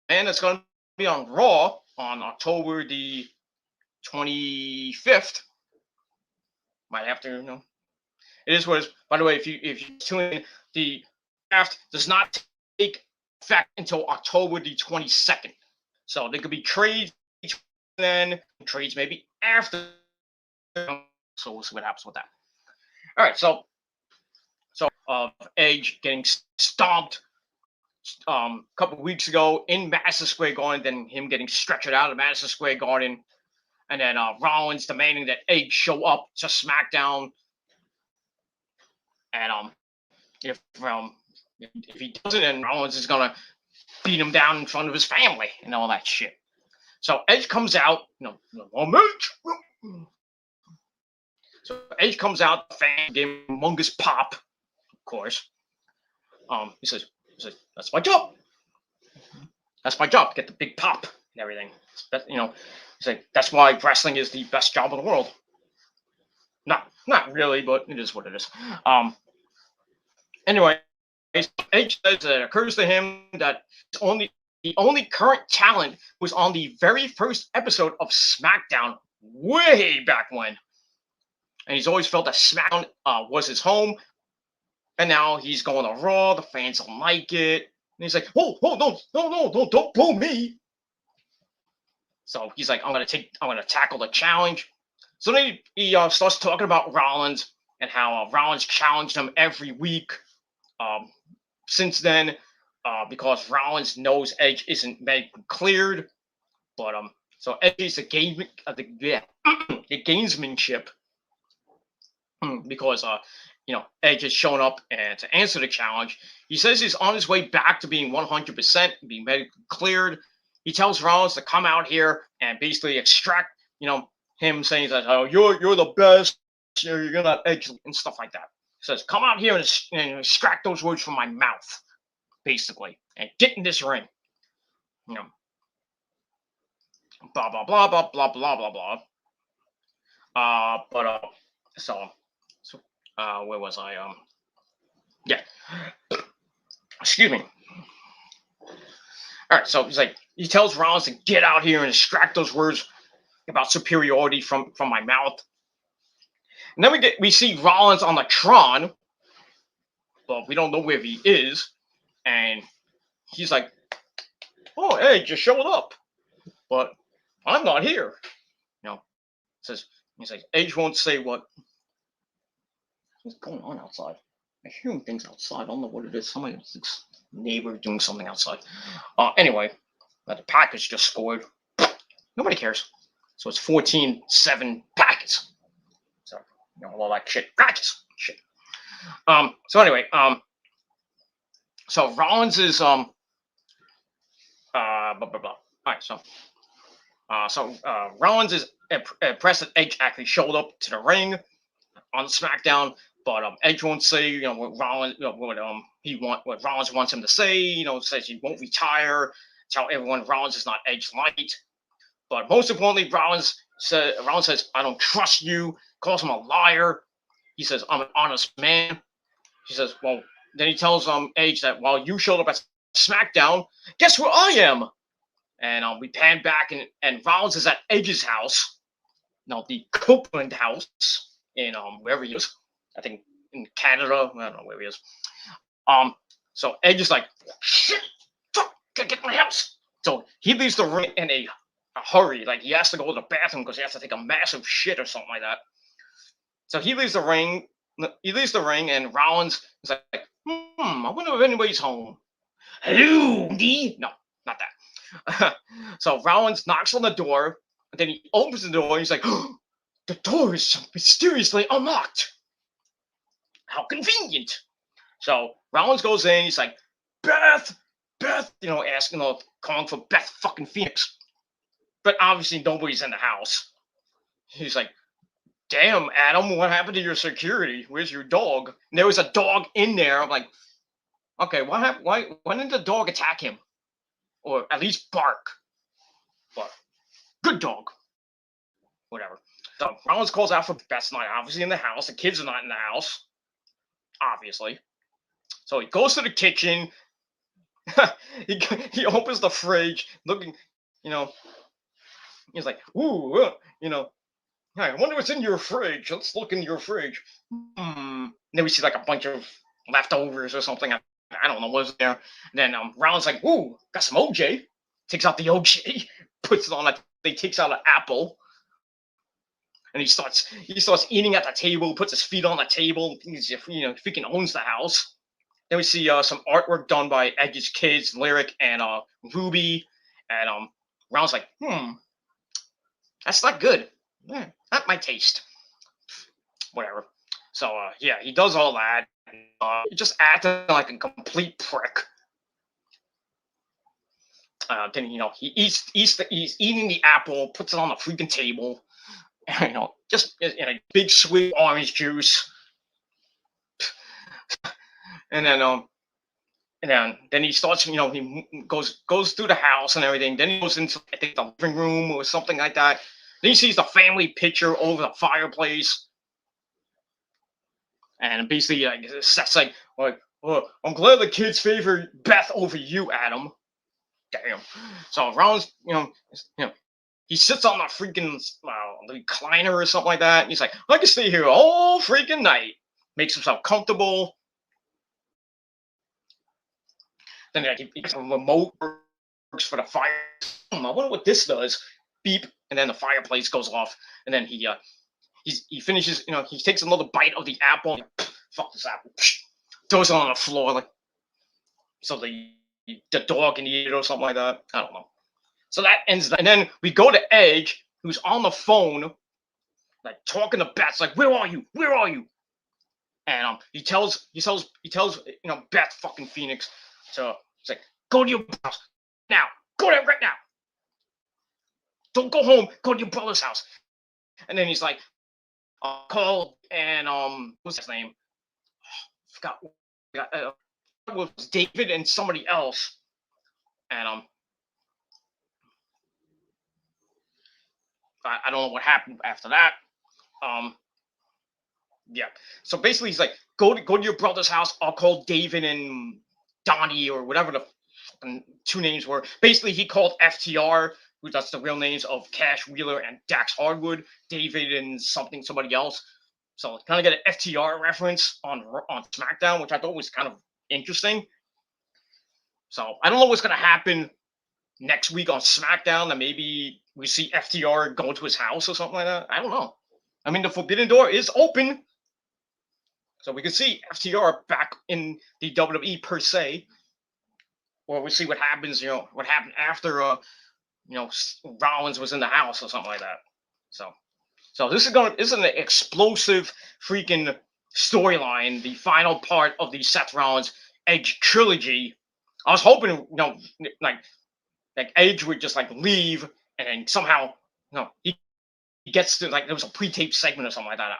and it's going to be on Raw on October the 25th. Might have to, it is what it is. By the way, if you tune in, the draft does not take effect until October the 22nd. So there could be trades then, trades maybe after. So we'll see what happens with that. All right, so Edge getting stomped a couple of weeks ago in Madison Square Garden, then him getting stretchered out of Madison Square Garden, and then Rollins demanding that Edge show up to SmackDown, and if he doesn't, then Rollins is gonna beat him down in front of his family and all that shit. So Edge comes out, So Edge comes out, the fan gave him a humongous pop, of course. He says, "That's my job. That's my job. Get the big pop and everything." He's like, "That's why wrestling is the best job in the world." Not really, but it is what it is. Anyway, Edge says that it occurs to him that the only current talent was on the very first episode of SmackDown way back when. And he's always felt that SmackDown was his home. And now he's going to Raw. The fans don't like it. And he's like, "Oh, no, don't boo me." So he's like, I'm gonna tackle the challenge. So then he starts talking about Rollins and how Rollins challenged him every week since then, because Rollins knows Edge isn't cleared. But so Edge is the gamesmanship, because Edge has shown up and to answer the challenge. He says he's on his way back to being 100%, being medically cleared. He tells Rollins to come out here and basically extract, him saying that, "Oh, you're the best, you're gonna Edge," and stuff like that. He says, "Come out here and extract those words from my mouth, basically, and get in this ring." Blah blah blah blah blah blah blah blah. Where was I? Yeah. Excuse me. All right, so he tells Rollins to get out here and extract those words about superiority from my mouth. And then we see Rollins on the Tron, but we don't know where he is, and he's like, "Oh, hey, just showed up, but I'm not here." You know, says he's like, Edge won't say what's going on outside. I hear things outside. I don't know what it is. Somebody's neighbor doing something outside. Anyway, the Packers just scored. Nobody cares. So it's 14-7 Packers. So all that shit. Packers. Shit. So anyway, so Rollins is blah blah blah. All right, so Rollins is impressed that Edge actually showed up to the ring on SmackDown, but Edge won't say what Rollins what Rollins wants him to say. Says he won't retire. Tell everyone Rollins is not Edge light. But most importantly, Rollins says, "I don't trust you." Calls him a liar. He says, "I'm an honest man." He says, "Well," then he tells Edge that while you showed up at SmackDown, guess where I am? And we pan back, and Rollins is at Edge's house. The Copeland house in wherever he is. I think in Canada. I don't know where he is. So Edge is like, "Shit, fuck, gotta get my house." So he leaves the ring in a hurry. Like he has to go to the bathroom because he has to take a massive shit or something like that. So he leaves the ring. And Rollins is like, I wonder if anybody's home. Hello, D? No, not that. So Rollins knocks on the door, and then he opens the door, and he's like, the door is mysteriously unlocked. How convenient. So Rollins goes in, he's like, Beth, asking, calling for Beth fucking Phoenix. But obviously nobody's in the house. He's like, damn, Adam, what happened to your security? Where's your dog? And there was a dog in there. I'm like, okay, what happened? Why didn't the dog attack him? Or at least bark? But good dog. Whatever. So Rollins calls out for Beth's not obviously in the house. The kids are not in the house. Obviously. So he goes to the kitchen. he opens the fridge, looking, he's like, ooh, I wonder what's in your fridge. Let's look in your fridge. And then we see like a bunch of leftovers or something. I don't know what's there. And then Rollins like, ooh, got some OJ. Takes out the OJ, puts it on he takes out an apple. And he starts eating at the table, puts his feet on the table. He's, freaking owns the house. Then we see some artwork done by Edge's kids, Lyric and Ruby. And Rollins like, that's not good. Not my taste. Whatever. So he does all that. He just acted like a complete prick. Then he's eating the apple, puts it on the freaking table. And, just in a big sweet orange juice. And then he starts, he goes through the house and everything. Then he goes into, I think, the living room or something like that. Then he sees the family picture over the fireplace. And basically, Seth's like, I'm glad the kids favor Beth over you, Adam. Damn. So Rollins, he sits on the freaking recliner or something like that. And he's like, I can stay here all freaking night. Makes himself comfortable. Then he gets a remote, works for the fire. I wonder what this does. Beep, and then the fireplace goes off. And then he finishes. He takes another bite of the apple. Fuck this apple. Throws it on the floor, like so the dog can eat it or something like that. I don't know. So that ends that. And then we go to Edge, who's on the phone, like talking to Beth, like, "Where are you? Where are you?" And he tells Beth fucking Phoenix. So he's like, go to your house now. Go there right now. Don't go home. Go to your brother's house. And then he's like, call and what's his name? Forgot. It was David and somebody else. And I don't know what happened after that. Yeah. So basically, he's like, go to your brother's house. I'll call David and Donnie or whatever the two names were. Basically, he called FTR, who that's the real names of Cash Wheeler and Dax Hardwood, David and somebody else. So kind of get an FTR reference on SmackDown, which I thought was kind of interesting. So I don't know what's gonna happen next week on SmackDown. That maybe we see FTR go to his house or something like that. I don't know. I mean, the Forbidden Door is open, so we can see FTR back in the WWE per se, or we see what happens. What happened after Rollins was in the house or something like that. So this is an explosive freaking storyline, the final part of the Seth Rollins Edge trilogy. I was hoping, like Edge would just like leave and then somehow, he gets to like there was a pre-tape segment or something like that.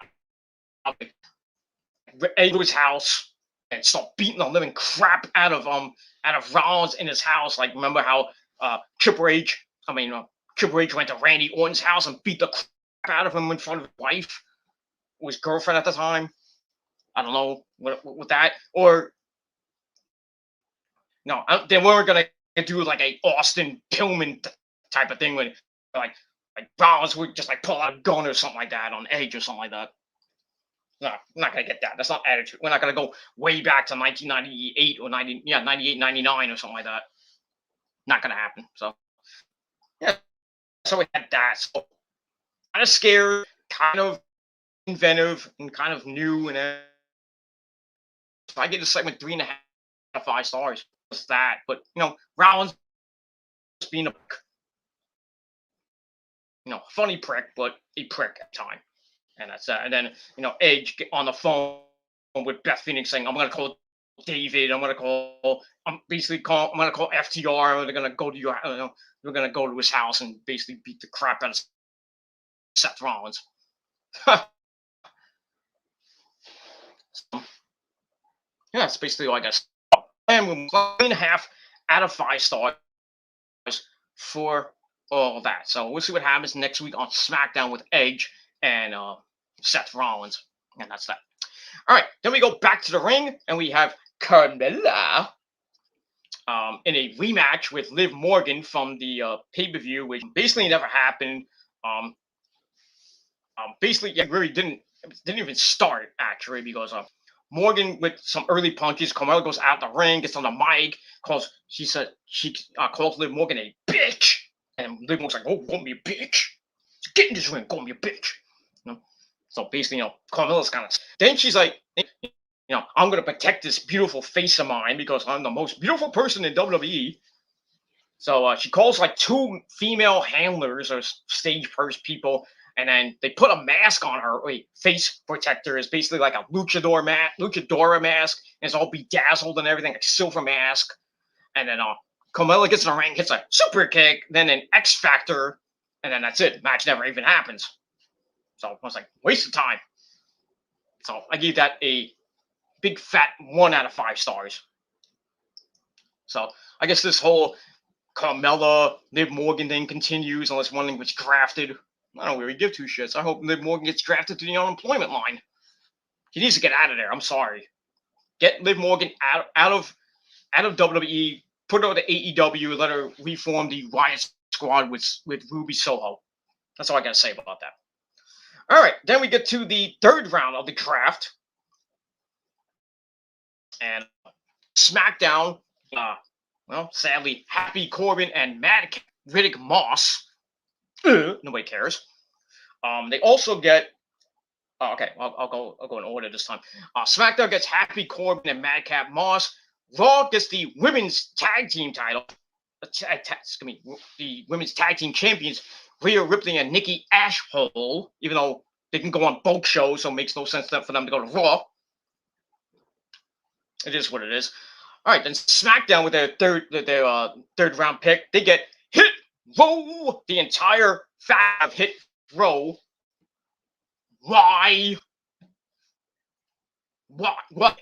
Edge to his house and start beating the living crap out of Rollins in his house. Like remember how Triple H went to Randy Orton's house and beat the crap out of him in front of his wife, his girlfriend at the time. I don't know what that or no. They weren't gonna do like a Austin Pillman type of thing when like Rollins would just like pull out a gun or something like that on Edge or something like that. No, I'm not gonna get that. That's not attitude. We're not gonna go way back to 1998 or 98, 99 or something like that. Not gonna happen. So yeah, so we had that. So kind of scared, kind of inventive, and kind of new. And so I get this segment 3.5 out of 5 stars. Just that, but Rollins being a funny prick, but a prick at the time. And that's that. And then Edge on the phone with Beth Phoenix saying, "I'm gonna call David. I'm gonna call FTR. They're gonna go to your. We're gonna go to his house and basically beat the crap out of Seth Rollins." So, yeah, that's basically all I guess. And we're 3.5 out of 5 stars for all that. So we'll see what happens next week on SmackDown with Edge and Seth Rollins, and that's that. All right, then we go back to the ring, and we have Carmella in a rematch with Liv Morgan from the pay-per-view, which basically never happened. Basically, it really didn't even start actually because Morgan with some early punches. Carmella goes out the ring, gets on the mic, calls Liv Morgan a bitch, and Liv Morgan's like, "Oh, call me a bitch. Get in this ring, call me a bitch." So basically, Carmella's kind of. Then she's like, "I'm gonna protect this beautiful face of mine because I'm the most beautiful person in WWE." So she calls like 2 female handlers or stage purse people. And then they put a mask on her. Face protector is basically like a luchadora mask. And it's all bedazzled and everything, like silver mask. And then Carmella gets in the ring, hits a super kick, then an X Factor, and then that's it. Match never even happens. So I was like, waste of time. So I gave that a big fat 1 out of 5 stars. So I guess this whole Carmella, Liv Morgan thing continues unless one thing was drafted. I don't really give 2 shits. I hope Liv Morgan gets drafted to the unemployment line. He needs to get out of there. I'm sorry. Get Liv Morgan out of WWE. Put her to AEW. Let her reform the Riot Squad with Ruby Soho. That's all I got to say about that. All right. Then we get to the 3rd round of the draft. And SmackDown. Sadly, Happy Corbin and Mad Riddick Moss. Nobody cares. They also get. Okay, I'll go in order this time. SmackDown gets Happy Corbin and Madcap Moss. Raw gets the women's tag team title. The women's tag team champions Rhea Ripley and Nikki Ashhole. Even though they can go on both shows, so it makes no sense for them to go to Raw. It is what it is. All right, then SmackDown with their third round pick, they get Hit Row, the entire Fab Hit Row. Why? What?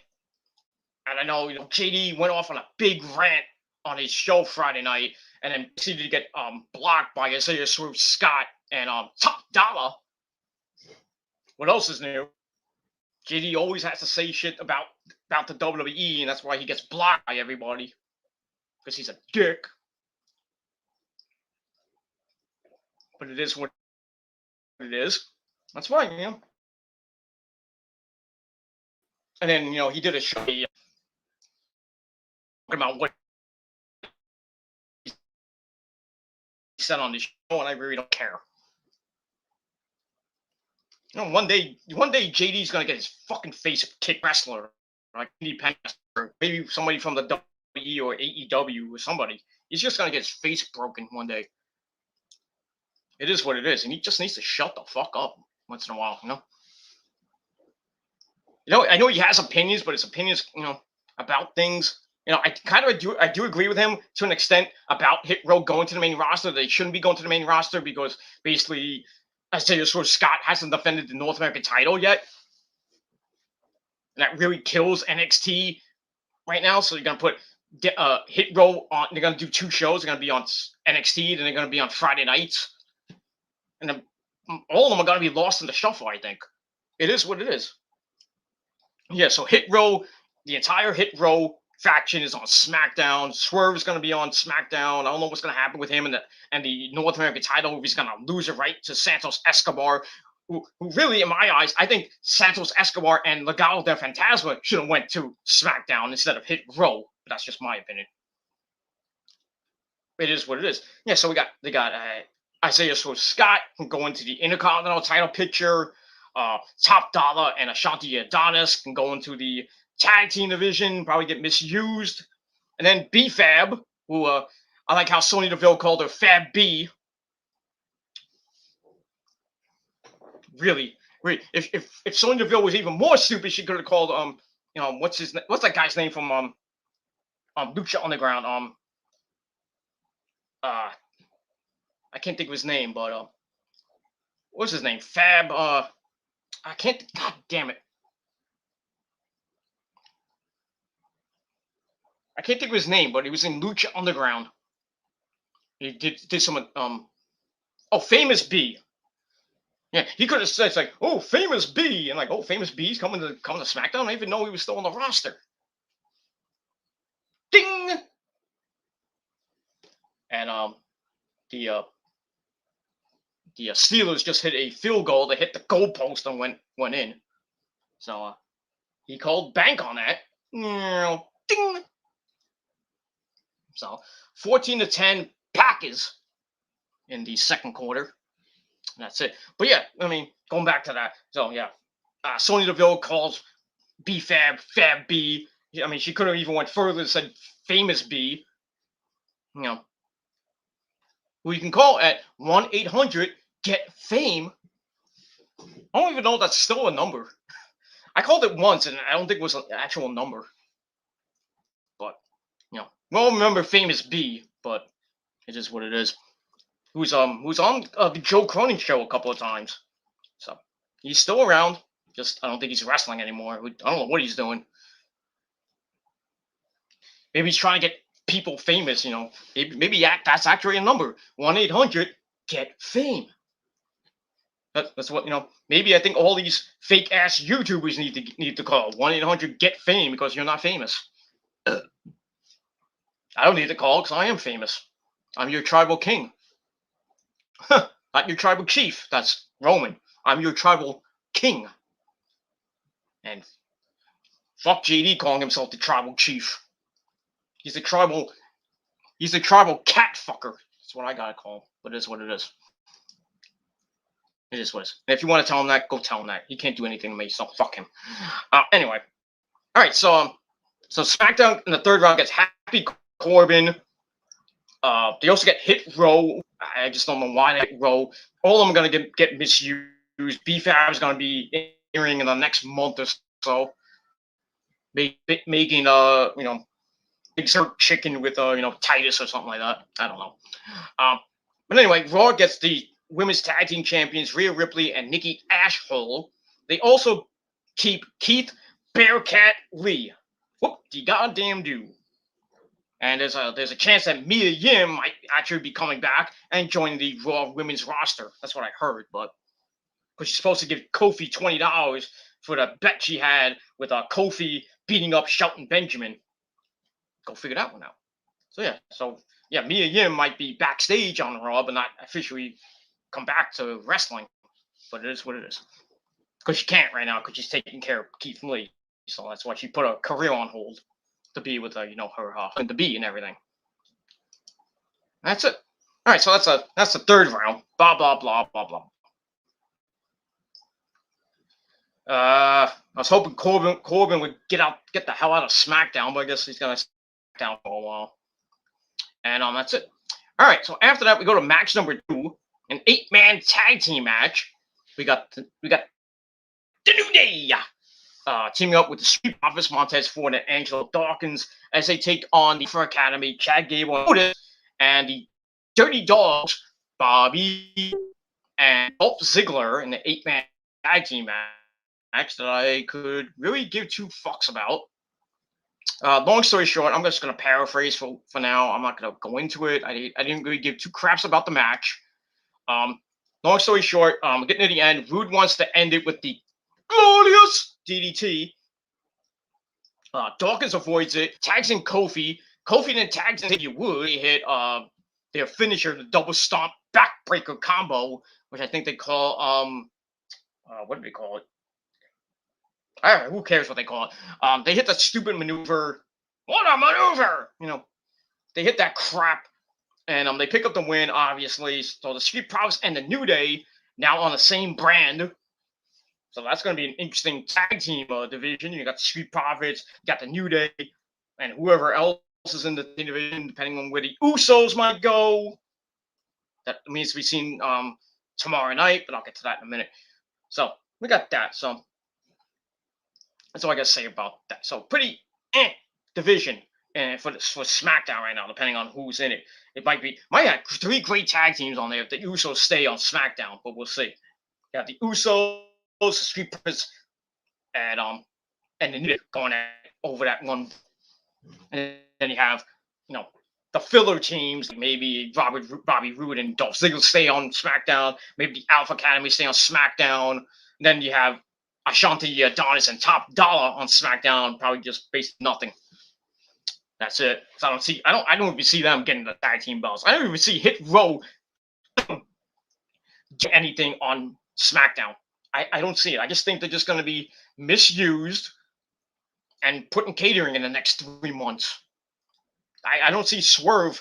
And I know JD went off on a big rant on his show Friday night, and then proceeded to get blocked by Isaiah Swerve Scott and Top Dollar. What else is new? JD always has to say shit about the WWE, and that's why he gets blocked by everybody. Because he's a dick. But it is what it is. That's fine, And then he did a show talking about what he said on the show, and I really don't care. One day JD's gonna get his fucking face kicked wrestler, like independent, or maybe somebody from the WWE or AEW or somebody. He's just gonna get his face broken one day. It is what it is, and he just needs to shut the fuck up once in a while, I know he has opinions, but his opinions, about things, I kind of do agree with him to an extent about Hit Row going to the main roster. They shouldn't be going to the main roster because basically, Isaiah Scott hasn't defended the North American title yet. And that really kills NXT right now. So you're gonna put Hit Row on. They're gonna do 2 shows. They're gonna be on NXT, then they're gonna be on Friday nights, and then all of them are gonna be lost in the shuffle. I think it is what it is. Yeah. So Hit Row, the entire Hit Row faction is on SmackDown. Swerve is gonna be on SmackDown. I don't know what's gonna happen with him and the North American title. If he's gonna lose it right to Santos Escobar. Who really, in my eyes, I think Santos Escobar and Legado del Fantasma should have went to SmackDown instead of Hit Row. But that's just my opinion. It is what it is. Yeah, so they got Isaiah Scott can go into the Intercontinental title picture. Top Dollar and Ashanti Adonis can go into the tag team division, probably get misused. And then B-Fab, who I like how Sonya Deville called her Fab B. Really, if Sonya Deville was even more stupid, she could have called what's that guy's name from Lucha Underground? I can't think of his name, but what's his name? Fab. I can't. God damn it. I can't think of his name, but he was in Lucha Underground. He did some Famous B. Yeah, he could have said it's like, oh, Famous B, and like, oh, Famous B's coming to SmackDown. I didn't even know he was still on the roster. Ding. And the Steelers just hit a field goal. They hit the goalpost and went in. So he called bank on that. Ding. So 14-10 Packers in the second quarter. And that's it. But yeah, I mean, going back to that. So yeah, Sonya Deville calls B-Fab Fab B. I mean, she could have even went further and said Famous B. Who you can call at 1-800-GET-FAME. I don't even know if that's still a number. I called it once, and I don't think it was an actual number. But, well, remember Famous B, but it is what it is. Who's on the Joe Cronin show a couple of times. So, he's still around. Just, I don't think he's wrestling anymore. I don't know what he's doing. Maybe he's trying to get people famous, Maybe that's actually a number. 1-800-GET-FAME. That's what, maybe I think all these fake ass YouTubers need to call 1-800-GET-FAME because you're not famous. I don't need to call because I am famous. I'm your tribal king. Not your tribal chief. That's Roman. I'm your tribal king. And fuck JD calling himself the tribal chief. He's a tribal cat fucker. That's what I gotta call him. But it is what it is. It is what it is. And if you want to tell him that, go tell him that. He can't do anything to me, so fuck him. Anyway. Alright, so SmackDown in the third round gets Happy Corbin. They also get Hit Row. I just don't know why they Hit Row. All of them are gonna get misused. B-Fab is gonna be in the ring in the next month or so. Making Big Chicken with Titus or something like that. I don't know. But anyway, Raw gets the women's tag team champions Rhea Ripley and Nikki Ashhole. They also keep Keith Bearcat Lee. Whoop de goddamn do. And there's a chance that Mia Yim might actually be coming back and joining the Raw women's roster. That's what I heard, but because she's supposed to give Kofi $20 for the bet she had with Kofi beating up Shelton Benjamin. Go figure that one out. So Mia Yim might be backstage on Raw, but not officially come back to wrestling. But it is what it is. Because she can't right now because she's taking care of Keith Lee. so that's why she put her career on hold to be with her and the bee and everything. That's it. All right, so that's the third round. Blah blah blah blah blah. I was hoping Corbin would get the hell out of SmackDown, but I guess he's gonna SmackDown for a while. And that's it. All right, so after that we go to match number 2, an 8-man tag team match. We got the New Day teaming up with the Street Profits, Montez Ford and Angelo Dawkins, as they take on the For Academy, Chad Gable and Otis, and the Dirty Dogs, Bobby and Dolph Ziggler in the 8-man tag team match that I could really give 2 fucks about. Long story short, I'm just going to paraphrase for now. I'm not going to go into it. I didn't really give 2 craps about the match. Long story short, getting to the end, Rude wants to end it with the glorious DDT. Dawkins avoids it, tags in Kofi. Kofi then tags in Xavier Woods. They hit their finisher, the double stomp backbreaker combo, which I think they call what do they call it? I don't know, who cares what they call it? They hit that stupid maneuver. What a maneuver! They hit that crap, and they pick up the win, obviously. So the Street Profits and the New Day now on the same brand. So that's going to be an interesting tag team division. You got the Street Profits, you got the New Day, and whoever else is in the division, depending on where the Usos might go. That means to be seen tomorrow night, but I'll get to that in a minute. So we got that. So that's all I got to say about that. So pretty division for SmackDown right now, depending on who's in it. It might have 3 great tag teams on there if the Usos stay on SmackDown, but we'll see. You got the Usos, the Street Profits, and the New Day going over that one. And then you have, the filler teams, maybe Bobby Roode and Dolph Ziggler stay on SmackDown. Maybe the Alpha Academy stay on SmackDown. And then you have Ashanti Adonis and Top Dollar on SmackDown, probably just based on nothing. That's it. So I don't even see them getting the tag team belts. I don't even see Hit Row get anything on SmackDown. I don't see it. I just think they're just going to be misused and put in catering in the next 3 months. I don't see Swerve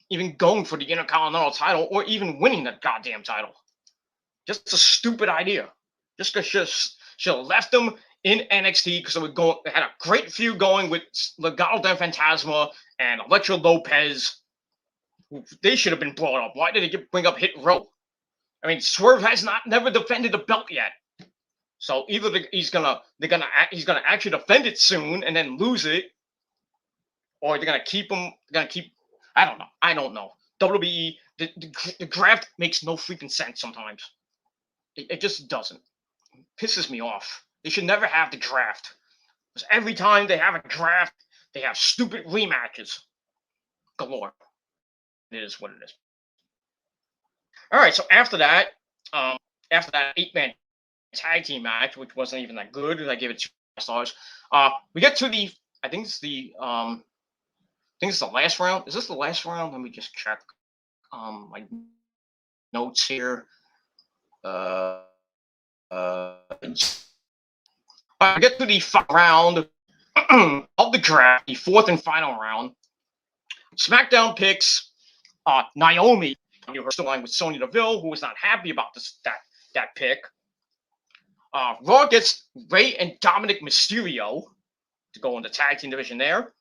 even going for the Intercontinental title or even winning that goddamn title. Just a stupid idea. Just because she left them in NXT because they had a great feud going with Legado del Fantasma and Elektra Lopez. They should have been brought up. Why did they bring up Hit Row? I mean, Swerve has never defended the belt yet. So either he's gonna actually defend it soon and then lose it, or they're gonna keep him. I don't know. WWE, the draft makes no freaking sense sometimes. It just doesn't. It pisses me off. They should never have the draft. Because every time they have a draft, they have stupid rematches galore. It is what it is. All right, so after that 8-man tag team match, which wasn't even that good, I gave it 2 stars. We get to I think it's the last round. Is this the last round? Let me just check my notes here. I get to the final round of the draft, the 4th and final round. SmackDown picks Naomi, her storyline with Sonya Deville, who was not happy about that pick. Raw gets Rey and Dominic Mysterio to go in the tag team division there.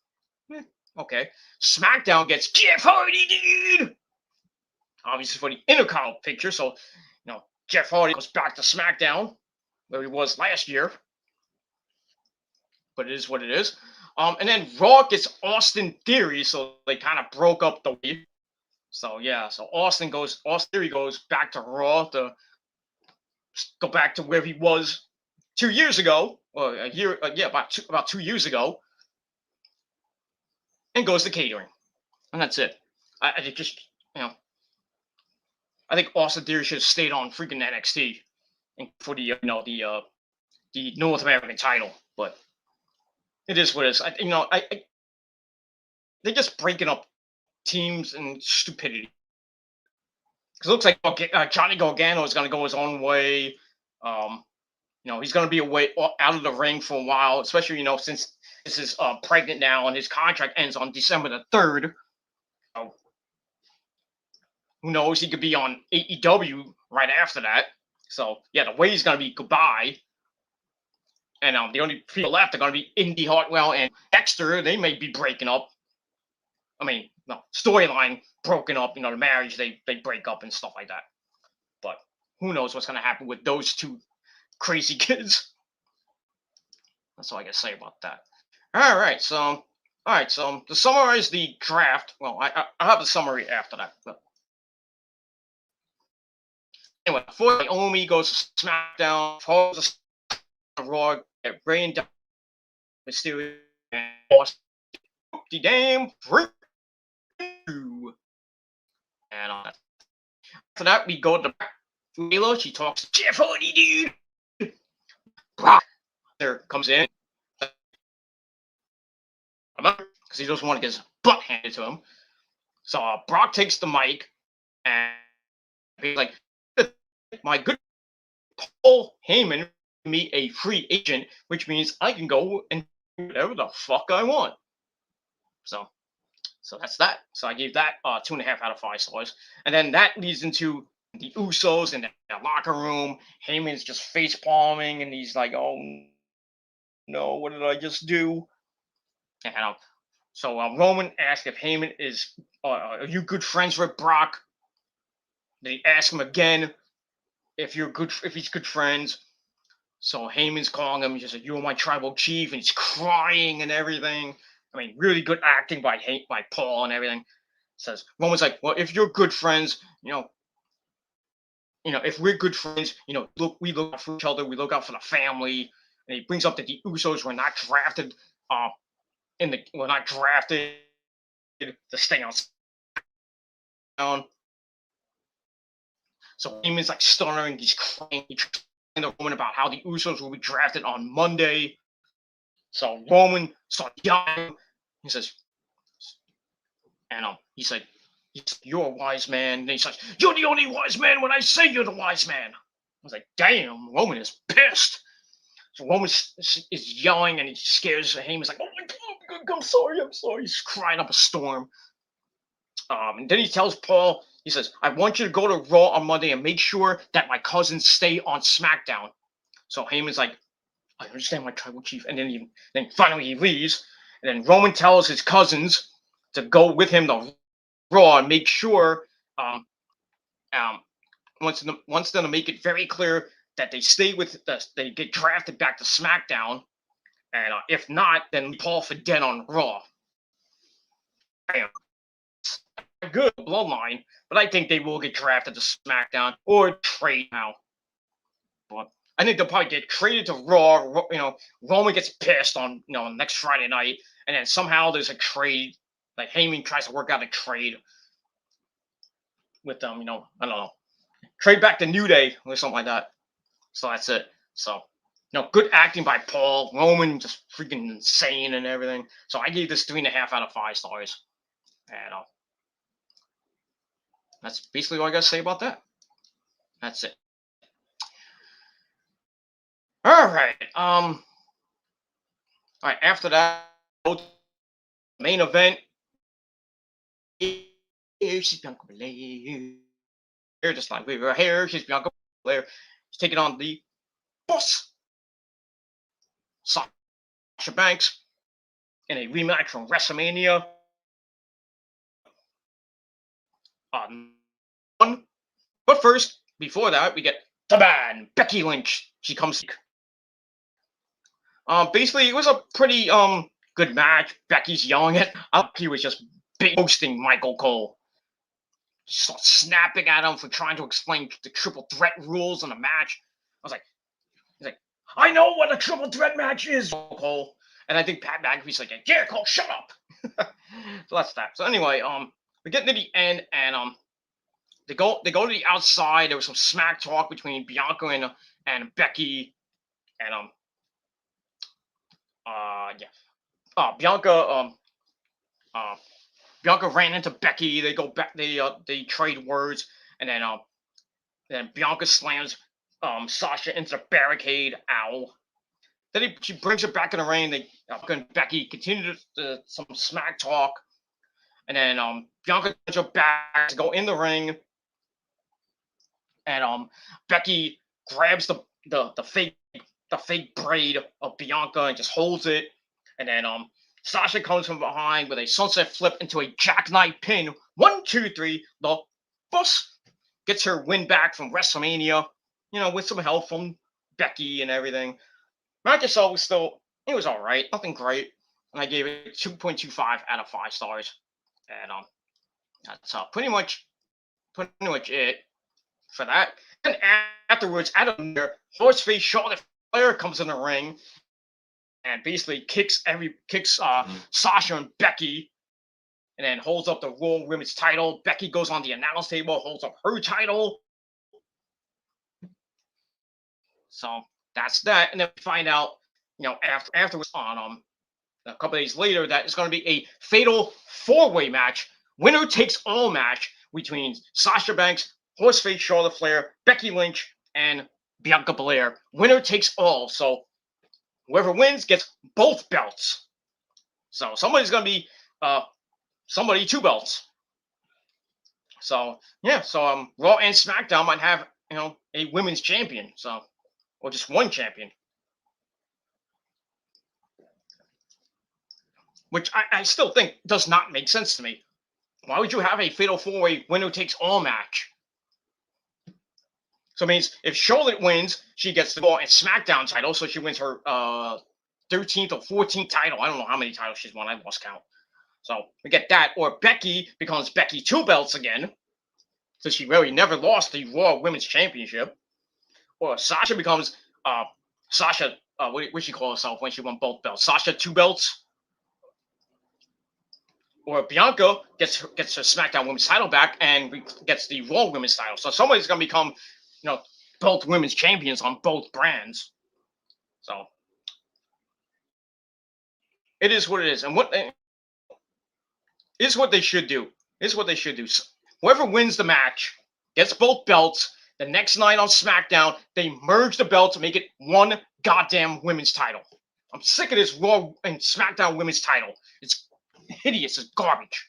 Okay. SmackDown gets Jeff Hardy, dude. Obviously for the Intercontinental picture, so Jeff Hardy goes back to SmackDown, where he was last year. But it is what it is. And then Raw gets Austin Theory, so they kind of broke up the way. So yeah, so Austin Theory goes back to Raw to go back to where he was 2 years ago, or a year, about 2 years ago, and goes to catering, and that's it. I just I think Austin Theory should have stayed on freaking NXT and for the North American title, but it is what it is. They're just breaking up teams and stupidity. Because it looks like Johnny Gargano is going to go his own way. he's going to be away out of the ring for a while, especially since this is pregnant now and his contract ends on December the 3rd. So who knows? He could be on AEW right after that. So yeah, the way he's going to be goodbye. And the only people left are going to be Indy Hartwell and Dexter. They may be breaking up. I mean, no, storyline broken up. The marriage, they break up and stuff like that. But who knows what's going to happen with those two crazy kids. That's all I got to say about that. All right, so to summarize the draft, well, I have the summary after that. But anyway, before Naomi goes to SmackDown, falls to Raw, get rained down, Mysterio, and the damn freak. And after that, we go to Layla. She talks Jeff Hardy, dude. Brock there comes in because he doesn't want to get his butt handed to him. So Brock takes the mic and he's like, "My good Paul Heyman made me a free agent, which means I can go and do whatever the fuck I want." So that's that. So I gave that 2.5 out of 5 stars. And then that leads into the Usos in the locker room. Heyman's just face palming, and he's like, "Oh no, what did I just do?" And so Roman asked if Heyman is, "Are you good friends with Brock?" Then he asked him again if he's good friends. So Heyman's calling him. He just said, "You're my tribal chief," and he's crying and everything. I mean, really good acting by Paul and everything. Says Roman's like, "Well, if you're good friends, if we're good friends, we look out for each other. We look out for the family." And he brings up that the Usos were not drafted. We're not drafted to stay on. So Heyman's like stuttering. He's crying. He's telling the Roman about how the Usos will be drafted on Monday. So Roman starts yelling. He says, and he's like, "You're a wise man." And he's like, "You're the only wise man when I say you're the wise man." I was like, damn, Roman is pissed. So Roman is yelling and he scares Heyman's like, "Oh my God, I'm sorry. He's crying up a storm. And then he tells Paul, he says, "I want you to go to Raw on Monday and make sure that my cousins stay on SmackDown." So Heyman's like, "I understand, my tribal chief." And then finally he leaves. And then Roman tells his cousins to go with him to Raw and make sure, wants them to make it very clear that they stay with they get drafted back to SmackDown, and if not, then Paul for dead on Raw. Damn. Good bloodline, but I think they will get drafted to SmackDown or trade now. But I think they'll probably get traded to Raw. Roman gets pissed on next Friday night, and then somehow there's a trade. Like Heyman tries to work out a trade with them. I don't know, trade back to New Day or something like that. So that's it. So good acting by Paul. Roman just freaking insane and everything. So I gave this 3.5 out of 5 stars. And that's basically all I got to say about that. That's it. All right. All right. After that, main event. She's Bianca Belair. Just like we were here. She's Bianca Belair. She's taking on the boss, Sasha Banks, in a rematch from WrestleMania. But first, before that, we get the man, Becky Lynch. She comes. Basically, it was a pretty good match. Becky's yelling at. He was just boasting Michael Cole. She starts snapping at him for trying to explain the triple threat rules in the match. I was like, he's like, "I know what a triple threat match is, Cole." And I think Pat McAfee's like, "Yeah, Cole, shut up." So that's that. So anyway, we get to the end, and they go to the outside. There was some smack talk between Bianca and Becky, and Bianca ran into Becky. They go back. They trade words, and then Bianca slams Sasha into the barricade. Ow. Then she brings her back in the ring. Becky continue some smack talk, and then Bianca brings her back to go in the ring, and Becky grabs the fake braid of Bianca and just holds it, and then Sasha comes from behind with a sunset flip into a jackknife pin. 1, 2, 3. The boss gets her win back from WrestleMania, with some help from Becky and everything. Match itself was it was all right, nothing great, and I gave it 2.25 out of 5 stars, and that's pretty much it for that. And afterwards, out of there, horseface Charlotte Flair comes in the ring and basically kicks Sasha and Becky, and then holds up the Raw Women's title. Becky goes on the announce table, holds up her title. So that's that, and then we find out, afterwards on a couple days later, that it's going to be a fatal 4-way match, winner takes all match between Sasha Banks, Horseface Charlotte Flair, Becky Lynch, and Bianca Belair. Winner takes all. So whoever wins gets both belts. So somebody's going to be somebody 2 belts. So yeah, so Raw and SmackDown might have a women's champion, or just one champion, which I still think does not make sense to me. Why would you have a fatal 4-way winner takes all match? So it means if Charlotte wins, she gets the Raw and SmackDown title, so she wins her 13th or 14th title. I don't know how many titles she's won. I lost count. So we get that. Or Becky becomes Becky 2 belts again, so she really never lost the Raw Women's Championship. Or Sasha becomes Sasha. What she call herself when she won both belts? Sasha 2 belts. Or Bianca gets her SmackDown Women's title back and gets the Raw Women's title. So somebody's going to become, both women's champions on both brands. So it is what it is, and what is what they should do. So whoever wins the match gets both belts. The next night on SmackDown, they merge the belts to make it one goddamn women's title. I'm sick of this Raw and SmackDown women's title. It's hideous. It's garbage.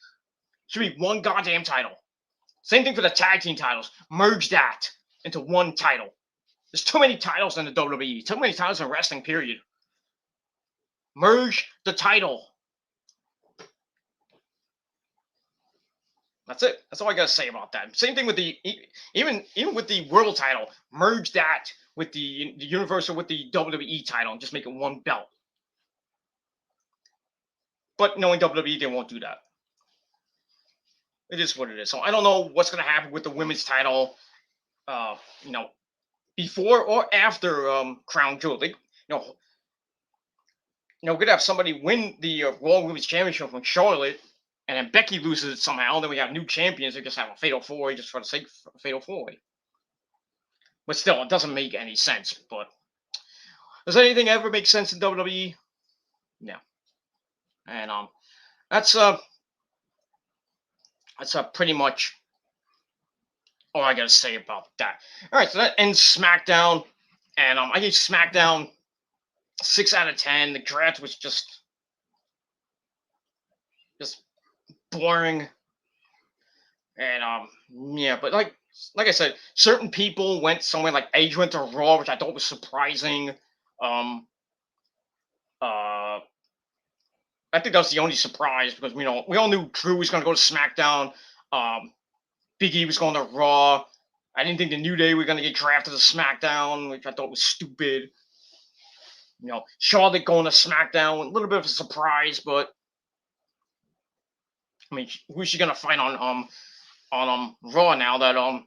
Should be one goddamn title. Same thing for the tag team titles. Merge that into one title. There's too many titles in the WWE. Too many titles in wrestling, period. Merge the title. That's it. That's all I gotta say about that. Same thing with the even with the world title. Merge that with the Universal, with the WWE title, and just make it one belt. But knowing WWE, they won't do that. It is what it is. So I don't know what's gonna happen with the women's title. Before or after Crown Jewel. They, we're gonna have somebody win the Raw Women's Championship from Charlotte, and then Becky loses it somehow. Then we have new champions. They just have a fatal 4-way just for the sake of a fatal 4-way. But still, it doesn't make any sense. But does anything ever make sense in WWE? No. And that's pretty much all I gotta say about that. All right, so that ends SmackDown, and I gave SmackDown 6 out of 10. The draft was just boring, and yeah. But like I said, certain people went somewhere. Like Edge went to Raw, which I thought was surprising. I think that was the only surprise because we all knew Drew was going to go to SmackDown. Big E was going to Raw. I didn't think the New Day were going to get drafted to SmackDown, which I thought was stupid. Charlotte going to SmackDown, a little bit of a surprise, but I mean, who's she going to fight on Raw now that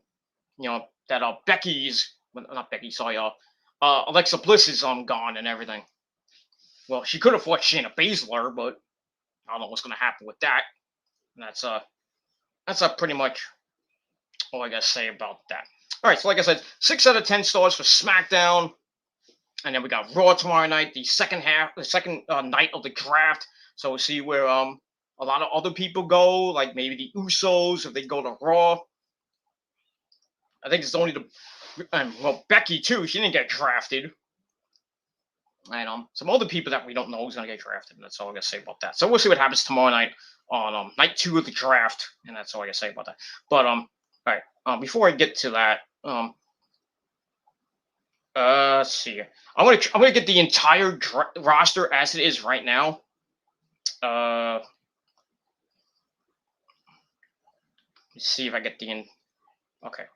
that Becky's not Becky, sorry, Alexa Bliss is gone and everything. Well, she could have fought Shayna Baszler, but I don't know what's going to happen with that. And that's pretty much all I got to say about that. All right, so like I said, 6 out of 10 stars for SmackDown. And then we got Raw tomorrow night, the second night of the draft. So we'll see where a lot of other people go, like maybe the Usos, if they go to Raw. I think it's only well, Becky too. She didn't get drafted. And some other people that we don't know is gonna get drafted. And that's all I gotta say about that. So we'll see what happens tomorrow night on night 2 of the draft, and that's all I gotta say about that. But all right. Before I get to that, let's see. I'm gonna get the entire roster as it is right now. Let's see if I get the okay.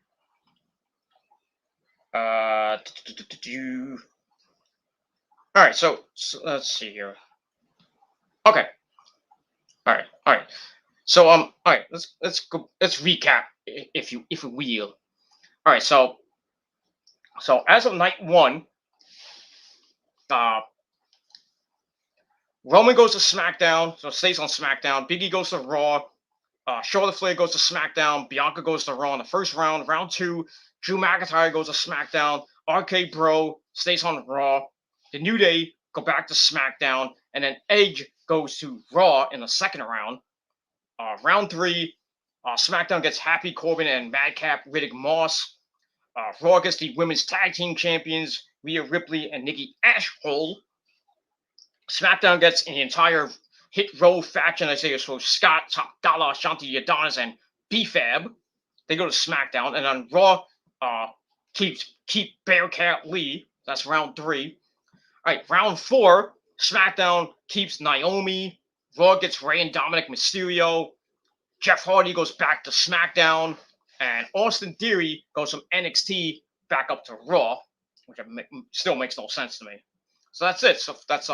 All right, so let's see here. Okay. All right. So all right, let's recap if we will. All right, so as of night 1, Roman goes to SmackDown, so stays on SmackDown. Big E goes to Raw. Charlotte Flair goes to SmackDown. Bianca goes to Raw in the first round. Round 2, Drew McIntyre goes to SmackDown. RK Bro stays on Raw. The New Day go back to SmackDown, and then Edge goes to Raw in the second round. Round 3, SmackDown gets Happy Corbin and Madcap Riddick Moss. Raw gets the Women's Tag Team Champions Rhea Ripley and Nikki Ashhole. SmackDown gets an entire Hit Row faction. I say so Scott, Top Dollar, Shanti Adonis, and B-Fab. They go to SmackDown, and on Raw, keep Bearcat Lee. That's round 3. All right, round 4, SmackDown keeps Naomi. Raw gets Rey and Dominic Mysterio. Jeff Hardy goes back to SmackDown, and Austin Theory goes from NXT back up to Raw, which still makes no sense to me. So that's it. So that's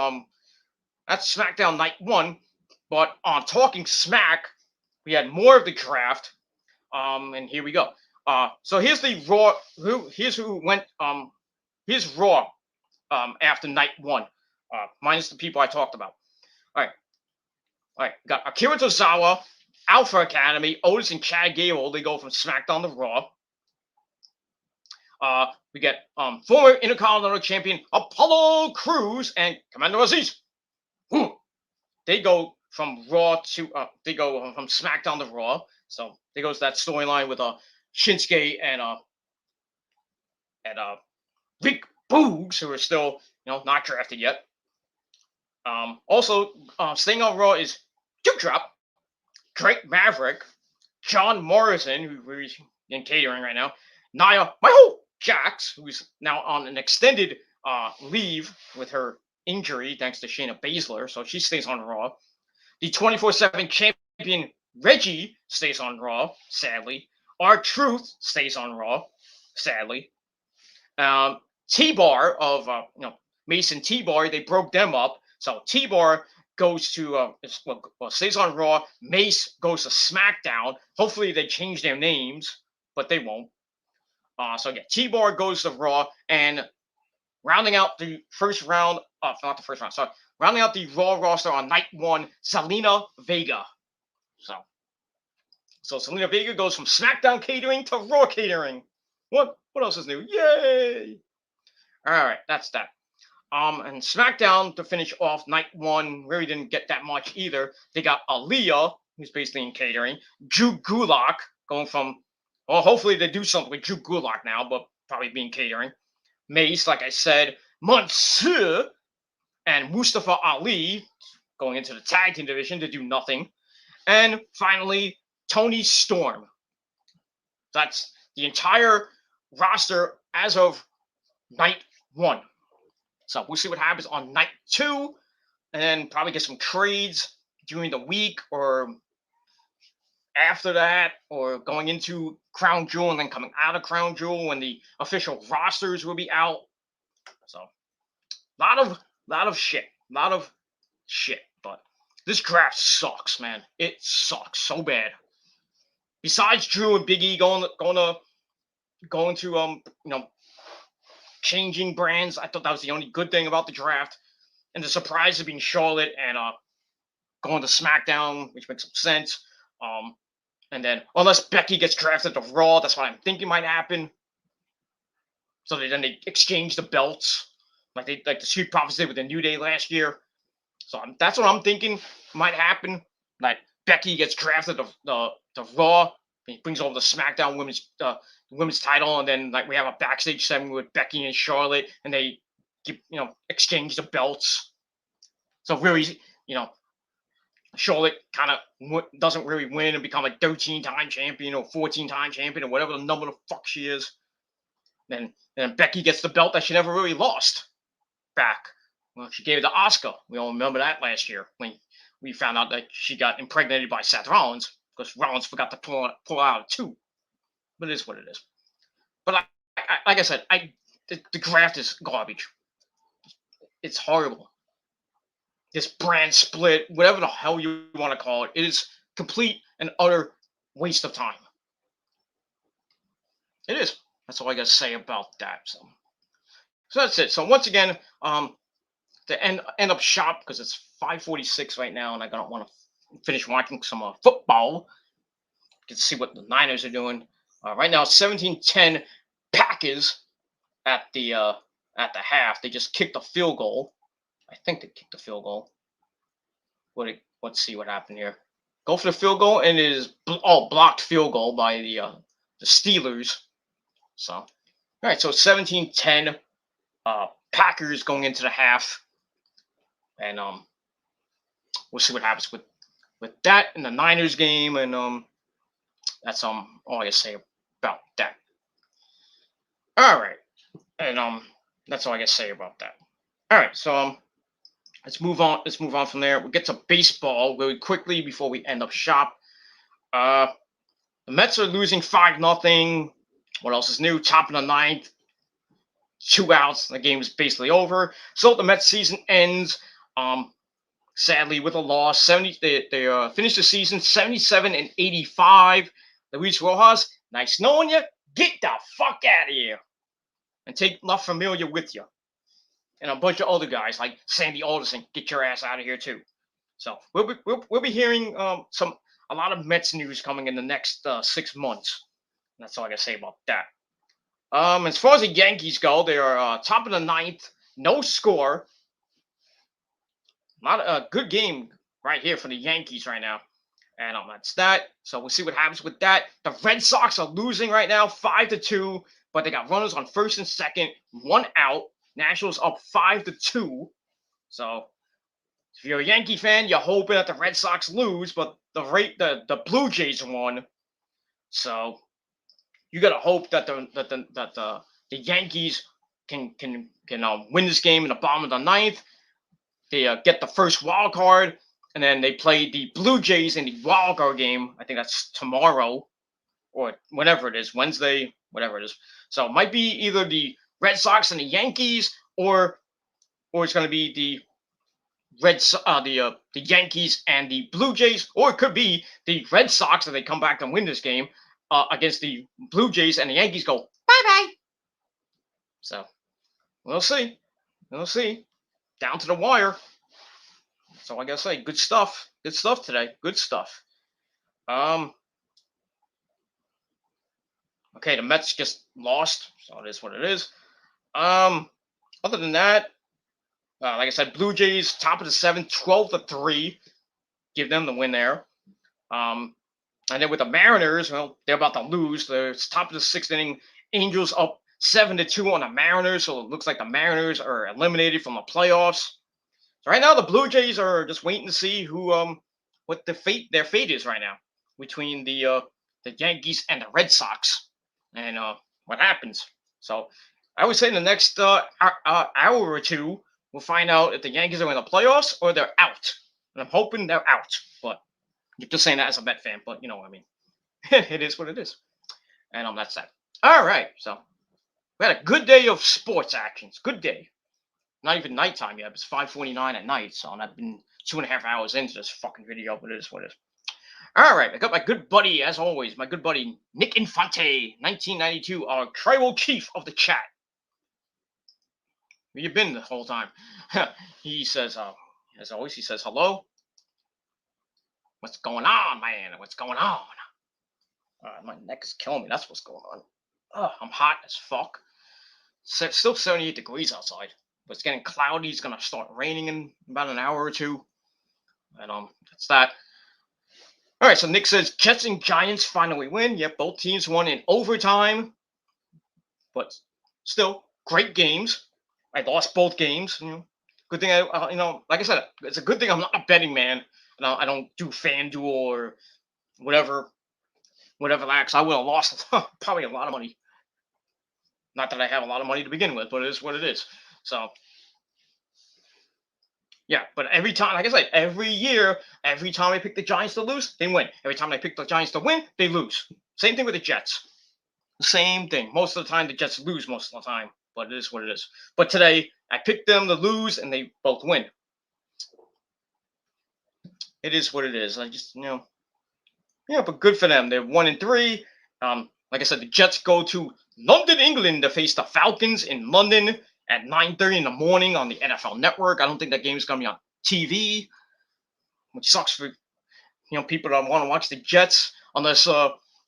SmackDown night 1. But on Talking Smack, we had more of the draft. And here we go. So here's the Raw. Here's who went. Here's Raw. After night 1, minus the people I talked about. All right. We got Akira Tozawa, Alpha Academy, Otis and Chad Gable. They go from SmackDown to Raw. We get former Intercontinental Champion Apollo Crews and Commander Aziz. They go from Raw to they go from SmackDown to Raw. So there goes that storyline with Shinsuke and Rick Boogs, who are still not drafted yet. Also staying on Raw is Duke Drop, Drake Maverick, John Morrison, who is in catering right now, Nia Jax, who's now on an extended leave with her injury thanks to Shayna Baszler, so she stays on Raw. The 24/7 champion Reggie stays on Raw, sadly. R-Truth stays on Raw, sadly. T-Bar of Mason T-Bar, they broke them up, so T-Bar goes to stays on Raw. Mace goes to SmackDown. Hopefully they change their names, but they won't. So yeah, T-Bar goes to Raw, and rounding out the first round, not the first round, sorry, rounding out the Raw roster on night 1, Zelina Vega. So Zelina Vega goes from SmackDown catering to Raw catering. What else is new? Yay! All right, that's that. And SmackDown to finish off night 1 really didn't get that much either. They got Aaliyah, who's basically in catering. Drew Gulak going from, well, hopefully they do something with Drew Gulak now, but probably being catering. Mace, like I said, Monsieur, and Mustafa Ali going into the tag team division to do nothing. And finally, Tony Storm. That's the entire roster as of night 1. So we'll see what happens on night 2, and then probably get some trades during the week or after that, or going into Crown Jewel and then coming out of Crown Jewel when the official rosters will be out. So lot of shit. But this draft sucks, man. It sucks so bad. Besides Drew and Big E going to changing brands, I thought that was the only good thing about the draft. And the surprise of being Charlotte and going to SmackDown, which makes some sense. And then unless Becky gets drafted to Raw, that's what I'm thinking might happen. So then they exchange the belts, like the Street Profits did with the New Day last year. So that's what I'm thinking might happen. Like Becky gets drafted to Raw, and he brings over the SmackDown Women's women's title, and then like we have a backstage segment with Becky and Charlotte, and they exchange the belts. So really, Charlotte kind of doesn't really win and become a 13-time champion or 14-time champion or whatever the number the fuck she is. Then Becky gets the belt that she never really lost back. Well, she gave it to Asuka. We all remember that last year when we found out that she got impregnated by Seth Rollins because Rollins forgot to pull out too. But it is what it is. But like I said, the draft is garbage. It's horrible. This brand split, whatever the hell you want to call it, it is complete and utter waste of time. It is. That's all I got to say about that. So that's it. So once again, to end up shop, because it's 5:46 right now, and I don't want to finish watching some football. Get to see what the Niners are doing. Right now, 17-10 Packers at the half. They just kicked a field goal. I think they kicked a field goal. Let's see what happened here. Go for the field goal, and it is blocked field goal by the Steelers. So, all right, so 17-10 Packers going into the half, and we'll see what happens with that in the Niners game, and that's all I can say about that. All right, and that's all I can say about that. All right, so let's move on. Let's move on from there. We'll get to baseball really quickly before we end up shop. The Mets are losing 5-0. What else is new? Top of the ninth, 2 outs. The game is basically over. So the Mets season ends. Sadly, with a loss. They finished the season 77-85. Luis Rojas, nice knowing you. Get the fuck out of here, and take La Familia with you. And a bunch of other guys like Sandy Alderson, get your ass out of here too. So we'll be hearing a lot of Mets news coming in the next 6 months. And that's all I gotta say about that. As far as the Yankees go, they are top of the ninth, no score. Not a good game right here for the Yankees right now. And that's that. So we'll see what happens with that. The Red Sox are losing right now, 5-2, but they got runners on first and second, 1 out. Nationals up 5-2. So if you're a Yankee fan, you're hoping that the Red Sox lose, but the Blue Jays won. So you gotta hope that the Yankees can win this game in the bottom of the ninth. They get the first wild card, and then they play the Blue Jays in the wild card game. I think that's tomorrow or whenever it is, Wednesday, whatever it is. So it might be either the Red Sox and the Yankees, or it's going to be the Yankees and the Blue Jays, or it could be the Red Sox if they come back and win this game against the Blue Jays, and the Yankees go bye-bye. So we'll see. Down to the wire. That's all I gotta say. Good stuff. Good stuff today. Good stuff. Okay, the Mets just lost, so it is what it is. Other than that, like I said, Blue Jays top of the seventh, 12-3. Give them the win there. And then with the Mariners, well, they're about to lose. They're top of the sixth inning. Angels up 7-2 on the Mariners, so it looks like the Mariners are eliminated from the playoffs. So right now, the Blue Jays are just waiting to see what their fate is right now between the Yankees and the Red Sox, and what happens. So I would say in the next hour or two, we'll find out if the Yankees are in the playoffs or they're out. And I'm hoping they're out, but I'm just saying that as a Met fan, but you know what I mean. It is what it is. And that's that. All right, so we had a good day of sports actions. Good day. Not even nighttime yet. It's 5:49 at night, so I've been 2.5 hours into this fucking video, but it is what it is. All right, I got my good buddy, as always, my good buddy, Nick Infante, 1992, our tribal chief of the chat. Where you been the whole time? He says, as always, he says, hello. What's going on, man? What's going on? My neck is killing me. That's what's going on. I'm hot as fuck. Still 78 degrees outside, but it's getting cloudy. It's going to start raining in about an hour or two. And that's that. All right, so Nick says, Jets and Giants finally win. Yep, both teams won in overtime. but still great games. I lost both games. Good thing like I said, it's a good thing I'm not a betting man. And I don't do FanDuel or whatever that. I would have lost probably a lot of money. Not that I have a lot of money to begin with, but it is what it is. So yeah, but every time, like I said, every year, every time I pick the Giants to lose, they win. Every time I pick the Giants to win, they lose. Same thing with the Jets. Same thing. Most of the time, the Jets lose most of the time, but it is what it is. But today, I picked them to lose, and they both win. It is what it is. I just, but good for them. They're 1-3. Like I said, the Jets go to London, England to face the Falcons in London at 9:30 in the morning on the NFL Network. I don't think that game is going to be on TV, which sucks for people that want to watch the Jets unless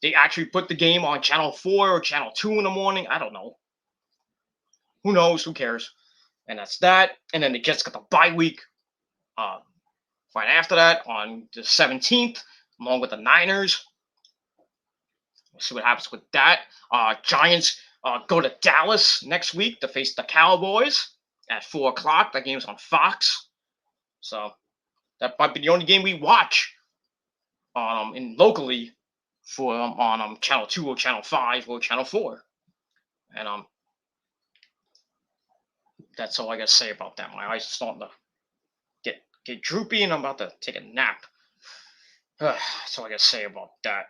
they actually put the game on Channel 4 or Channel 2 in the morning. I don't know. Who knows? Who cares? And that's that. And then the Jets got the bye week right after that on the 17th, along with the Niners. We'll see what happens with that. Giants go to Dallas next week to face the Cowboys at 4 o'clock. That game's on Fox. So that might be the only game we watch in locally for on Channel 2 or Channel 5 or Channel 4. And that's all I got to say about that. My eyes are starting to get droopy, and I'm about to take a nap. That's all I got to say about that.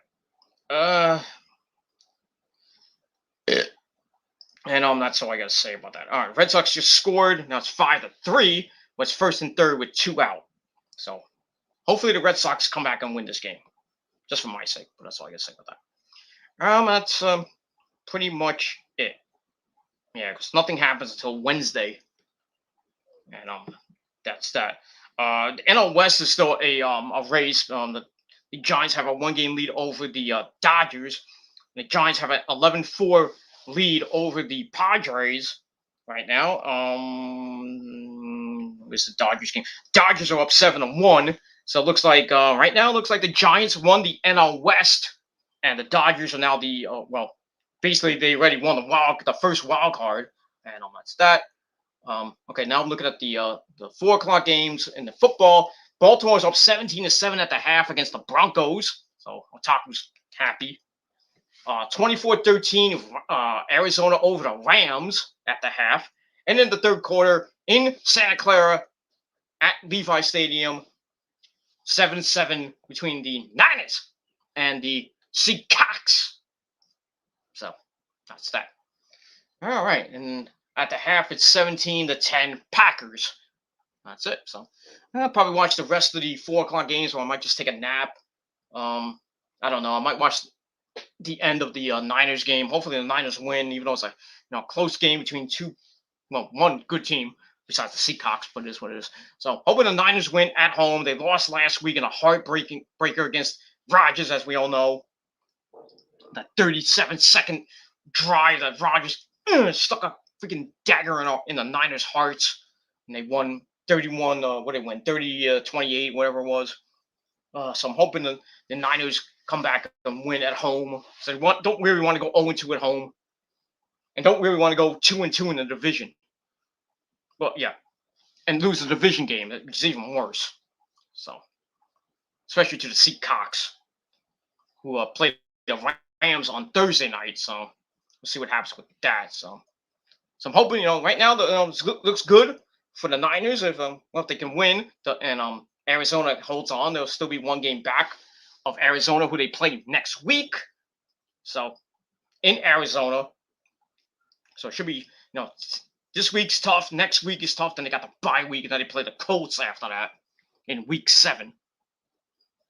And that's all I got to say about that. All right, Red Sox just scored. Now it's 5-3. But it's first and third with 2 out. So hopefully the Red Sox come back and win this game, just for my sake. But that's all I got to say about that. That's pretty much it. Yeah, because nothing happens until Wednesday, and that's that. The NL West is still a race. The Giants have a 1-game lead over the Dodgers. The Giants have an 11-4 lead over the Padres right now. Where's the Dodgers game? Dodgers are up 7-1. So it looks like right now it looks like the Giants won the NL West, and the Dodgers are now the basically they already won the first wild card, and that's that. Okay, now I'm looking at the 4 o'clock games in the football. Baltimore's up 17-7 at the half against the Broncos. So Otaku's happy. 24-13 Arizona over the Rams at the half. And in the third quarter in Santa Clara at Levi Stadium, 7-7 between the Niners and the Seahawks. So that's that. All right, and at the half it's 17-10 Packers. That's it. So I'll probably watch the rest of the 4 o'clock games, or I might just take a nap. I don't know. I might watch the end of the Niners game. Hopefully the Niners win, even though it's a close game between one good team besides the Seahawks, but it is what it is. So hoping the Niners win at home. They lost last week in a heartbreaker against Rodgers, as we all know. That 37-second drive that Rodgers stuck a freaking dagger in the Niners' hearts, and they won 31. What they win 30-28, whatever it was. So I'm hoping the Niners come back and win at home. So don't really want to go 0-2 at home, and don't really want to go 2-2 in the division. Well, yeah, and lose the division game, which is even worse. So, especially to the Seahawks, who played the Rams on Thursday night. So we'll see what happens with that. So I'm hoping right now it looks good for the Niners if they can win and Arizona holds on. They'll still be 1 game back of Arizona, who they play next week. So in Arizona, so it should be this week's tough. Next week is tough. Then they got the bye week, and then they play the Colts after that in week 7.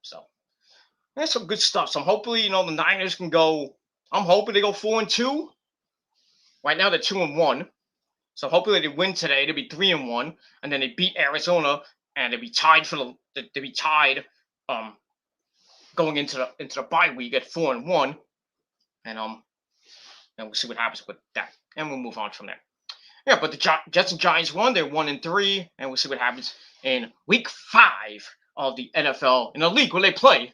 So that's some good stuff. So hopefully the Niners can go. I'm hoping they go 4-2. Right now they're 2-1. So hopefully they win today. They'll be 3-1, and then they beat Arizona, and they'll be tied going into the bye week at 4-1, and we'll see what happens with that, and we'll move on from there. Yeah, but the Jets and Giants won. They're 1-3, and we'll see what happens in week 5 of the NFL in the league where they play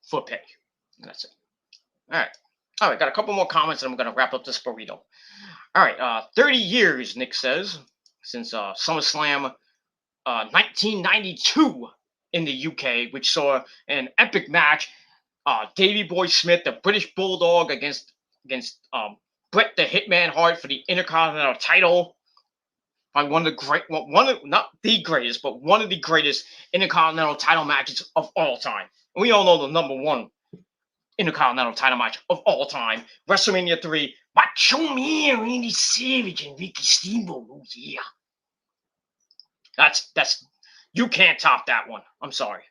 for pay. And that's it. All right. All right, got a couple more comments, and I'm gonna wrap up this burrito. All right, 30 years, Nick says, since SummerSlam 1992 in the UK, which saw an epic match. Davey Boy Smith, the British Bulldog, against Bret the Hitman Hart for the Intercontinental title. By one of the great, well, one of not the greatest, but one of the greatest Intercontinental title matches of all time. And we all know the number one Intercontinental title match of all time, WrestleMania 3. Macho Man Randy Savage and Ricky Steamboat. Oh yeah, that's you can't top that one. I'm sorry.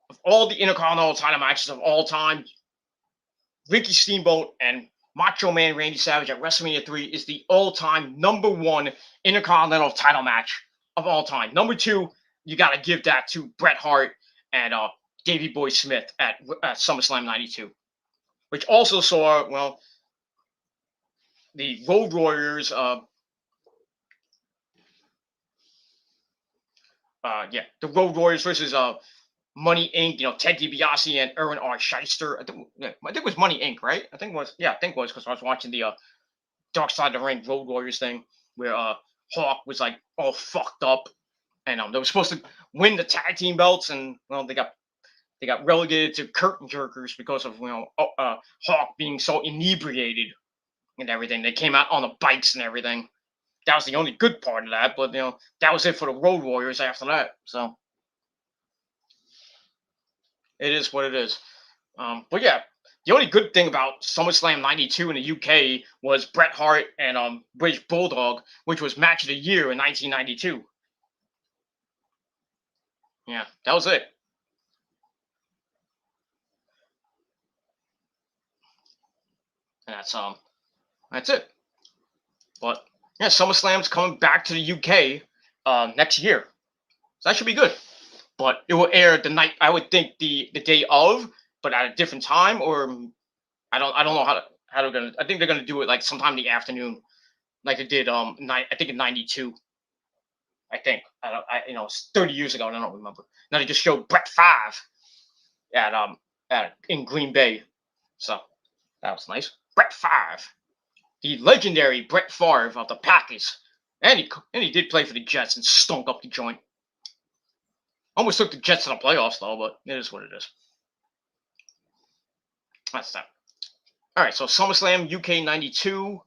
Of all the Intercontinental title matches of all time, Ricky Steamboat and Macho Man Randy Savage at WrestleMania 3 is the all-time number one Intercontinental title match of all time. Number two, you got to give that to Bret Hart and Davey Boy Smith at SummerSlam 92, which also saw, well, the Road Warriors, the Road Warriors versus Money Inc. Ted DiBiase and Erwin R. Shyster. I think it was Money Inc. Right? I think it was because I was watching the Dark Side of the Ring Road Warriors thing where Hawk was like all fucked up, and they were supposed to win the tag team belts, and well, they got relegated to curtain jerkers because of Hawk being so inebriated and everything. They came out on the bikes and everything. That was the only good part of that, but that was it for the Road Warriors after that. So it is what it is. But yeah, the only good thing about SummerSlam 92 in the UK was Bret Hart and British Bulldog, which was match of the year in 1992. Yeah, that was it. And that's it. But yeah, SummerSlam's coming back to the UK next year. So that should be good. But it will air the night, I would think the day of, but at a different time, or I don't know how they're gonna. I think they're gonna do it like sometime in the afternoon, like they did I think in '92. I think it's 30 years ago, and I don't remember. Now they just showed Brett Favre at in Green Bay, so that was nice. Brett Favre, the legendary Brett Favre of the Packers, and he did play for the Jets and stunk up the joint. Almost took the Jets to the playoffs though, but it is what it is. That's that. All right, so SummerSlam UK '92.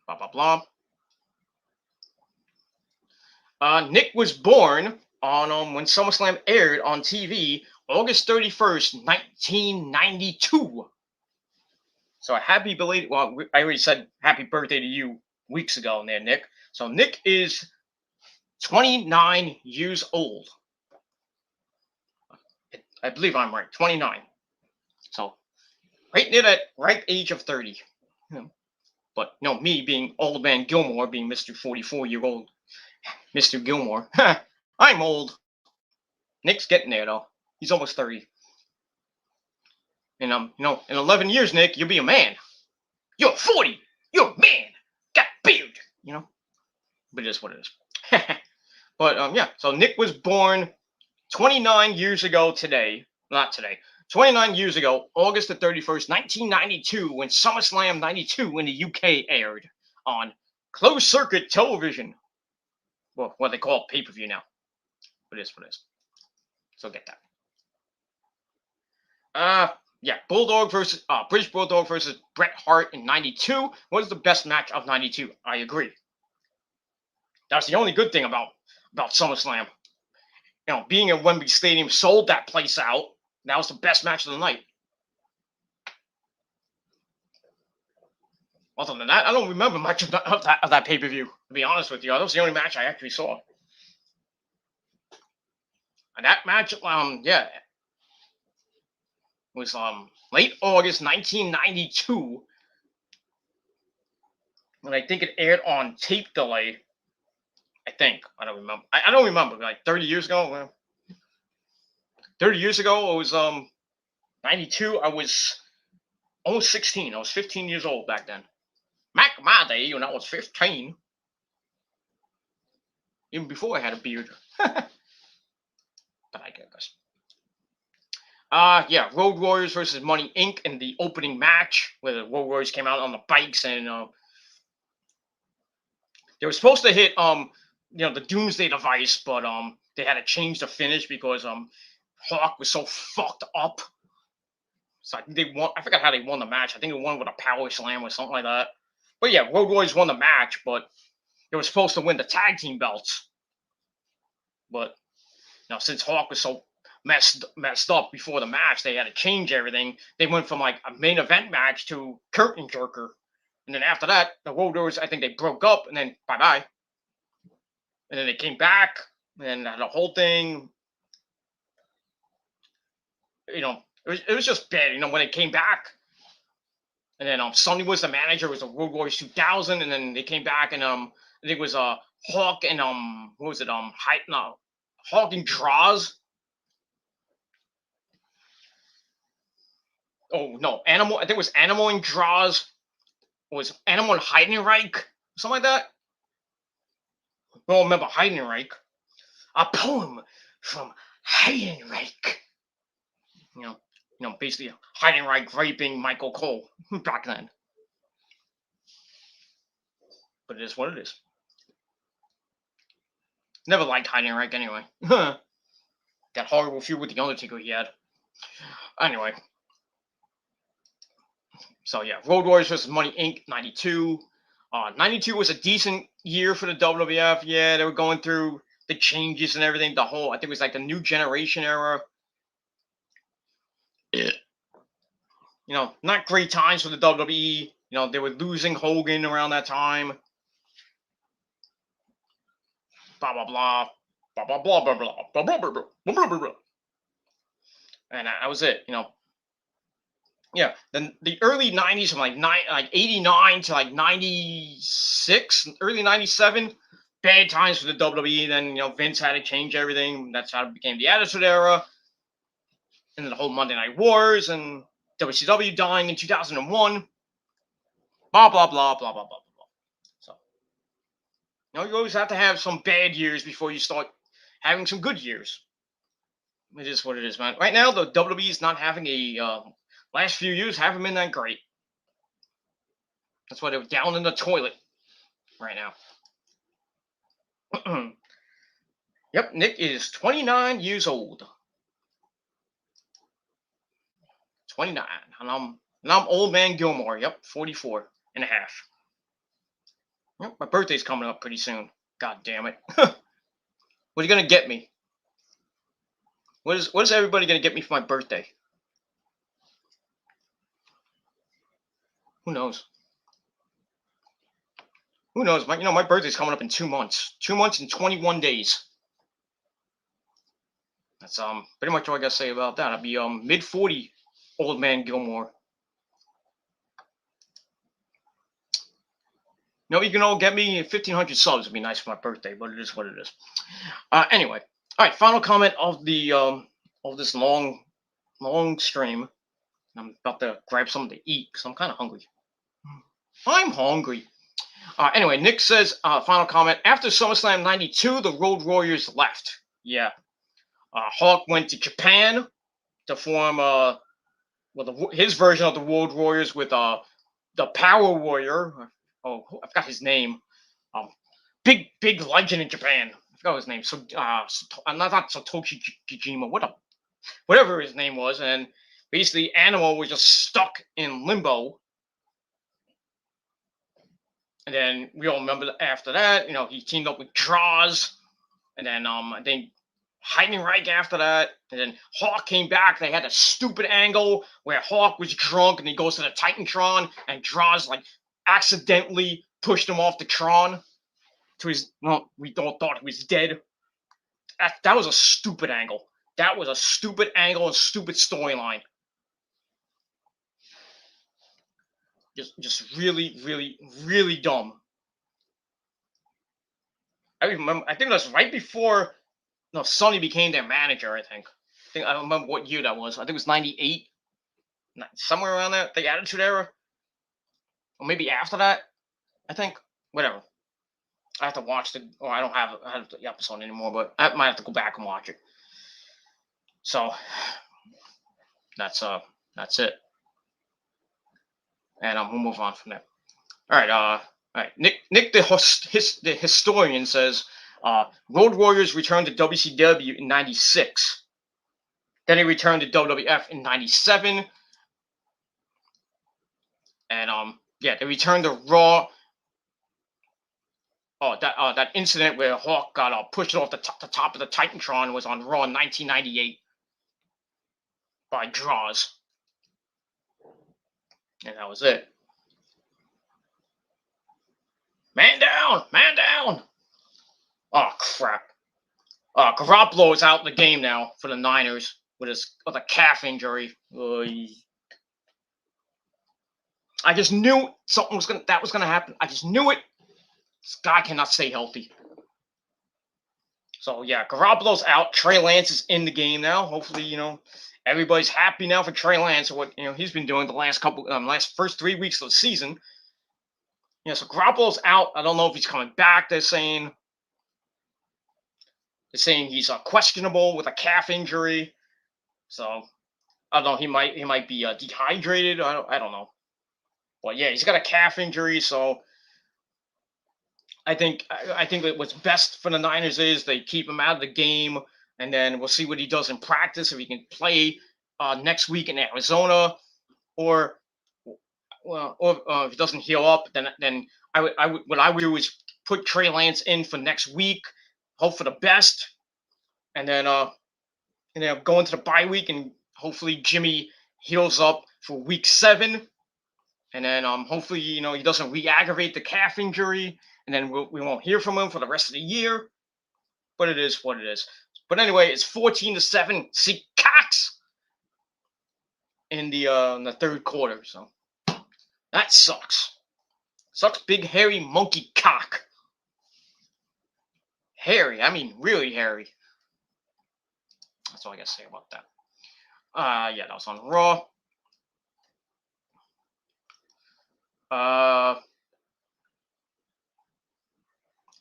Blah blah blah. Nick was born on when SummerSlam aired on TV, August 31st, 1992. So a happy belated. Well, I already said happy birthday to you weeks ago, there, Nick. So Nick is 29 years old. I believe I'm right. 29. So right near that right age of 30. But me being old man Gilmore, being Mr. 44-year-old Mr. Gilmore. I'm old. Nick's getting there though. He's almost 30. And in 11 years, Nick, you'll be a man. You're 40. You're a man. Got a beard. But it is what it is. But yeah. So Nick was born 29 years ago today. Not today. 29 years ago, August the 31st, 1992, when SummerSlam 92 in the UK aired on closed circuit television. Well, what they call pay-per-view now. But it is what it is. So get that. Yeah, British Bulldog versus Bret Hart in '92 was the best match of '92. I agree. That's the only good thing about SummerSlam. Being at Wembley Stadium sold that place out. That was the best match of the night. Other than that, I don't remember much of that pay-per-view. To be honest with you, that was the only match I actually saw. And that match, was late August 1992, and I think it aired on tape delay. I think I don't remember. I don't remember. Like 30 years ago. Well, 30 years ago, it was 92. I was almost 16. I was 15 years old back then. Back in my day, when I was 15, even before I had a beard. But I guess. Yeah, Road Warriors versus Money Inc. in the opening match, where the Road Warriors came out on the bikes and they were supposed to hit the Doomsday device, but they had to change the finish because Hawk was so fucked up. So I think they won. I forgot how they won the match. I think they won with a power slam or something like that. But yeah, Road Warriors won the match, but they were supposed to win the tag team belts. But since Hawk was so messed up before the match, they had to change everything. They went from like a main event match to curtain jerker, and then after that, the Road Warriors, I think they broke up, and then bye bye. And then they came back, and the whole thing, it was just bad. When they came back, and then Sonny was the manager, it was the Road Warriors 2000, and then they came back, and I think it was Hawk and what was it Hawk and Draws. Oh no, Animal. I think it was Animal and Draws. Was Animal and Heidenreich, something like that. I don't remember Heidenreich. A poem from Heidenreich. Basically Heidenreich raping Michael Cole back then. But it is what it is. Never liked Heidenreich anyway. That horrible feud with the Undertaker he had. Anyway. So yeah, Road Warriors versus Money Inc. 92. 92 was a decent year for the WWF. Yeah, they were going through the changes and everything. I think it was like the new generation era. Not great times for the WWE. They were losing Hogan around that time. Blah blah blah, blah blah blah blah blah blah blah blah blah blah blah. And that was it. Yeah. Then the early '90s, from like '89 to like '96, early '97, bad times for the WWE. Then Vince had to change everything. That's how it became the Attitude Era. And then the whole Monday Night Wars and WCW dying in 2001. Blah blah blah blah blah blah blah. So you always have to have some bad years before you start having some good years. It is what it is, man. Right now, the WWE is not having a last few years haven't been that great. That's why they're down in the toilet right now. Yep, Nick is 29 years old. 29. And I'm old man Gilmore. Yep, 44 and a half. Yep, my birthday's coming up pretty soon. God damn it. What are you gonna get me? What is everybody gonna get me for my birthday? Who knows? Who knows? My birthday's coming up in 2 months. 2 months and 21 days. That's pretty much all I gotta say about that. I'll be mid-40, old man Gilmore. You can all get me 1,500 subs. It'd be nice for my birthday, but it is what it is. Anyway, all right. Final comment of the of this long stream. I'm about to grab something to eat because I'm kind of hungry. I'm hungry. Anyway, Nick says, final comment. After SummerSlam 92, the Road Warriors left. Yeah. Hawk went to Japan to form his version of the Road Warriors with the Power Warrior. Oh, I forgot his name. Big legend in Japan. I forgot his name. So not Satoshi Kojima. Whatever his name was, and basically Animal was just stuck in limbo. And then we all remember that after that, he teamed up with Draws, and then I think Heidenreich after that, and then Hawk came back. They had a stupid angle where Hawk was drunk and he goes to the Titantron, and Draws accidentally pushed him off the Tron to his. Well, we all thought he was dead. That was a stupid angle. That was a stupid angle and stupid storyline. Just really, really, really dumb. I remember. I think that's right before Sonny became their manager. I don't remember what year that was. I think it was '98, somewhere around there. The Attitude Era, or maybe after that. I think whatever. I have to watch I don't have the episode anymore, but I might have to go back and watch it. So, That's it. And we'll move on from there. All right. All right. Nick the historian says Road Warriors returned to WCW in '96. Then he returned to WWF in '97. And yeah, they returned to Raw. Oh, that incident where Hawk got pushed off the top of the Titantron was on Raw in 1998 by Draws, and that was it. Man down, man down. Oh crap. Garoppolo is out of the game now for the Niners with a calf injury. I just knew something was gonna happen. I just knew it. This guy cannot stay healthy. So yeah, Garoppolo's out. Trey Lance is in the game now. Hopefully, everybody's happy now for Trey Lance or what he's been doing the last first 3 weeks of the season. So Garoppolo's out. I don't know if he's coming back. They're saying he's questionable with a calf injury. So I don't know. He might be dehydrated. I don't know. But yeah, he's got a calf injury. So I think that what's best for the Niners is they keep him out of the game, and then we'll see what he does in practice if he can play next week in Arizona, or if he doesn't heal up, then what I would do is put Trey Lance in for next week, hope for the best, and then go into the bye week and hopefully Jimmy heals up for week 7, and then hopefully he doesn't re-aggravate the calf injury, and then we won't hear from him for the rest of the year. But it is what it is. But anyway, it's 14-7. Cox in the third quarter. So that sucks. Sucks, big hairy monkey cock. Hairy. I mean, really hairy. That's all I gotta say about that. Yeah, that was on Raw.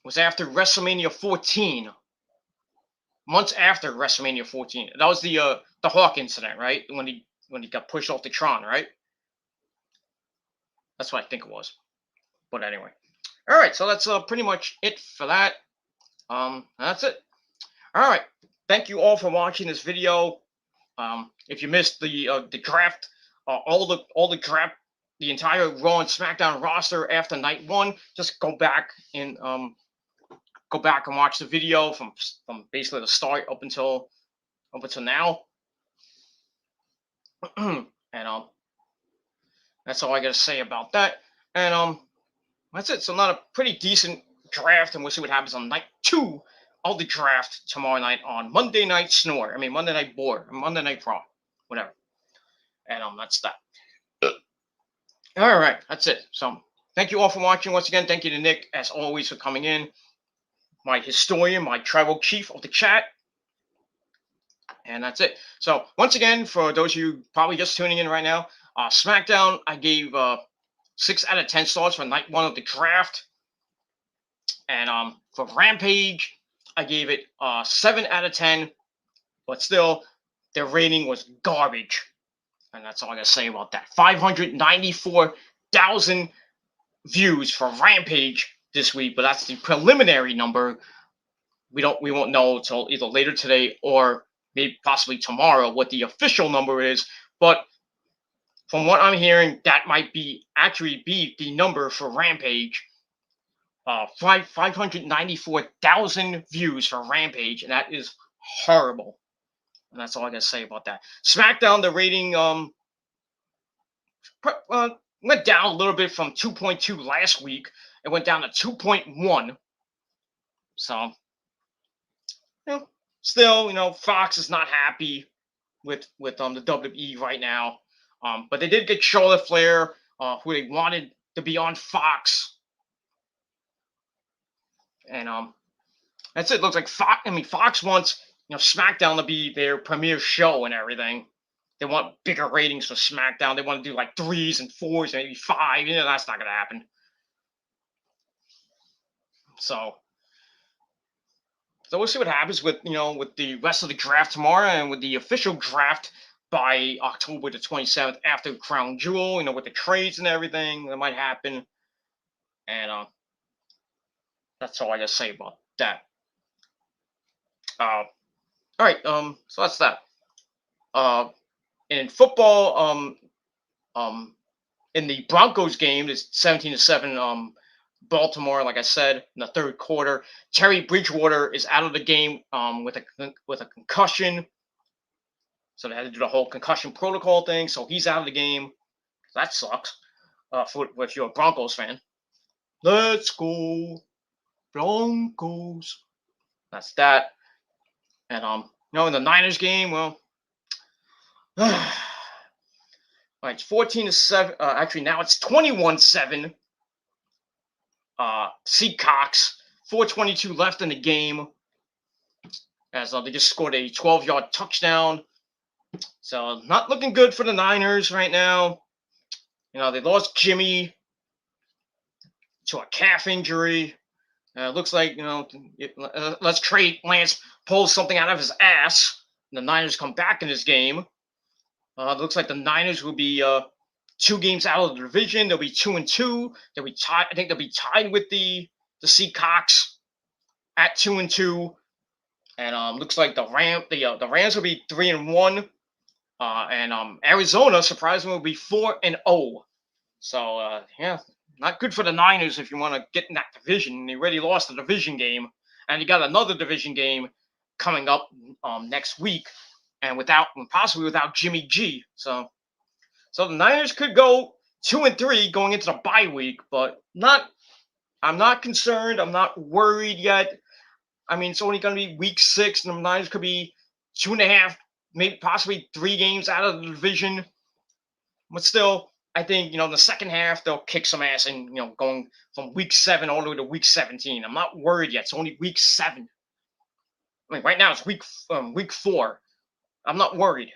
Was after WrestleMania 14. Months after WrestleMania 14. That was the Hawk incident, right? When he got pushed off the Tron, right? That's what I think it was. But anyway. All right, so that's pretty much it for that. That's it. All right. Thank you all for watching this video. If you missed the draft, all the draft, the entire Raw and SmackDown roster after night 1, just go back and watch the video from basically the start up until now. And that's all I gotta say about that. And that's it. So not a pretty decent draft, and we'll see what happens on night 2 of the draft tomorrow night on Monday Night Snore. I mean Monday Night Bore, Monday Night Raw, whatever. And that's that. All right, that's it. So thank you all for watching once again. Thank you to Nick, as always, for coming in. My historian, my tribal chief of the chat. And that's it. So once again, for those of you probably just tuning in right now, SmackDown, I gave 6 out of 10 stars for night 1 of the draft. And for Rampage, I gave it 7 out of 10. But still, their rating was garbage. And that's all I gotta say about that. 594,000 views for Rampage this week, but that's the preliminary number. We won't know until either later today or maybe possibly tomorrow what the official number is. But from what I'm hearing, that might actually be the number for Rampage. 594,000 views for Rampage, and that is horrible. And that's all I gotta say about that. SmackDown, the rating went down a little bit from 2.2 last week. It went down to 2.1. So, still, Fox is not happy with the WWE right now. But they did get Charlotte Flair, who they wanted to be on Fox. And that's it. Looks like Fox wants SmackDown to be their premiere show and everything. They want bigger ratings for SmackDown. They want to do like 3s and 4s, maybe 5. That's not gonna happen. So we'll see what happens with the rest of the draft tomorrow and with the official draft by October the 27th after Crown Jewel, with the trades and everything that might happen. And that's all I gotta say about that. All right, so that's that. In football, in the Broncos game, it's 17-7. Baltimore, like I said, in the third quarter. Terry Bridgewater is out of the game with a concussion. So they had to do the whole concussion protocol thing. So he's out of the game. That sucks. If you're a Broncos fan. Let's go Broncos. That's that. And in the Niners game, well, all right, it's 14-7. Actually, now it's 21-7. Seahawks, 4:22 left in the game. As they just scored a 12-yard touchdown. So not looking good for the Niners right now. They lost Jimmy to a calf injury. Looks like, let's trade Lance pulls something out of his ass. And the Niners come back in this game. Looks like the Niners will be 2 games out of the division. They'll be 2-2. They'll be tied. I think they'll be tied with the Seahawks at 2-2. And looks like the Rams will be 3-1. And Arizona, surprisingly, will be 4-0. So yeah, not good for the Niners if you want to get in that division. They already lost the division game, and you got another division game coming up next week, and possibly without Jimmy G. So the Niners could go 2-3 going into the bye week, but I'm not concerned. I'm not worried yet. I mean, it's only going to be week 6, and the Niners could be 2.5, maybe possibly 3 games out of the division. But still, I think, in the second half, they'll kick some ass and, going from week 7 all the way to week 17. I'm not worried yet. It's only week 7. I mean, right now it's week 4. I'm not worried.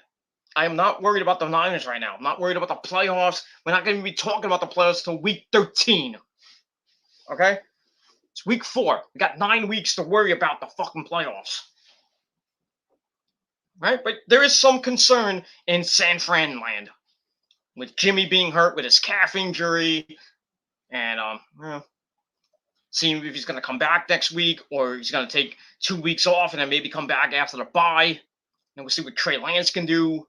I am not worried about the Niners right now. I'm not worried about the playoffs. We're not going to be talking about the playoffs till week 13. Okay? It's week 4. We got 9 weeks to worry about the fucking playoffs. Right? But there is some concern in San Fran land with Jimmy being hurt with his calf injury, and seeing if he's going to come back next week or he's going to take 2 weeks off and then maybe come back after the bye. And we'll see what Trey Lance can do.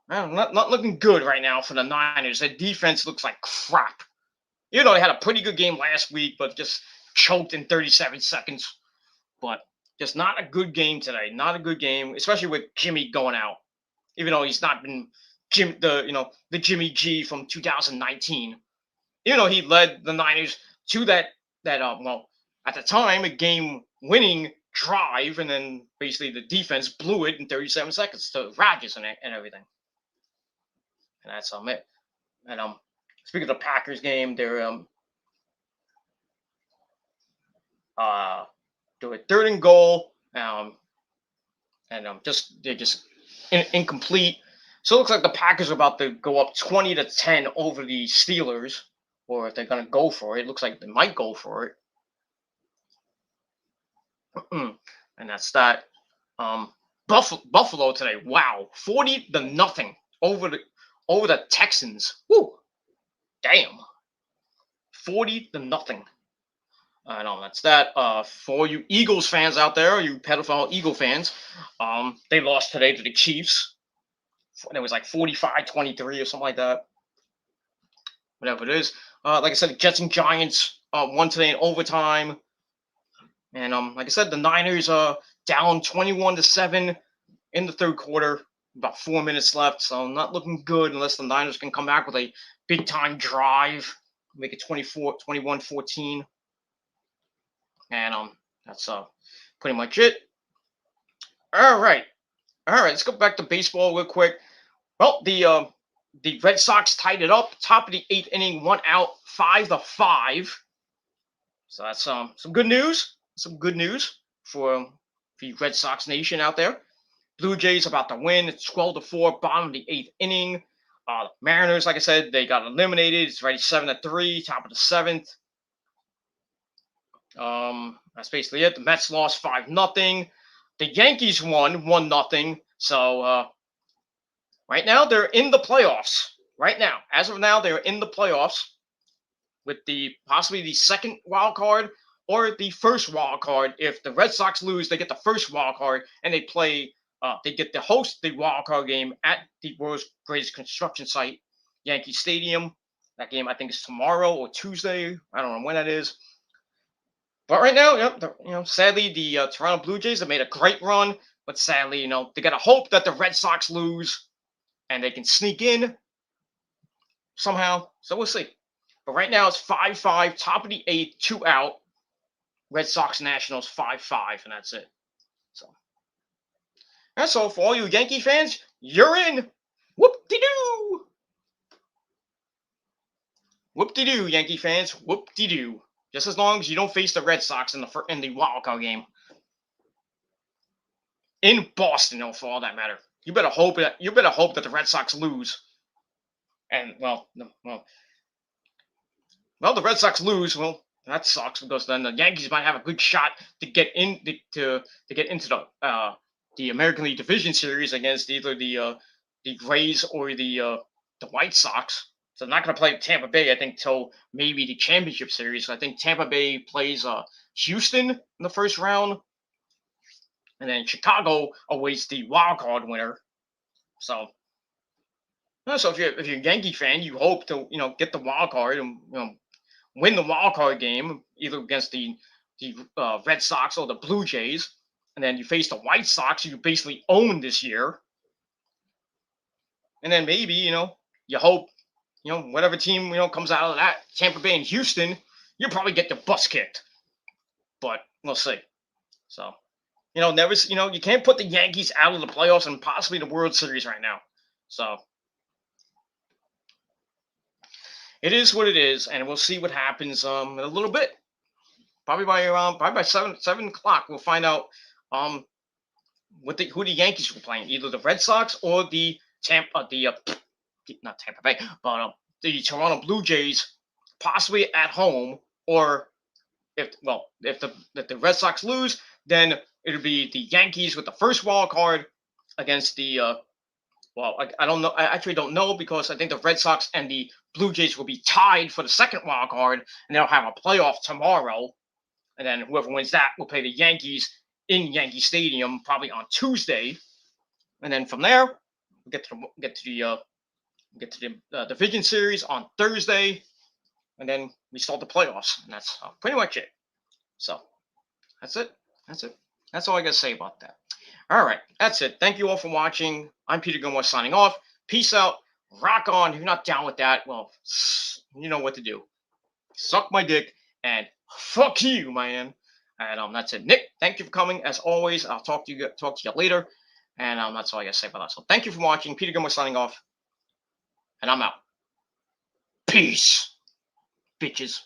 Not looking good right now for the Niners. Their defense looks like crap. They had a pretty good game last week, but just choked in 37 seconds. But just not a good game today. Not a good game, especially with Jimmy going out. Even though he's not been the Jimmy G from 2019. Even though he led the Niners to that at the time, a game-winning drive, and then basically the defense blew it in 37 seconds to Rodgers and everything. And that's it. And speaking of the Packers game, they're do a 3rd and goal, and they're just incomplete. So it looks like the Packers are about to go up 20-10 over the Steelers, or if they're going to go for it. It looks like they might go for it. And that's that. Buffalo today. Wow, 40-0 over the Texans. Woo, damn. 40-0. I know that's that. For you Eagles fans out there, you pedophile Eagle fans, they lost today to the Chiefs. It was like 45-23 or something like that. Whatever it is. Like I said, the Jets and Giants won today in overtime. And like I said, the Niners are down 21-7 in the third quarter. About 4 minutes left, so not looking good unless the Niners can come back with a big-time drive, make it 21-14. And that's pretty much it. All right, let's go back to baseball real quick. Well, the Red Sox tied it up, top of the 8th inning, 1 out, 5-5. So that's some good news. Some good news for the Red Sox Nation out there. Blue Jays about to win. It's 12-4, bottom of the 8th inning. Mariners, like I said, they got eliminated. It's already 7-3, top of the 7th. That's basically it. The Mets lost 5-0. The Yankees won 1-0. So Right now, they're in the playoffs. Right now, as of now, they're in the playoffs with the possibly the second wild card or the first wild card. If the Red Sox lose, they get the first wild card and they play. They get to host the wild card game at the world's greatest construction site, Yankee Stadium. That game I think is tomorrow or Tuesday. I don't know when that is. But right now, sadly, the Toronto Blue Jays have made a great run, but sadly, they got to hope that the Red Sox lose and they can sneak in somehow. So we'll see. But right now it's 5-5, top of the eighth, 2 out. Red Sox Nationals 5-5, and that's it. So that's all for all you Yankee fans. You're in. Whoop-de-doo. Whoop-de-doo, Yankee fans. Whoop-de-doo. Just as long as you don't face the Red Sox in the wild card game in Boston, for all that matter. You better hope that the Red Sox lose. And the Red Sox lose. Well, that sucks because then the Yankees might have a good shot to get in to get into the American League Division Series against either the Rays or the White Sox. So they're not going to play Tampa Bay, I think, till maybe the championship series. So I think Tampa Bay plays Houston in the first round, and then Chicago awaits the wild card winner. So if you're a Yankee fan, you hope to get the wild card and win the wild card game either against the Red Sox or the Blue Jays, and then you face the White Sox, who you basically own this year, and then maybe you hope whatever team comes out of that, Tampa Bay and Houston, you'll probably get the bus kicked, but we'll see. So never you can't put the Yankees out of the playoffs and possibly the World Series right now. So it is what it is, and we'll see what happens in a little bit. Probably by 7 o'clock, we'll find out who the Yankees were playing, either the Red Sox or the not Tampa Bay, but the Toronto Blue Jays, possibly at home, or if the Red Sox lose, then it'll be the Yankees with the first wild card against the I don't know. I actually don't know because I think the Red Sox and the Blue Jays will be tied for the second wild card, and they'll have a playoff tomorrow. And then whoever wins that will play the Yankees in Yankee Stadium probably on Tuesday. And then from there, we'll get to the division series on Thursday, and then we start the playoffs, and that's pretty much it. So that's it. That's all I got to say about that. All right, that's it. Thank you all for watching. I'm Peter Gilmore signing off. Peace out. Rock on. If you're not down with that, well, you know what to do. Suck my dick and fuck you, man. And that's it. Nick, thank you for coming. As always, I'll talk to you later. And that's all I got to say about that. So thank you for watching. Peter Gilmore signing off. And I'm out. Peace, bitches.